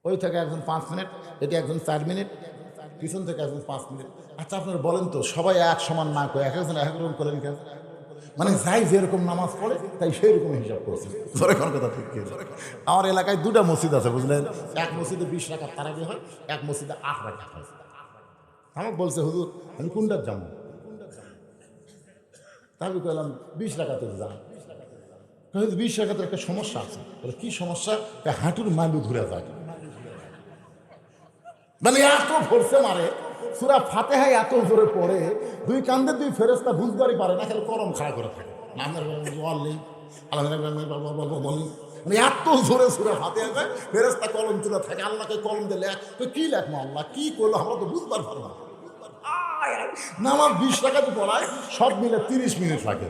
ওই থেকে একজন 5 মিনিট, এটি একজন 4 মিনিট, পিছন থেকে একজন 5 মিনিট। আচ্ছা আপনারা বলেন তো, সবাই এক সমান না করে এক একজন এক রকম করেন কেন? মানে যাই যেরকম নামাজ পড়ে তাই সেই রকম হিসাব করছে। ধরে কোন কথা ঠিক কি? আমার এলাকায় 2টা মসজিদ আছে বুঝলেন। এক মসজিদে 20 রাকাত তারাবি হয়, এক মসজিদে 8 রাকাত হয়। আমাকে বলছে হুজুর আমি কোনটার যাবো? তাহলে কইলাম 20 রাকাতে যান। 20 রাকাতের একটা সমস্যা আছে। কি সমস্যা? হাঁটুর মালু ধরে যায়, মানে এত ফোর্সে মারে, সূরা ফাতিহা এত জোরে পড়ে, 2 কান্দে 2 ফেরেশতা বুঝবারই পারে না, খালি করম খাড়া করে থাকে। মানে এত জোরে জোরে হাতে যায়, ফেরেশতা কলম তুলে থাকে, আল্লাহকে কলম দিয়ে লেখ, তো কি লেখবো আল্লাহ, কি করলো আমরা তো বুঝবার পারবো না। নামাজ 20 টাকাতে পড়ায়, সব মিলে 30 মিনিট লাগে।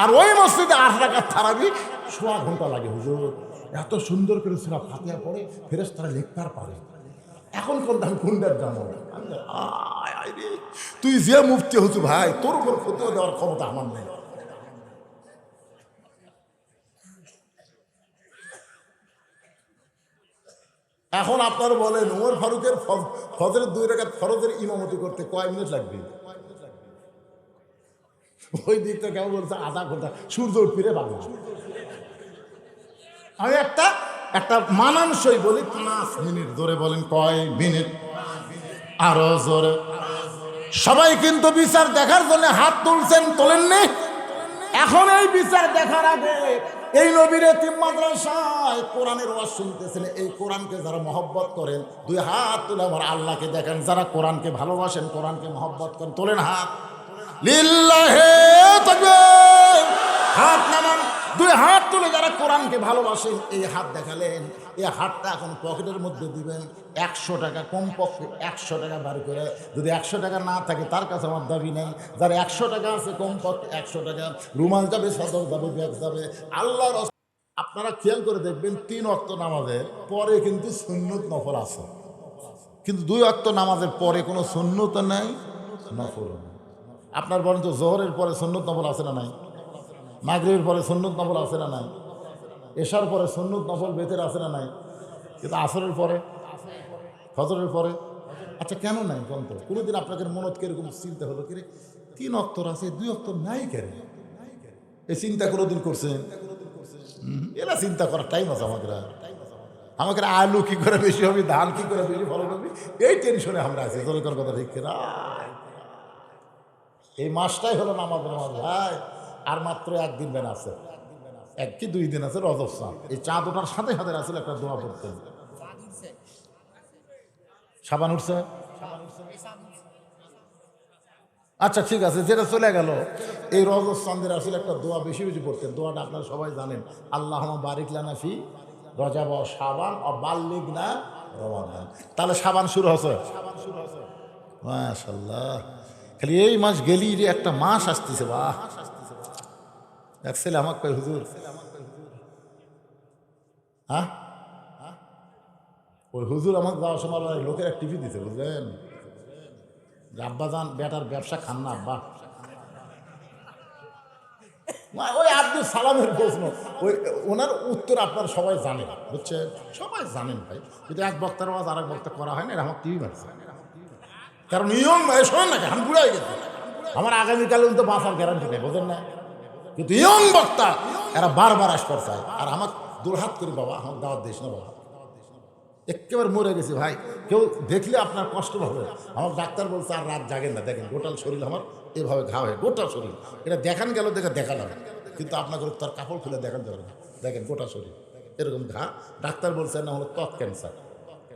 আর ওই মসজিদে 8 রাকাত তারাবি 1.5 ঘন্টা লাগে। হুজুর এত সুন্দর করে সূরা ফাতিহা পড়ে ফেরেশতারা লিখতে পারে, এখন কোন দাম কোনটার দাম হবে? তুই যে মুফতি হচ্ছু ভাই, তোর উপর ফতোয়া দেওয়ার ক্ষমতা আমার নেই। এখন আপনার বলেন ওমর ফারুকের ফজরের 2 রাকাত ফরজের ইমামতি করতে কয় মিনিট লাগবে? ওই দিকটা কেমন বলছে আধা ঘন্টা, সূর্য উঠে বাংলা। আমি একটা মানানসই বলি 5 মিনিট। জোরে বলেন কয় মিনিট? আরো জোরে। সবাই কিন্তু বিচার দেখার জন্য হাত তুলছেন, তোলেননি? এখন এই বিচার দেখার আগে এই নবীর এতিম মাদ্রাসায় কোরআনের ওয়াজ শুনতেছেন, এই কোরআনকে যারা মহব্বত করেন 2 হাত তুলে আমার আল্লাহকে দেখেন। যারা কোরআনকে ভালোবাসেন, কোরআনকে মহব্বত করেন, তোলেন হাত। লিল্লাহে তাকবীর, হাত নামান। 2 হাত তুলে যারা কোরআনকে ভালোবাসেন, এই হাত দেখালেন। এই হাতটা এখন পকেটের মধ্যে দিবেন। 100 টাকা, কমপক্ষে 100 টাকা বার করে। যদি 100 টাকা না থাকে তার কাছে আমার দাবি নেই। যার 100 টাকা আছে, কমপক্ষে 100 টাকা রুমাল যাবে, সদর যাবে, ব্যাগ যাবে। আল্লাহর আপনারা খেয়াল করে দেখবেন 3 ওয়াক্ত নামাজের পরে কিন্তু সুন্নত নফল আছে, কিন্তু 2 ওয়াক্ত নামাজের পরে কোনো সুন্নত নাই, নফল নাই। আপনার বরঞ্চ জোহরের পরে সুন্নত নফল আছে না নাই? মাগরিবের পরে সুন্নত নফল আছে না নাই? এশার পরে সুন্নত নফল বেতের আছে না নাই? কিন্তু আসরের পরে, ফজরের পরে, আচ্ছা কেন নাই? কোন তো কোনোদিন আপনাদের মনত কিরকম চিন্তা হলো, কিরে 3 অক্তর আছে, 2 অক্তর নাই কেন? এই চিন্তা কোনোদিন করছেন? এরা চিন্তা করার টাইম আছে আমাদের আলু কি করে বেশি হবে, ধান কি করে বেশি ফলন হবে, এই টেনশনে আমরা আছি। জোরের কথা ঠিক কিনা? এই মাসটাই হলো নামাজের মাস ভাই। আর মাত্র 1 দিন বেন আছে, 1 কি 2 দিন আছে রজব চাঁদ। এই চাঁদ ওঠার সাথে সাথে আসলে একটা দোয়া পড়তেন। সাবান উঠছে? আচ্ছা ঠিক আছে, যেটা চলে গেল, এই রজব চাঁদের আসলে একটা দোয়া বেশি বেশি পড়তেন। দোয়াটা আপনারা সবাই জানেন, আল্লাহুম্মা বারিক লানা ফি রজব ও শাবান ও বাল্লিগনা রমাদান। তাহলে শাবান শুরু হচ্ছে, মাশাআল্লাহ। খালি এই মাস গেলি যে একটা মাস আসতেছে, বাহ। এক ছেলে আমাকে কয়, হুজুর হ্যাঁ, ওই হুজুর আমাকে যাওয়ার সময় লোকের এক টিভি দিতে, বুঝলেন? আব্বা যান বেটার ব্যবসা খান না আব্বা। ওই আব্দুল সালামের প্রশ্ন, ওই ওনার উত্তর আপনারা সবাই জানেন, বুঝছেন? সবাই জানেন ভাই। কিন্তু এক বক্তার আওয়াজ আর এক বক্তা করা হয় না, এটা আমার টিভি মারছে। কারণ ইয়ং শোনেন না, আমি বুড়া হয়ে গেছি, আমার আগামীকালে কিন্তু বাঁচার গ্যারান্টি নেই, বোঝেন না? কিন্তু ইয়ং বক্তা এরা বারবার আসবার চায়। আর আমার দুর্হাত করি, বাবা আমার দাওয়াত দিস না বাবা, একেবারে মরে গেছি ভাই। কেউ দেখলে আপনার কষ্ট হবে। আমার ডাক্তার বলছে আর রাত জাগেন না, দেখেন গোটাল শরীর আমার এভাবে ঘা হয়ে, গোটা শরীর। এটা দেখান গেল, দেখালাম, কিন্তু আপনাকে তার কাপড় খুলে দেখান যাবে না। দেখেন গোটা শরীর এরকম ঘা। ডাক্তার বলছে না হলো ত্বক ক্যান্সার।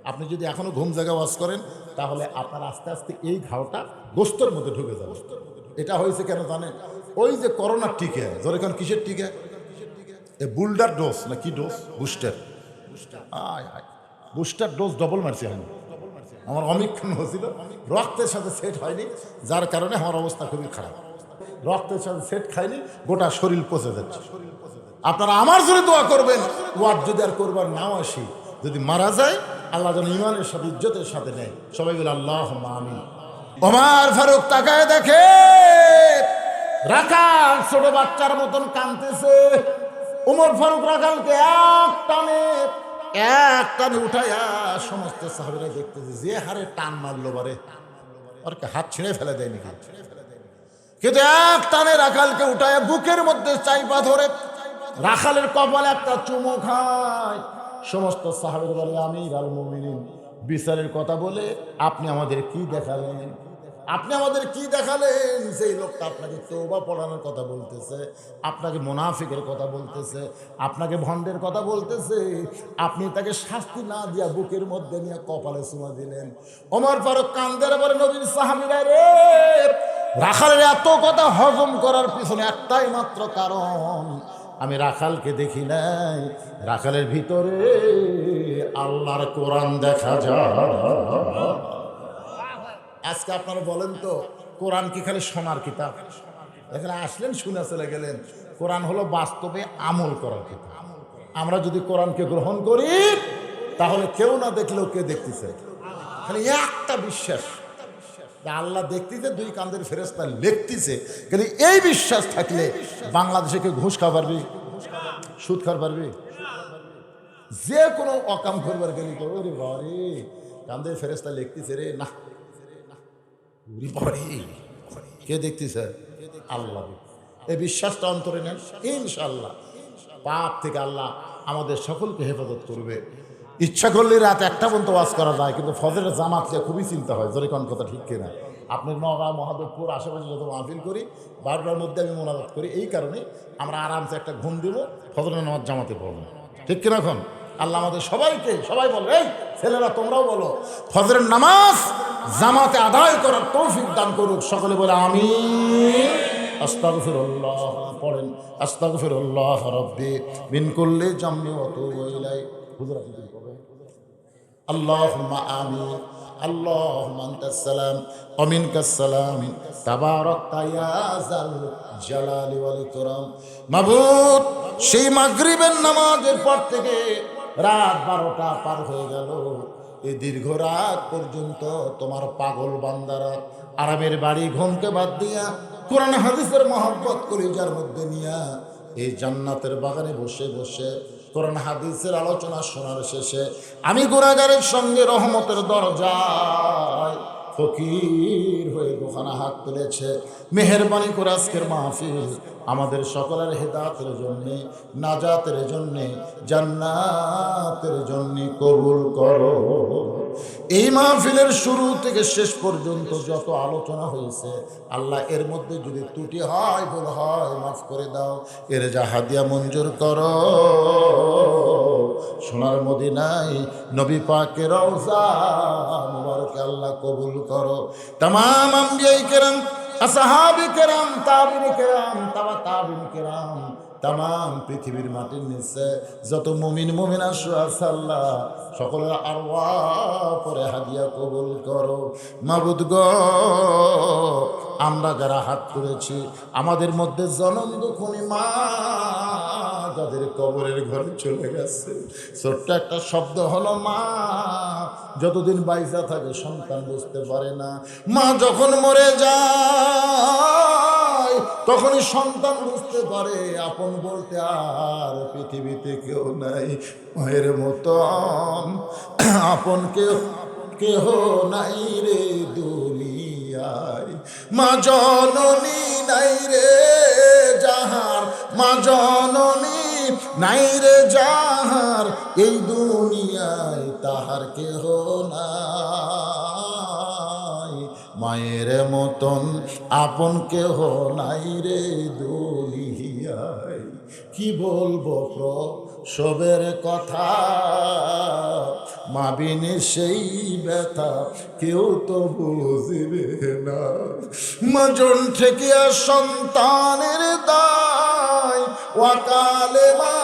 আপনি যদি এখনো ঘুম জায়গা ওয়াশ করেন, তাহলে আপনার আস্তে আস্তে এই ঘাওটা গোস্তর মধ্যে ঢুকে যাবে। এটা হয়েছে কেন জানেন? ওই যে করোনার টিকা, ধরে কেন কিসের টিকা? এ বুল্ডার ডোজ না কি ডোজ? বুস্টার। আয় আয়, বুস্টার ডোজ ডবল মারছি আমি। আমার অমিক্ষণ হয়েছিল, রক্তের সাথে সেট হয়নি, যার কারণে আমার অবস্থা খুবই খারাপ। রক্তের সাথে সেট খায়নি, গোটা শরীর পচে যাচ্ছে। আপনারা আমার জন্য দোয়া করবেন, ওয়াজ যদি আর করবার নাও আসি, যদি মারা যায় আল্লাহ যেন ইমানের সাথে ইজ্জতের সাথে নেয়। সবাই বলে আল্লাহুম্মা আমিন। ওমর ফারুক তাকায় দেখে রাখাল ছোট বাচ্চার মতন কাঁদতেছে। ওমর ফারুক রাখালকে এক টানে উঠাইয়া সমস্ত সাহাবীরা দেখতেছে, যে হারে টান মারলো বারে, ওর হাত ছিঁড়ে ফেলে দেয় নাকি? কিন্তু এক টানে রাখালকে উঠাইয়া বুকের মধ্যে চাইপা ধরে রাখালের কপালে একটা চুমো খায়। সমস্ত সাহাবীরা বলে, আমিরুল মুমিনিন, বিচারের কথা বলে আপনি আমাদের কি দেখালেন? আপনি আমাদের কি দেখালেন? সেই লোকটা আপনাকে তওবা পড়ানোর কথা বলতেছে, আপনাকে মুনাফিকের কথা বলতেছে, আপনাকে ভণ্ডের কথা বলতেছে, আপনি তাকে শাস্তি না দিয়া বুকের মধ্যে নিয়ে কপালে চুমা দিলেন। ওমর ফারুক কান্দের বলে, নবীর সাহাবীরা রে, রাখালের এত কথা হজম করার পিছনে একটাই মাত্র কারণ, আমি রাখালকে দেখি নাই, রাখালের ভিতরে আল্লাহর কোরআন দেখা যায়। আজকে আপনারা বলেন তো, কোরআন কি খালি শোনার কিতাব? এখানে আসলেন, শুনে চলে গেলেন। কোরআন হলো বাস্তবে আমল করার কিতাব। আমরা যদি কোরআনকে গ্রহণ করি, তাহলে কেউ না দেখলেও কে দেখতেছে, খালি একটা বিশ্বাস, আল্লাহ দেখতেছে, দুই কান্দের ফেরেশতা লিখতেছে, খালি এই বিশ্বাস থাকলে বাংলাদেশে কেউ ঘুষ খাওয়া পারবি, সুদ খাওয়া পারবি, যে কোনো অকাম করবার গেলি ওরে বাড়ি কান্দের ফেরেশতা লিখতেছে রে, না কে দেখতেছে? আল্লাহ। এই বিশ্বাসটা অন্তরে নেন, ইনশাআল্লাহ পাপ থেকে আল্লাহ আমাদের সকলকে হেফাজত করবে। ইচ্ছা করলে রাত 1টা পর্যন্ত ওয়াজ করা যায়, কিন্তু ফজরের জামাতকে খুবই চিন্তা হয়, জোরে কোন কথা ঠিক কিনা? আপনি নওগাঁ, মহাদেবপুর আশেপাশে যত মাহফিল করি 12টার মধ্যে আমি মোনাজাত করি, এই কারণে আমরা আরামসে একটা ঘুম দিব, ফজরের নামাজ জামাতে পড়ব, ঠিক কিনা? এখন আল্লাহ আমাদের সবাইকে, সবাই বলো, এই ছেলেরা তোমরাও বলো, ফজরের নামাজ জামাতে আদায় করার তৌফিক দান করুক। সকলে বলে আমিন। আস্তাগফিরুল্লাহ পড়েন, আস্তাগফিরুল্লাহ রাব্বি মিন কুল্লি জামমি ওয়া তুবু ইলাইহি। হুজুর আপনি কি করবেন? আল্লাহুম্মা আমিন। আল্লাহুম্মা আনতাস সালাম ওয়া মিনকাস সালাম, তাবারাকতা ইয়া যাল জালালি ওয়াল ইকরাম। মাবুদ, সেই মাগরিবের নামাজের পর থেকে রাত 12টা পার হয়ে গেল, এই দীর্ঘ রাত পর্যন্ত তোমার পাগল বান্দারা আরামের বাড়ি ঘুমকে বাদ দিয়া কোরআন হাদিসের মহব্বত কলিজার মধ্যে নিয়া এই জান্নাতের বাগানে বসে বসে কোরআন হাদিসের আলোচনা শোনার শেষে আমি গুনাহগারের সঙ্গে রহমতের দরজায় ফকির হয়ে দুখানা হাত তুলেছে। মেহেরবানি করে আজকের মাহফিল আমাদের সকলের হেদায়েতের জন্য, নাজাতের জন্য, জান্নাতের জন্য কবুল করো। এই মাহফিলের শুরু থেকে শেষ পর্যন্ত যত আলোচনা হয়েছে আল্লাহ, এর মধ্যে যদি ত্রুটি হয়, ভুল হয়, মাফ করে দাও। এর যা হাদিয়া মঞ্জুর করো। সোনার মদিনায় নবী পাকের রওজা মুবারকে আল্লাহ কবুল করো। तमाम আম্বিয়ায়ে কেরাম, আসহাবে কেরাম, তাবিঈন কেরাম, তাবিঈন কেরাম, तमाम পৃথিবীর মাটির নিচে যত মুমিন মুমিনা আছে আল্লাহ সকলের আরওয়াহ পরে হাদিয়া কবুল করো। মাবুদ গো, আমরা যারা হাত তুলেছি, আমাদের মধ্যে জনম দুঃখী মা যাদের কবরের ঘরে চলে গেছে, ছোট্ট একটা শব্দ হলো মা। যতদিন বাইসা থাকে সন্তান বুঝতে পারে না, মা যখন মরে যায় তখনই সন্তান বুঝতে পারে আপন বলতে আর পৃথিবীতে কেউ নাই। মায়ের মতন আপন কেহ নাই রে দুনিয়ায়, মা জননী নাই রে যাহার, মা জননী নাই রে যাহার, এই দুনিয়ায় তাহার কেহ নাই। মায়ের মতন আপন কেহ নাই রে দুনিয়ায়। কি বলবো প্রসবের কথা, মা বিনে সেই ব্যথা কেউ তো বুঝবে না। মাজন থেকে সন্তানের দায়, ওয়াকালে মা